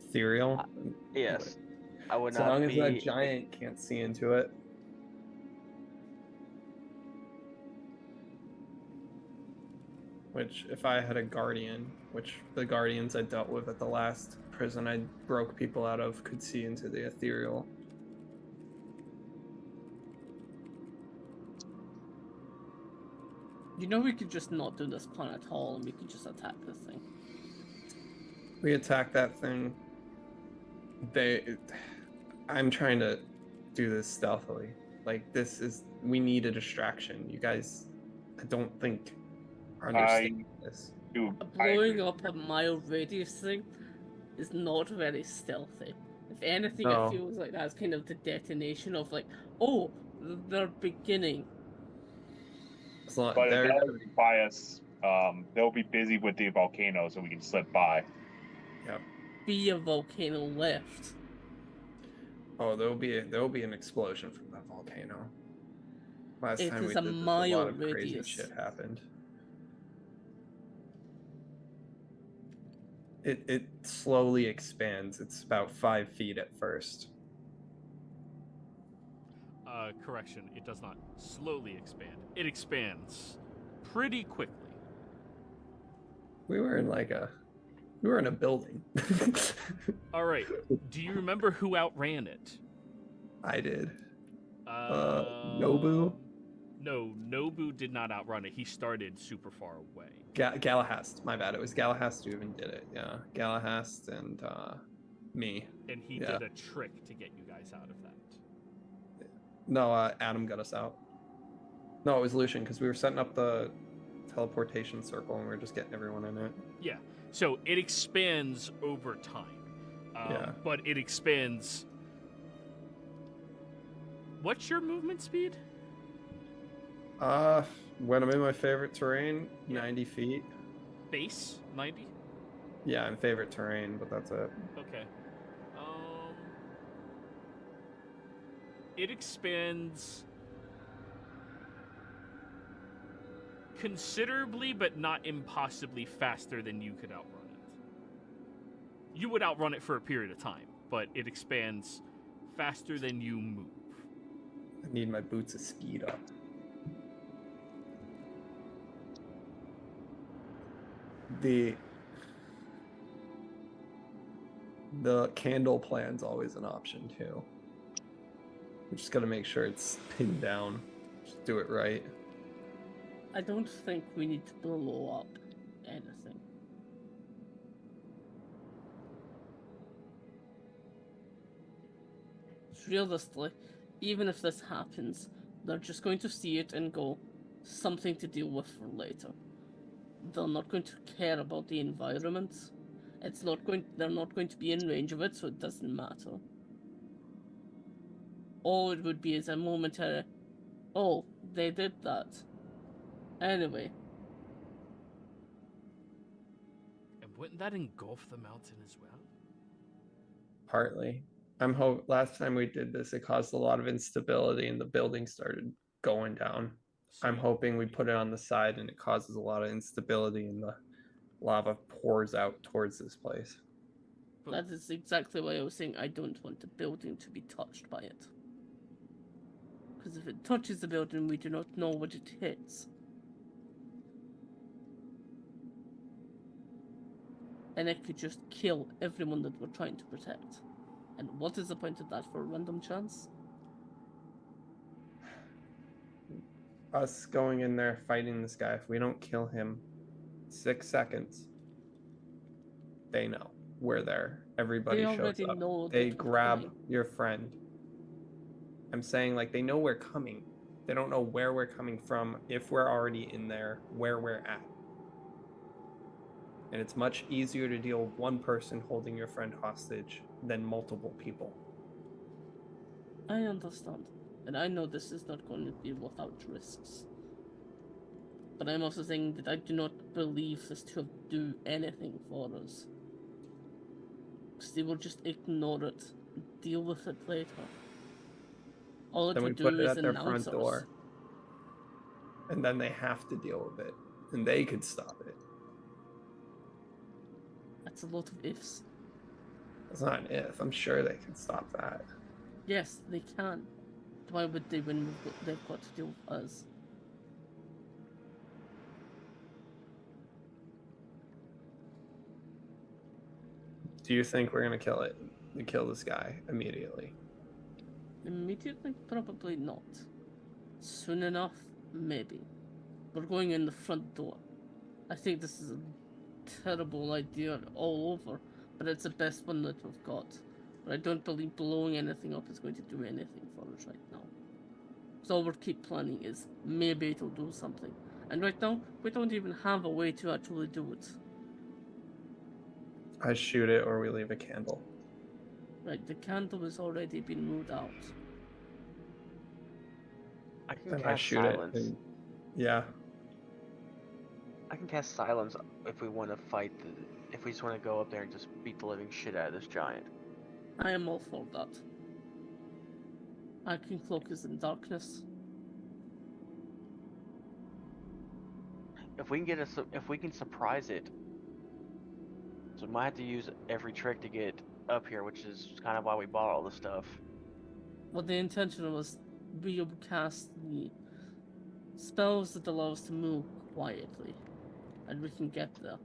Ethereal. yes, I would As not long as be. that giant can't see into it. Which, if I had a guardian, which the guardians I dealt with at the last prison I broke people out of could see into the ethereal. You know we could just not do this plan at all and we could just attack this thing. We attack that thing. I'm trying to do this stealthily. Like, we need a distraction. You guys, I don't think are understanding this. Dude, A blowing up a mile radius thing is not very stealthy. If anything, No. it feels like that's kind of the detonation of like, oh, they're beginning. It's not, but if they're they gonna don't by us, they'll be busy with the volcano, so we can slip by. Be a volcano left. Oh, there'll be an explosion from that volcano. Last It time is we a did this, a mile lot of crazy radius. shit happened. It slowly expands. It's about 5 feet at first. Correction, it does not slowly expand. It expands pretty quickly. We were in a building. All right. Do you remember who outran it? I did. Uh, Nobu. No, Nobu did not outrun it. He started super far away. Galahast, my bad. It was Galahast who even did it. Yeah, Galahast and me. And he did a trick to get you guys out of that. No, Adam got us out. No, it was Lucian because we were setting up the teleportation circle and we were just getting everyone in it. Yeah. So it expands over time. But it expands. What's your movement speed? When I'm in my favorite terrain, 90 feet. Base 90? Yeah, in favorite terrain, but that's it. Okay. It expands considerably, but not impossibly faster than you could outrun it. You would outrun it for a period of time, but it expands faster than you move. I need my boots to speed up. The candle plan's always an option too. We just gotta make sure it's pinned down. Just do it right. I don't think we need to blow up anything. Realistically, even if this happens, they're just going to see it and go, something to deal with for later. They're not going to care about the environment. They're not going to be in range of it, so it doesn't matter. All it would be is a momentary, oh, they did that. Anyway. And wouldn't that engulf the mountain as well? Partly. Last time we did this, it caused a lot of instability and the building started going down. I'm hoping we put it on the side and it causes a lot of instability and the lava pours out towards this place. That is exactly why I was saying I don't want the building to be touched by it. Because if it touches the building, we do not know what it hits. And it could just kill everyone that we're trying to protect. And what is the point of that for a random chance? Us going in there fighting this guy, if we don't kill him 6 seconds, they know we're there. Everybody shows up. They grab your friend. I'm saying, like, they know we're coming. They don't know where we're coming from, if we're already in there, where we're at. And it's much easier to deal with one person holding your friend hostage than multiple people. I understand. And I know this is not going to be without risks. But I'm also saying that I do not believe this to do anything for us. Because they will just ignore it and deal with it later. All it would do is announce us. Door. And then they have to deal with it. And they could stop it. That's a lot of ifs. It's not an if. I'm sure they can stop that. Yes, they can. Why would they when they've got to deal with us? Do you think we're gonna kill this guy immediately? Immediately? Probably not. Soon enough? Maybe. We're going in the front door. I think this is a terrible idea all over, but it's the best one that we've got. But I don't believe blowing anything up is going to do anything for us right now. So all we'll keep planning is maybe it'll do something. And right now, we don't even have a way to actually do it. I shoot it or we leave a candle. Right, the candle has already been moved out. I can cast silence. Yeah. I can cast silence if we want to fight if we just want to go up there and just beat the living shit out of this giant. I am all for that. I can cloak us in darkness. If we can surprise it, so we might have to use every trick to get up here, which is kind of why we bought all the stuff. Well, the intention was we would cast the spells that allow us to move quietly, and we can get there,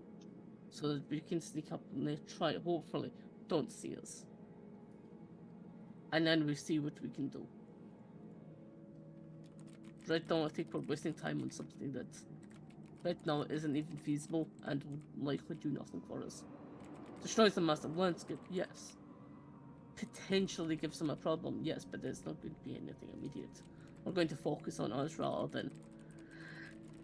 so that we can sneak up and they hopefully don't see us. And then we see what we can do. right now I think we're wasting time on something that right now isn't even feasible and will likely do nothing for us. Destroys the massive landscape, yes. Potentially gives them a problem, yes, but there's not going to be anything immediate. We're going to focus on us rather than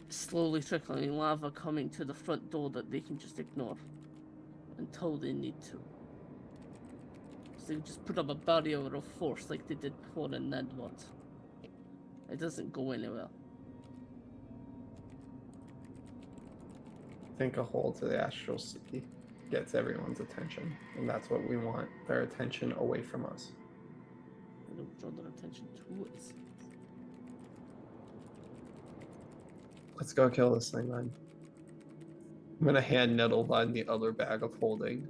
slowly trickling lava coming to the front door that they can just ignore until they need to. So they just put up a barrier of force like they did before, and then what? It doesn't go anywhere. I think a hole to the astral sea gets everyone's attention, and that's what we want, their attention away from us. I don't draw their attention to us. Let's go kill this thing then. I'm gonna hand Nettlevine the other bag of holding.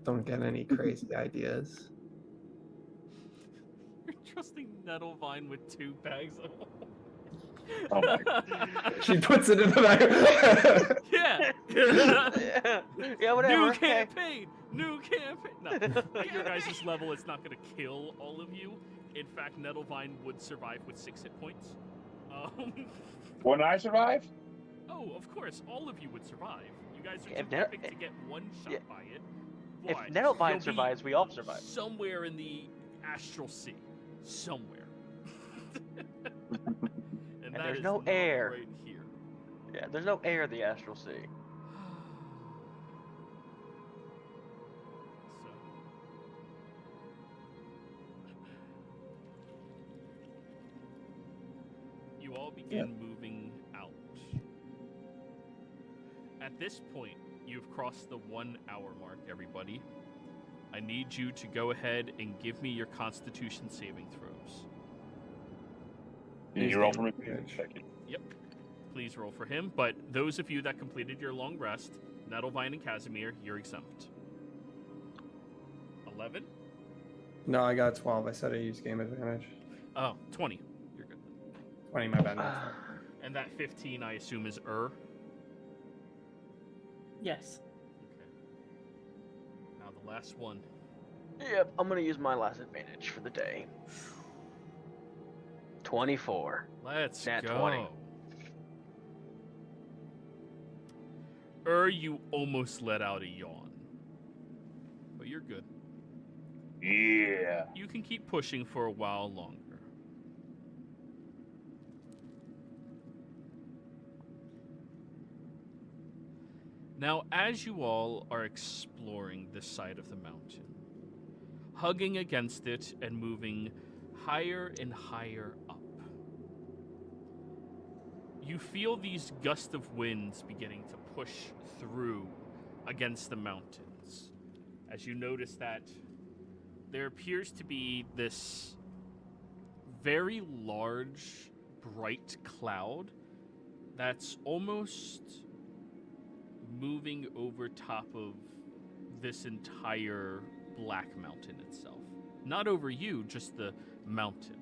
Don't get any crazy ideas. You're trusting Nettlevine with 2 bags of Oh my God. She puts it in the bag. Yeah. Yeah, whatever. New okay. campaign. New campaign. No, at your guys' level, it's not going to kill all of you. In fact, Nettlevine would survive with 6 hit points. Wouldn't I survive? Oh, of course, all of you would survive. You guys are If too Net- epic to get one shot yeah. by it. If But Nettlevine you'll be survives, we all survive. somewhere in the astral sea. Somewhere. And that there's is no not air. right here. Yeah, there's no air in the astral sea. So. You all begin moving out. At this point, you've crossed the 1 hour mark, everybody. I need you to go ahead and give me your Constitution saving throws. Can you roll for me? Thank you. Yep. Please roll for him. But those of you that completed your long rest, Nettlevine and Casimir, you're exempt. 11? No, I got 12. I said I used game advantage. Oh, 20. You're good. 20, my bad. Not 12. And that 15, I assume, is Yes. Okay. Now the last one. Yep, I'm gonna use my last advantage for the day. 24. Let's Nat go. 20. You almost let out a yawn. But you're good. Yeah. You can keep pushing for a while longer. Now, as you all are exploring this side of the mountain, hugging against it and moving higher and higher up, you feel these gusts of winds beginning to push through against the mountains. As you notice that there appears to be this very large, bright cloud that's almost moving over top of this entire Black Mountain itself. Not over you, just the mountain.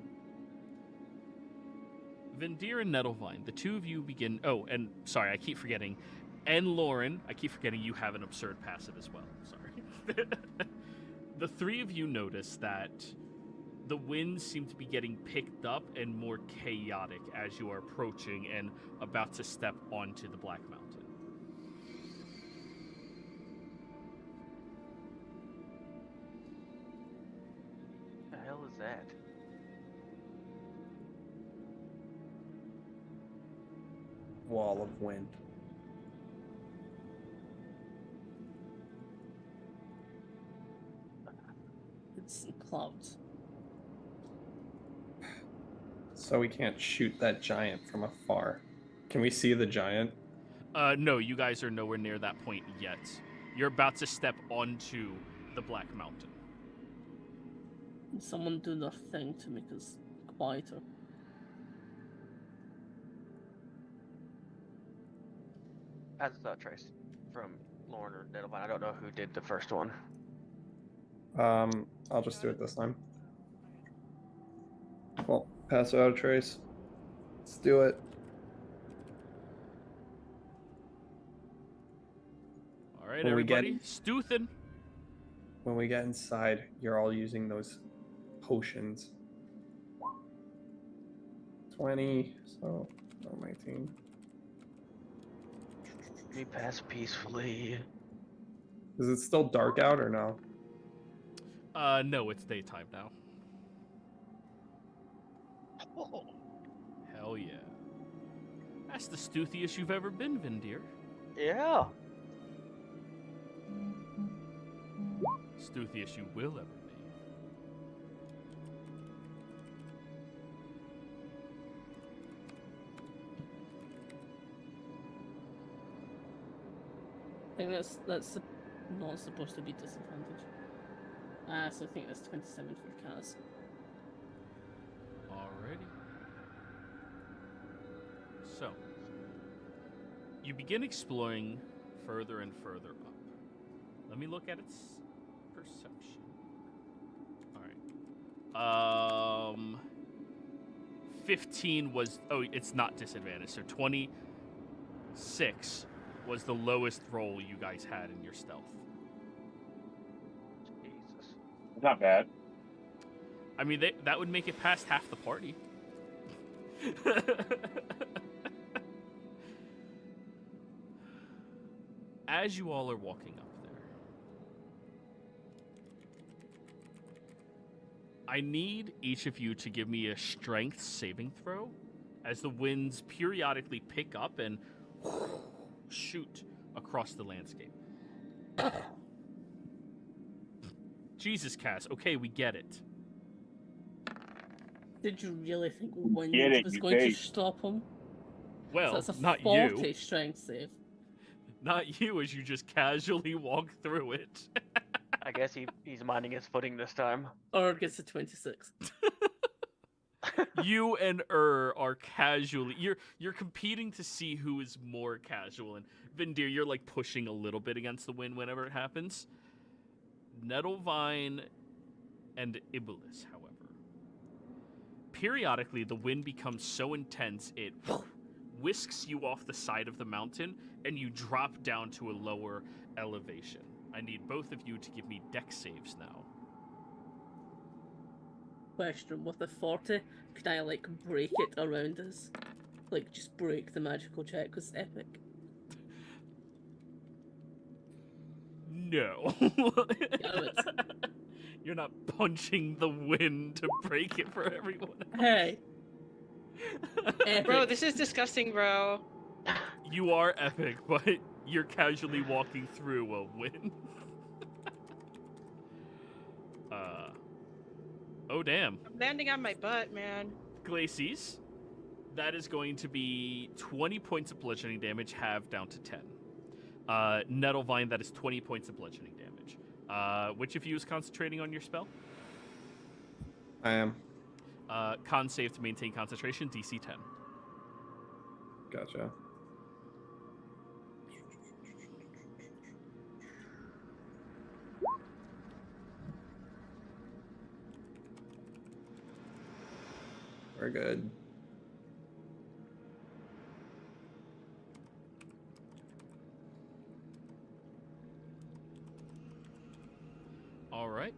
Vendir and Nettlevine, the two of you begin... Oh, and sorry, I keep forgetting. And Lauren, I keep forgetting you have an absurd passive as well. Sorry. The three of you notice that the winds seem to be getting picked up and more chaotic as you are approaching and about to step onto the Black Mountain. What the hell is that? Wall of wind. It's clouds. So we can't shoot that giant from afar. Can we see the giant? No, you guys are nowhere near that point yet. You're about to step onto the Black Mountain. Can someone do their thing to make us quieter? As a thought trace from Lauren or Nettlevine. I don't know who did the first one. I'll just do it this time. Well, pass out a trace. Let's do it. All right, When we get- everybody, Stoothin. When we get inside, you're all using those potions. 20. So, no, 19. We pass peacefully. Is it still dark out or no? No, it's daytime now. Oh, Hell yeah. That's the steuthiest you've ever been, Vindir. yeah. Steuthiest you will ever be. I think that's not supposed to be disadvantage. So I think that's 27 for Kaz. Alrighty. So, you begin exploring further and further up. Let me look at its perception. Alright. 15 was... Oh, it's not disadvantage. So 26 was the lowest roll you guys had in your stealth. Jesus. Not bad. I mean, that would make it past half the party. As you all are walking up there, I need each of you to give me a strength saving throw as the winds periodically pick up and shoot across the landscape. Jesus, Cass. Okay, we get it. Did you really think wind Get it, was you going to bait. stop him? Well, So that's a not 40 you. strength save. Not you, as you just casually walk through it. I guess he's minding his footing this time. Or it gets a 26. You and are casually. You're competing to see who is more casual. And Vindir, you're like pushing a little bit against the wind whenever it happens. Nettlevine and Iblis, however. Periodically, the wind becomes so intense it whisks you off the side of the mountain, and you drop down to a lower elevation. I need both of you to give me dex saves now. Question, with the 40, can I, like, break it around us? Like, just break the magical check, because it's epic. No. Damn it. You're not punching the wind to break it for everyone else. Hey! Epic. Bro, this is disgusting, bro. You are epic, but you're casually walking through a wind. Oh, damn. I'm landing on my butt, man. Glacies, that is going to be 20 points of bludgeoning damage, halved down to 10. Nettlevine, that is 20 points of bludgeoning damage. Which of you is concentrating on your spell? I am. Con save to maintain concentration, DC 10. Gotcha. We're good. All right.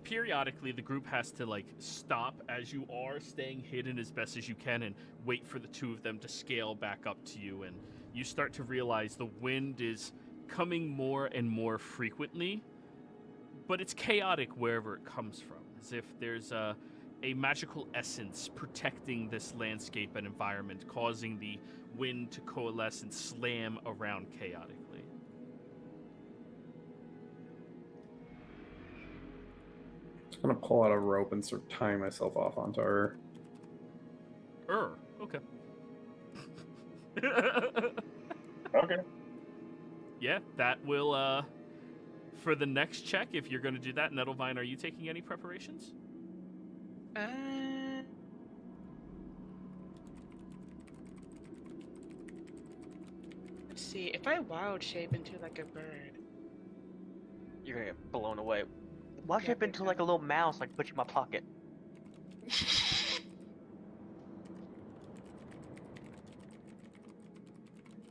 Periodically, the group has to like stop as you are staying hidden as best as you can and wait for the two of them to scale back up to you. And you start to realize the wind is coming more and more frequently, but it's chaotic wherever it comes from, as if there's a magical essence protecting this landscape and environment, causing the wind to coalesce and slam around chaotically. I'm gonna pull out a rope and start tying myself off onto her. Okay. Okay. Yeah, that will, for the next check, if you're going to do that, Nettlevine, are you taking any preparations? Let's see. If I wild shape into like a bird. You're gonna get blown away. Why Yeah, shape into like a little mouse, like put you in my pocket?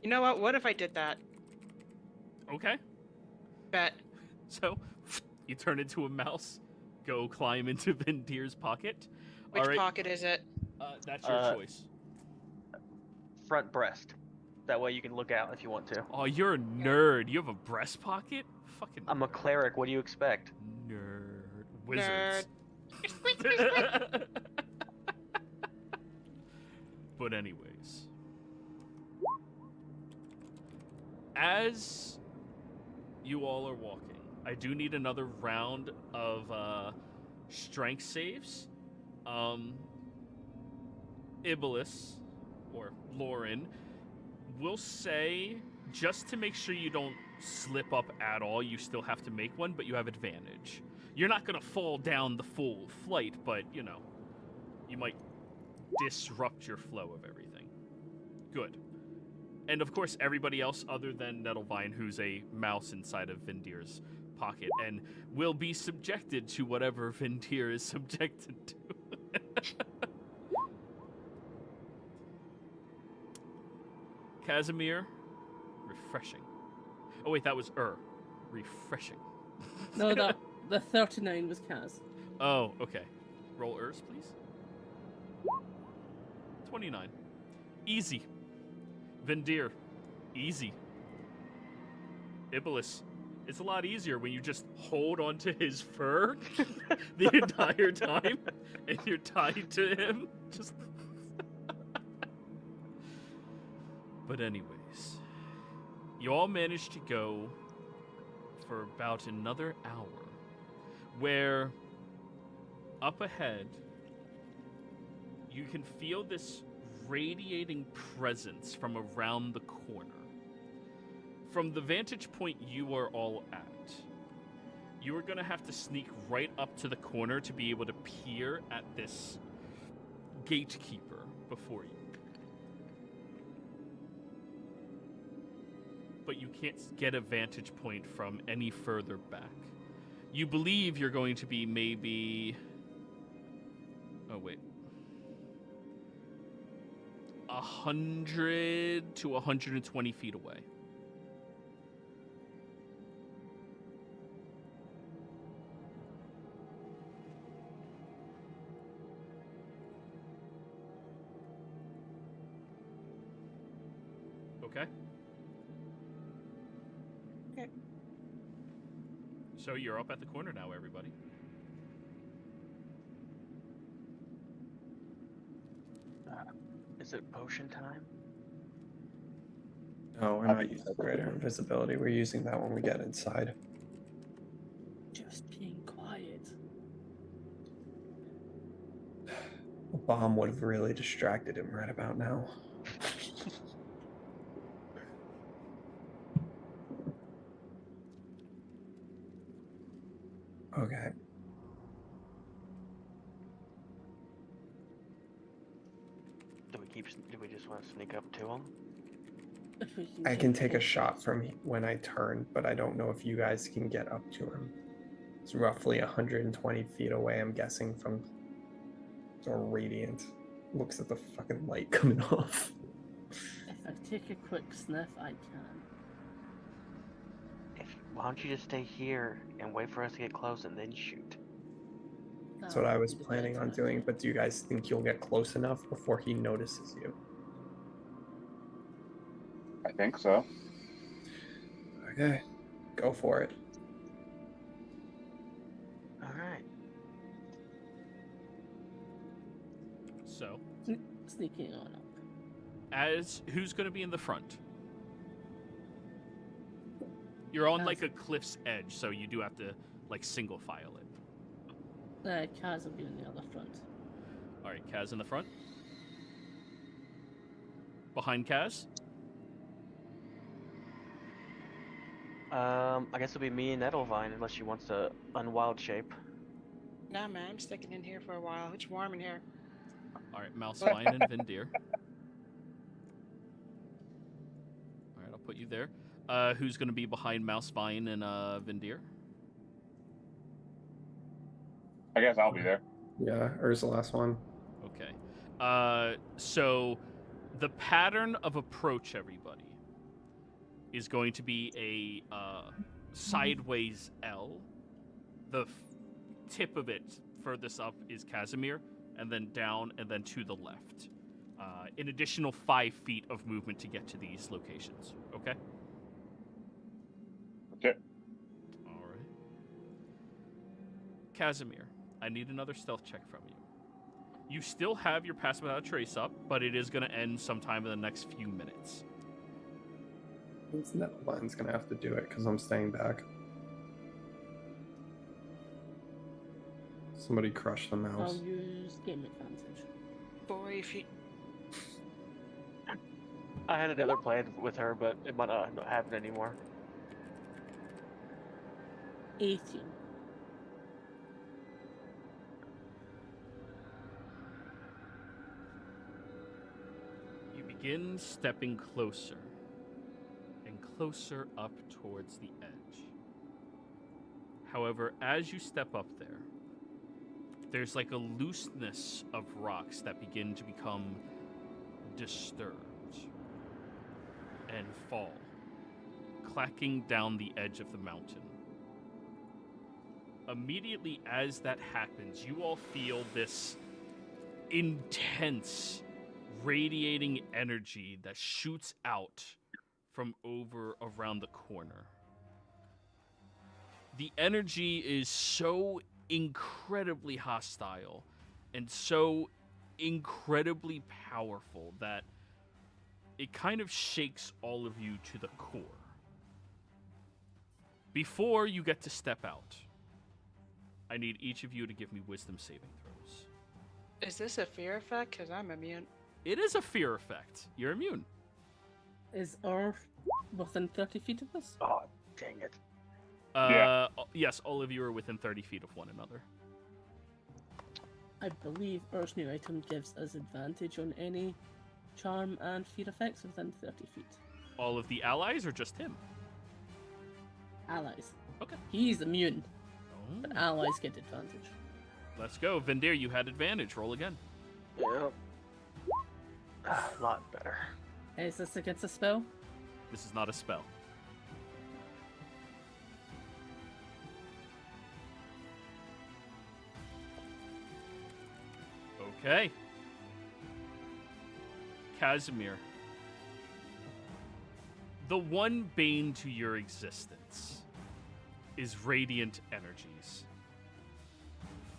You know what? What if I did that? Okay. Bet. So, you turn into a mouse, go climb into Vindir's pocket. Which All right, pocket is it? that's your choice. Front breast. That way you can look out if you want to. Oh, you're a nerd. You have a breast pocket? Fucking I'm a cleric. What do you expect? nerd. Wizards. But anyways, as you all are walking, I do need another round of strength saves. Iblis, or Lauren, will say, just to make sure you don't slip up at all, you still have to make one, but you have advantage. You're not going to fall down the full flight, but, you know, you might disrupt your flow of everything. Good. And, of course, everybody else other than Nettlevine, who's a mouse inside of Vindir's pocket, and will be subjected to whatever Vindir is subjected to. Casimir, refreshing. Oh wait, that was refreshing. No, the 39 was Kaz. Oh, okay. Roll please. 29. Easy. Vindir, easy. Iblis, it's a lot easier when you just hold onto his fur the entire time, and you're tied to him. Just. But anyways, you all managed to go for about another hour, where up ahead you can feel this radiating presence from around the corner. From the vantage point you are all at, you are going to have to sneak right up to the corner to be able to peer at this gatekeeper before you. But you can't get a vantage point from any further back. You believe you're going to be maybe... Oh, wait. 100 to 120 feet away. Okay? Okay. So you're up at the corner now, everybody. Is it potion time? No, we're not using greater invisibility. We're using that when we get inside. Just being quiet. A bomb would have really distracted him right about now. Okay. Do we just want to sneak up to him? I can take a shot from when I turn, but I don't know if you guys can get up to him. It's roughly 120 feet away, I'm guessing, from the radiant. Looks at the fucking light coming off. If I take a quick sniff, I can. Why don't you just stay here and wait for us to get close and then shoot? That's what I was planning on doing, but do you guys think you'll get close enough before he notices you? I think so. Okay, go for it. All right. So, Sneaking on up. as who's going to be in the front? You're on like a cliff's edge, so you do have to like single file it. Kaz will be in the other front. All right, Kaz in the front. Behind Kaz. I guess it'll be me and Nettlevine unless she wants to unwild shape. Nah, man, I'm sticking in here for a while. It's warm in here. All right, Mousevine and Vindir. All right, I'll put you there. Who's going to be behind Mousevine and Vindir? I guess I'll be there. Yeah, Ur's the last one. Okay. So the pattern of approach, everybody, is going to be a sideways L. The tip of it furthest up is Casimir, and then down, and then to the left. An additional 5 feet of movement to get to these locations. Okay? Okay. All right. Casimir, I need another stealth check from you. You still have your pass without a trace up, but it is going to end sometime in the next few minutes. Netherlands gonna have to do it because I'm staying back. Somebody crush the mouse. I'll use game advantage. Boy, if you I had another plan with her, but it might not happen anymore. 18. You begin stepping closer and closer up towards the edge. However, as you step up there, there's like a looseness of rocks that begin to become disturbed and fall, clacking down the edge of the mountain. Immediately as that happens, you all feel this intense, radiating energy that shoots out from over around the corner. The energy is so incredibly hostile and so incredibly powerful that it kind of shakes all of you to the core. Before you get to step out, I need each of you to give me wisdom saving throws. is this a fear effect? Because I'm immune. It is a fear effect. You're immune. Is Earth within 30 feet of us? Oh, dang it. Yes, all of you are within 30 feet of one another. I believe Earth's new item gives us advantage on any charm and fear effects within 30 feet. All of the allies or just him? Allies. Okay. He's immune, Oh. but allies get advantage. Let's go. Vindir, you had advantage. Roll again. Yep. A lot better. Is this against a spell? This is not a spell. Okay. Casimir. The one bane to your existence is radiant energies.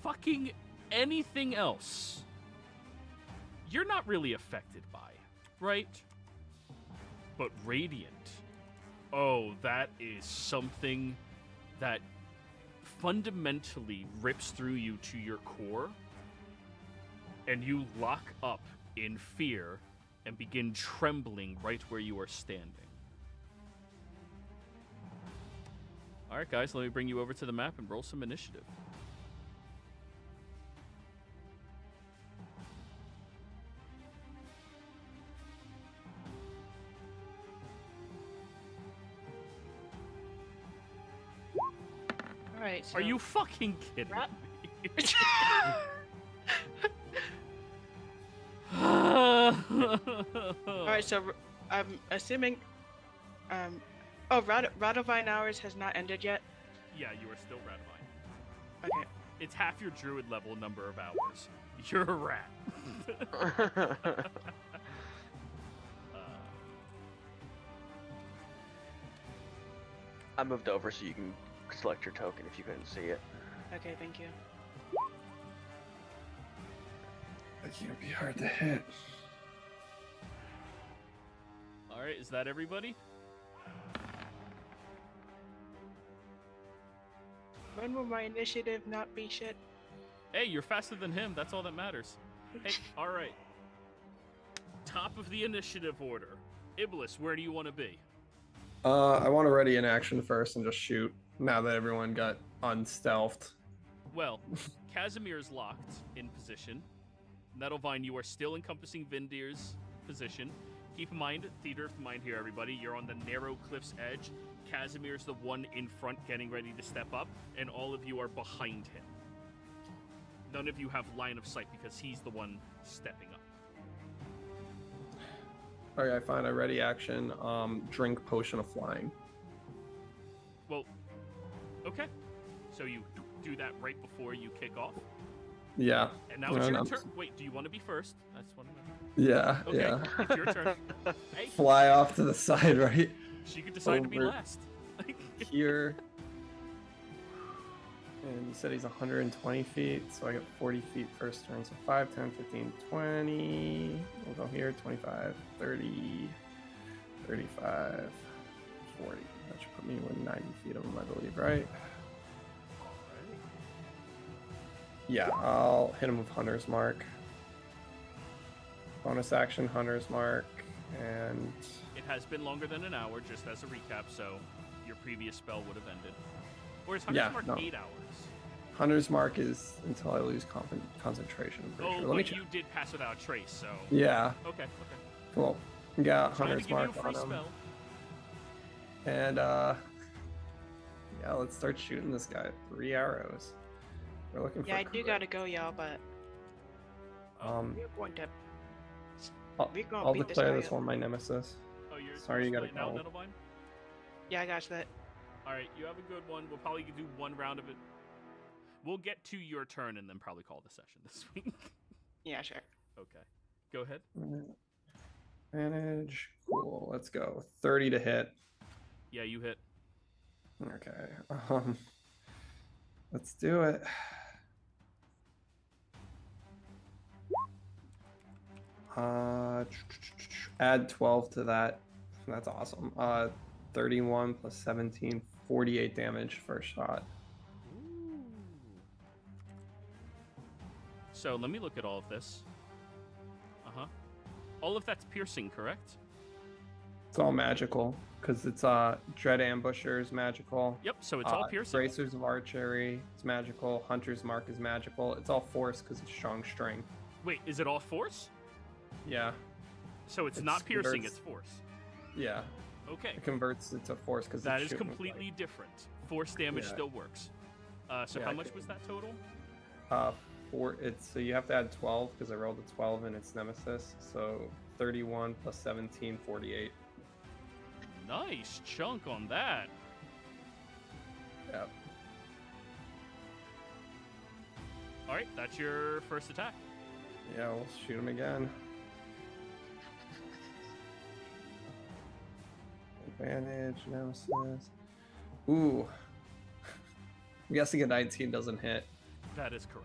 Fucking anything else, you're not really affected by, right? But radiant, oh, that is something that fundamentally rips through you to your core, and you lock up in fear and begin trembling right where you are standing. All right, guys, let me bring you over to the map and roll some initiative. All right. So Are you fucking kidding Ra- me? All right. So I'm assuming. Oh, Radovine hours has not ended yet. Yeah, you are still Radivine. Okay. It's half your druid level number of hours. You're a rat. I moved over so you can select your token if you couldn't see it. Okay. Thank you. That can't be hard to hit. All right, is that everybody? When will my initiative not be shit? Hey, you're faster than him. That's all that matters. Hey, all right. Top of the initiative order. Iblis, where do you want to be? I want to ready in action first and just shoot. Now that everyone got unstealthed. Well, Casimir's locked in position. Nettlevine, you are still encompassing Vindir's position. Keep in mind, theater of the mind here, everybody. You're on the narrow cliff's edge. Casimir's the one in front getting ready to step up, and all of you are behind him. None of you have line of sight because he's the one stepping up. Okay, fine. I ready action. Drink potion of flying. Well, okay. So you do that right before you kick off. Yeah. And now it's your turn. Wait, do you want to be first? That's one. Yeah. Okay, Yeah. it's your turn. Hey, Fly off to the side, right? she could decide to be Over. last. Here. And you said he's 120 feet, so I got 40 feet first turn. So 5, 10, 15, 20. We'll go here. 25, 30, 35, 40. That should put me within 90 feet of him, I believe, right? Yeah, I'll hit him with Hunter's Mark. Bonus action, Hunter's Mark, and... It has been longer than an hour, just as a recap, so your previous spell would have ended. Or is Hunter's Mark 8 hours? Hunter's Mark is until I lose concentration. I'm pretty sure. Let me check. You did pass without a trace, so... Yeah. Okay. Cool. Got Trying Hunter's to give Mark you a free on him. spell. And, yeah, let's start shooting this guy. 3 arrows. We're looking for Yeah, I crit. do gotta go, y'all, but we're going to. We're gonna I'll beat this declare guy this up. one my nemesis. Oh, you're Sorry, you gotta now, go. Nettlevine? Yeah, I got that. Alright, you have a good one. We'll probably do one round of it. We'll get to your turn and then probably call the session this week. Yeah, sure. Okay. Go ahead. Advantage. Cool. Let's go. 30 to hit. Yeah, you hit. Okay. Let's do it. Add 12 to that. That's awesome. 31 plus 17, 48 damage first shot. So let me look at all of this. All of that's piercing, correct? It's all magical because it's Dread Ambusher is magical. Yep, so it's all piercing. Bracers of Archery is magical. Hunter's Mark is magical. It's all force because it's strong string. Wait, is it all force? Yeah. So it's not piercing, converts- it's force. Yeah. Okay. It converts it to force because That is completely different. Force damage Yeah. still works. So Yeah, how I much can- was that total? So you have to add 12 because I rolled a 12 in its nemesis. So 31 plus 17, 48. Nice chunk on that. Yep. All right, that's your first attack. Yeah, we'll shoot him again. Advantage, nemesis. Ooh. I'm guessing a 19 doesn't hit. That is correct.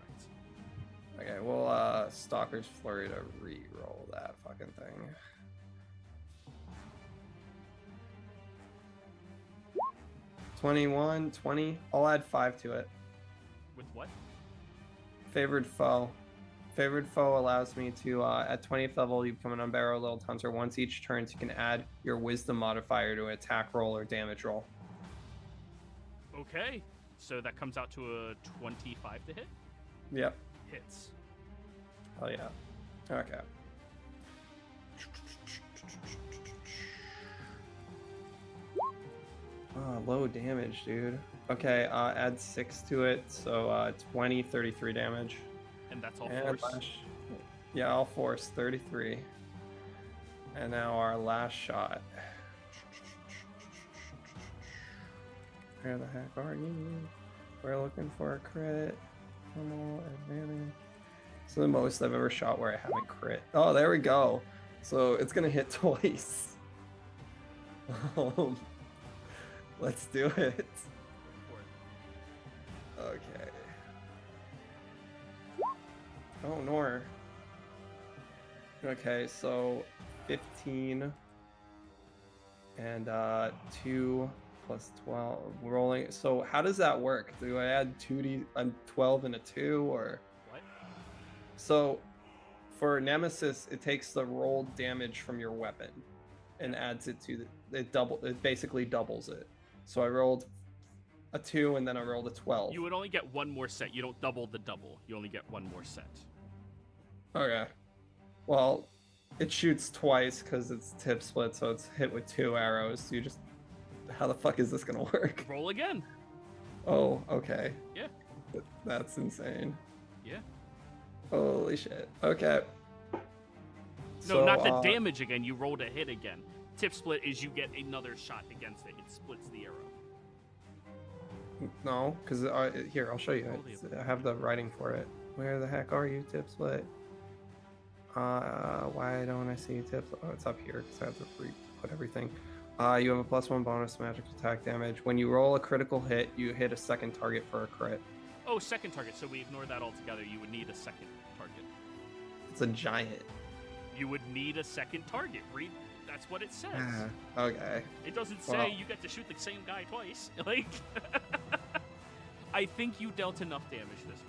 Okay, well, Stalker's Flurry to re-roll that fucking thing. $21, 20. I'll add 5 to it. With what? Favored Foe. Favored Foe allows me to, at 20th level, you become an unparalleled hunter. Once each turn, you can add your Wisdom modifier to an attack roll or damage roll. Okay, so that comes out to a 25 to hit? Yep. Hits. Oh, yeah. Okay. Oh, low damage, dude. Okay, add 6 to it, so 20, 33 damage. And that's all And force? Yeah, all force, 33. And now our last shot. Where the heck are you? We're looking for a crit. Normal advantage. It's the most I've ever shot where I haven't crit. Oh, there we go. So it's gonna hit twice. Let's do it. Okay. Oh, Nor. Okay, so 15 and 2 plus 12 rolling. So how does that work? Do I add 12 and a 2 or? What? So for Nemesis, it takes the rolled damage from your weapon and adds it to it basically doubles it. So I rolled a 2 and then I rolled a 12. You would only get one more set. You don't double the double. You only get one more set. Okay. Well, it shoots twice because it's tip split, so it's hit with 2 arrows. So you just... How the fuck is this gonna work? Roll again. Oh, okay. Yeah. That's insane. Yeah. Holy shit. Okay. No, not the damage again. You rolled a hit again. Tip split is you get another shot against it. It splits the arrow. No, because here, I'll show you. I have the writing for it. Where the heck are you, Tip Split? Why don't I see Tips? Oh, it's up here because I have to put everything. You have a +1 bonus to magic attack damage. When you roll a critical hit, you hit a second target for a crit. Oh, second target. So we ignore that altogether. You would need a second target. It's a giant. You would need a second target. Read. That's what it says. Okay. It doesn't say you get to shoot the same guy twice. Like, I think you dealt enough damage this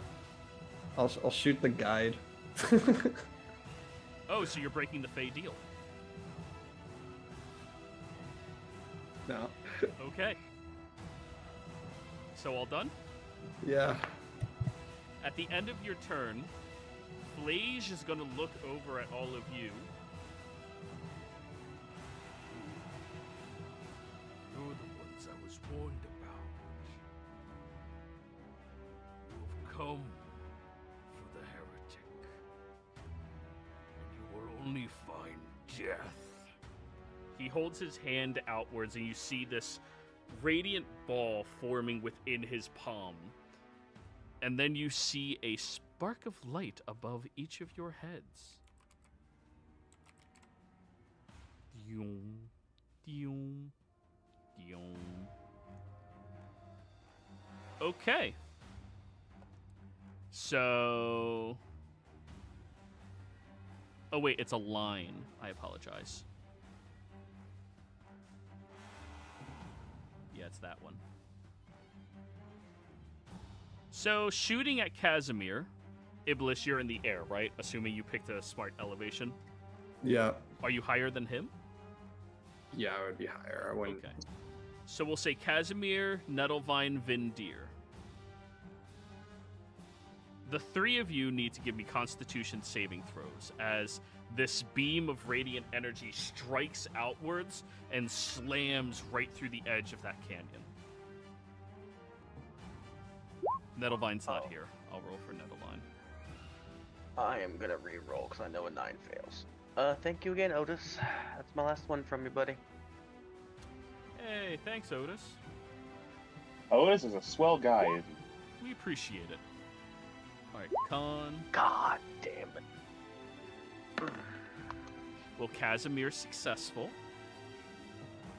round. I'll shoot the guide. Oh, so you're breaking the Fey deal. No. Okay. So all done? Yeah. At the end of your turn, Flage is going to look over at all of you. You're the ones I was warned about. You've come for the heretic, and you will only find death. He holds his hand outwards, and you see this radiant ball forming within his palm. And then you see a spark of light above each of your heads. Dion, dion, dion. Okay. So... Oh wait, it's a line. I apologize. Yeah, it's that one. So, shooting at Casimir, Iblis, you're in the air, right? Assuming you picked a smart elevation. Yeah. Are you higher than him? Yeah, I would be higher. I wouldn't. Okay. So we'll say Casimir, Nettlevine, Vindir. The three of you need to give me Constitution saving throws as this beam of radiant energy strikes outwards and slams right through the edge of that canyon. Nettlevine's not here. I'll roll for Nettlevine. I am gonna re-roll because I know a 9 fails. Thank you again, Otis. That's my last one from you, buddy. Hey, thanks, Otis. Otis is a swell guy, isn't he? We appreciate it. Alright, Con. God damn it. Well, Casimir successful.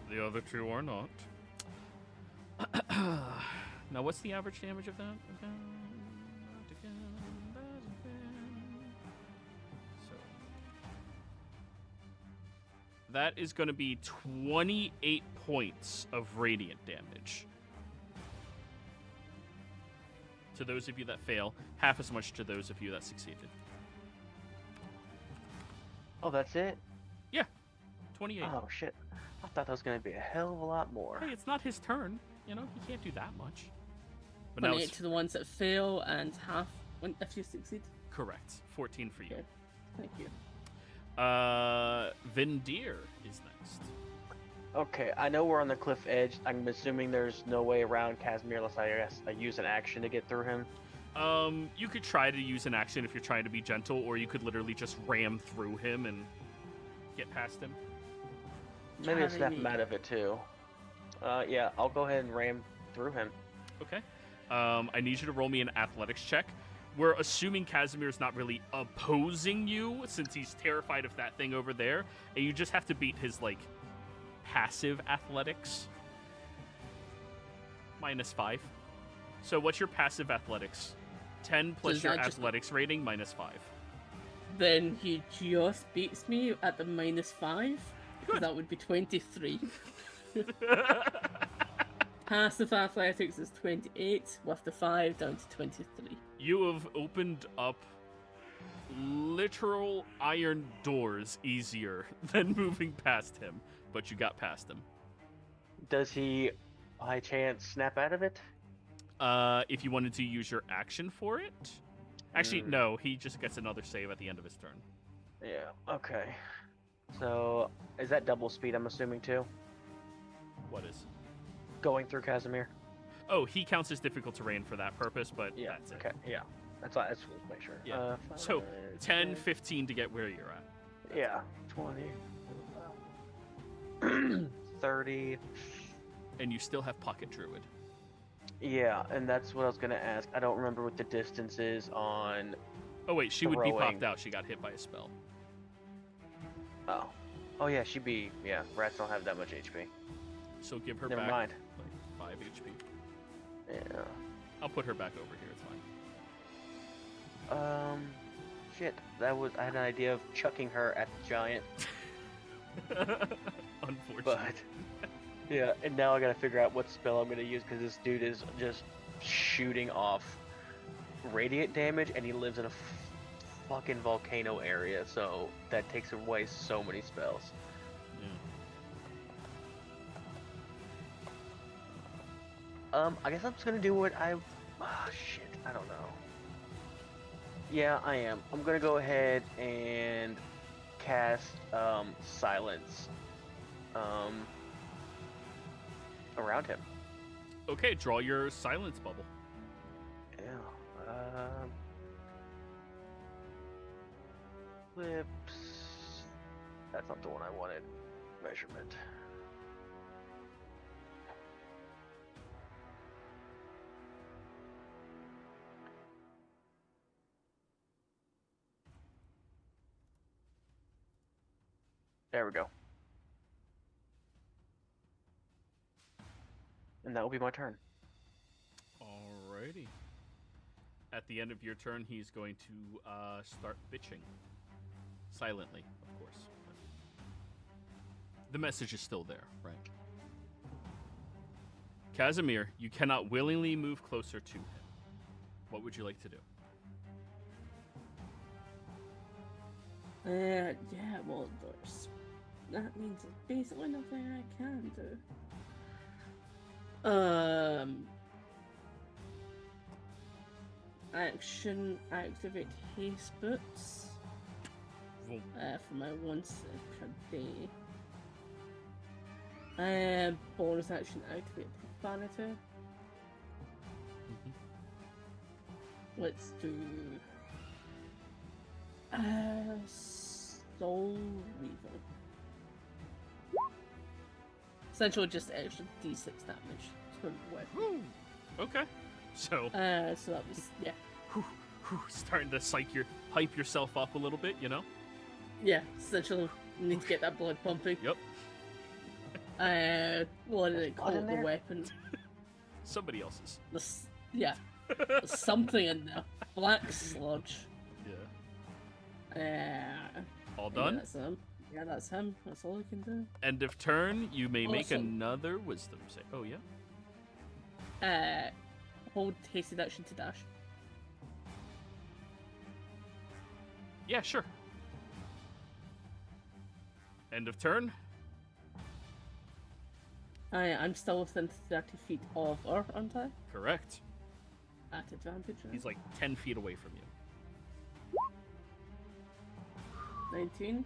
The other two are not. Now, what's the average damage of that? So that is going to be 28 points of radiant damage. To those of you that fail, half as much to those of you that succeeded. Oh, that's it? Yeah, 28. Oh, shit. I thought that was going to be a hell of a lot more. Hey, it's not his turn. You know, he can't do that much. But now 28 it's to the ones that fail and half if you succeed. correct. 14 for you. Okay. Thank you. Vindir is next. Okay, I know we're on the cliff edge. I'm assuming there's no way around Casimir unless I use an action to get through him. You could try to use an action if you're trying to be gentle, or you could literally just ram through him and get past him. Maybe I'll snap him out of it too. Yeah, I'll go ahead and ram through him. Okay. I need you to roll me an athletics check. We're assuming Casimir's not really opposing you since he's terrified of that thing over there, and you just have to beat his, like, passive athletics. -5. So what's your passive athletics? 10 plus your athletics rating, -5. Then he just beats me at the -5. Good. That would be 23. Passive athletics is 28, with the 5 down to 23. You have opened up literal iron doors easier than moving past him, but you got past him. Does he, by chance, snap out of it? If you wanted to use your action for it. Actually, no, he just gets another save at the end of his turn. Yeah, okay. So, is that double speed, I'm assuming, too? What is? Going through Casimir? Oh, he counts as difficult terrain for that purpose, but Yeah, that's it. okay, yeah. That's all, let's make sure. Yeah. So, 10, 15 to get where you're at. Yeah, 20. 30. And you still have Pocket Druid. Yeah, and that's what I was gonna ask. I don't remember what the distance is on. Oh wait, she would be Throwing. popped out. She got hit by a spell. Oh. Oh yeah, she'd be. Yeah, rats don't have that much HP. So give her Never back mind. like 5 HP. Yeah. I'll put her back over here. It's Shit. I had an idea of chucking her at the giant, fine. Unfortunately. but yeah. And now I gotta figure out what spell I'm gonna use because this dude is just shooting off radiant damage, and he lives in a fucking volcano area, so that takes away so many spells. Yeah. I guess I'm just gonna do what I. Ah, shit. I don't know. Yeah, I am. I'm gonna go ahead and cast silence around him. Okay, draw your silence bubble. Yeah. Lips. That's not the one I wanted. Measurement. There we go. And that will be my turn. Alrighty. At the end of your turn, he's going to start bitching. Silently, of course. The message is still there, right? Casimir, you cannot willingly move closer to him. What would you like to do? Yeah, well, that means there's basically nothing I can do. Action, activate haste boots. Vroom. For my 1 sec per day. Bonus action, activate profanity. Let's do Soul Reaver. Essentially just extra D6 damage to the weapon. Woo. Okay. So, So that was, yeah. starting to hype yourself up a little bit, you know? Yeah, essentially need to get that blood pumping. Yep. What did it call in the there? weapon? Somebody else's. Yeah. There's something in there. Black sludge. Yeah. All Yeah, done? that's him. Yeah, that's him. That's all I can do. End of turn, you may make Awesome. another wisdom save. Oh, yeah? Hold hasted action to dash. Yeah, sure. End of turn. I'm still within 30 feet of her, aren't I? Correct. At advantage, right? He's like 10 feet away from you. 19.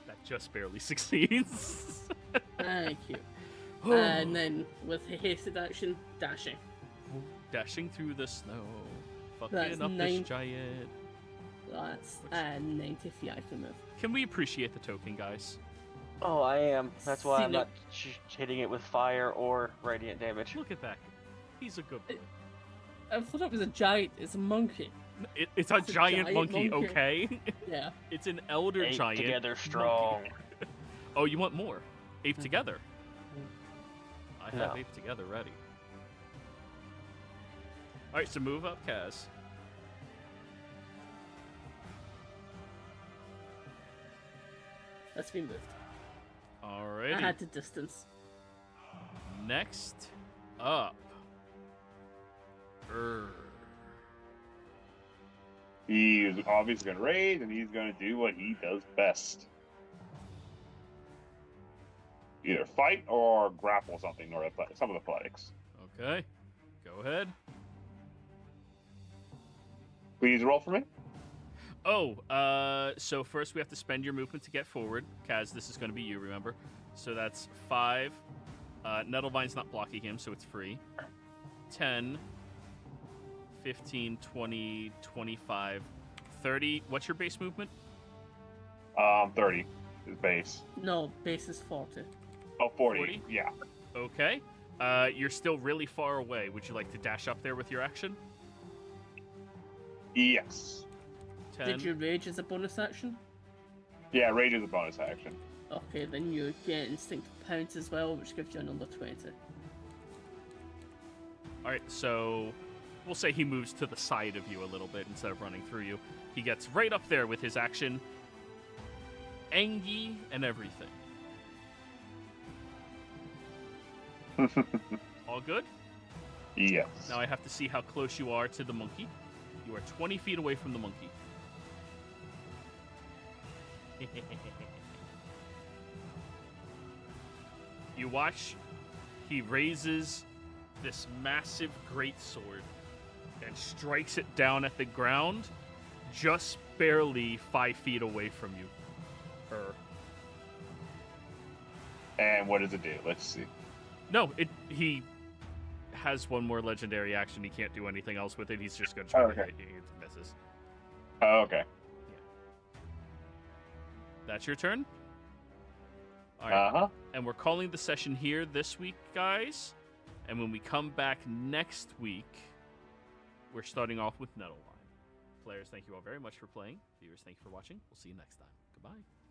That just barely succeeds. Thank you. And then with a hasted action, dashing. Dashing through the snow. That's Fucking up this 9. giant. That's 90 feet I can move. Can we appreciate the token, guys? Oh, I am. That's why See, I'm no- not hitting it with fire or radiant damage. Look at that. He's a good boy. I thought it was a giant. It's a monkey. It's a giant monkey, monkey. okay? Yeah. It's an elder Eight giant. together strong. monkey. Oh, you want more? Ape together. I have No. ape together ready. Alright, so move up, Kaz. That's been moved. I Alrighty. had to distance. Next up. He's obviously going to raid, and he's going to do what he does best. Either fight or grapple something, or some of the athletics. Okay. Go ahead. Please roll for me. Oh, so first we have to spend your movement to get forward. Kaz, this is going to be you, remember? So that's 5. Nettlevine's not blocking him, so it's free. 10, 15, 20, 25, 30. What's your base movement? 30 is base. No, base is 40. Oh, 40. 40? Yeah. Okay. You're still really far away. Would you like to dash up there with your action? Yes. 10. Did you rage as a bonus action? Yeah, rage is a bonus action. Okay, then you get instinctive pounce as well, which gives you another 20. Alright, so we'll say he moves to the side of you a little bit instead of running through you. He gets right up there with his action. Angie and everything. All good? Yes. Now I have to see how close you are to the monkey. You are 20 feet away from the monkey. You watch, he raises this massive greatsword and strikes it down at the ground, just barely 5 feet away from you. And what does it do? Let's see. No, he has one more legendary action. He can't do anything else with it. He's just going to try to hit you. It misses. Oh, okay. That's your turn? All right. Uh-huh. And we're calling the session here this week, guys. And when we come back next week, we're starting off with Nettleline. Players, thank you all very much for playing. Viewers, thank you for watching. We'll see you next time. Goodbye.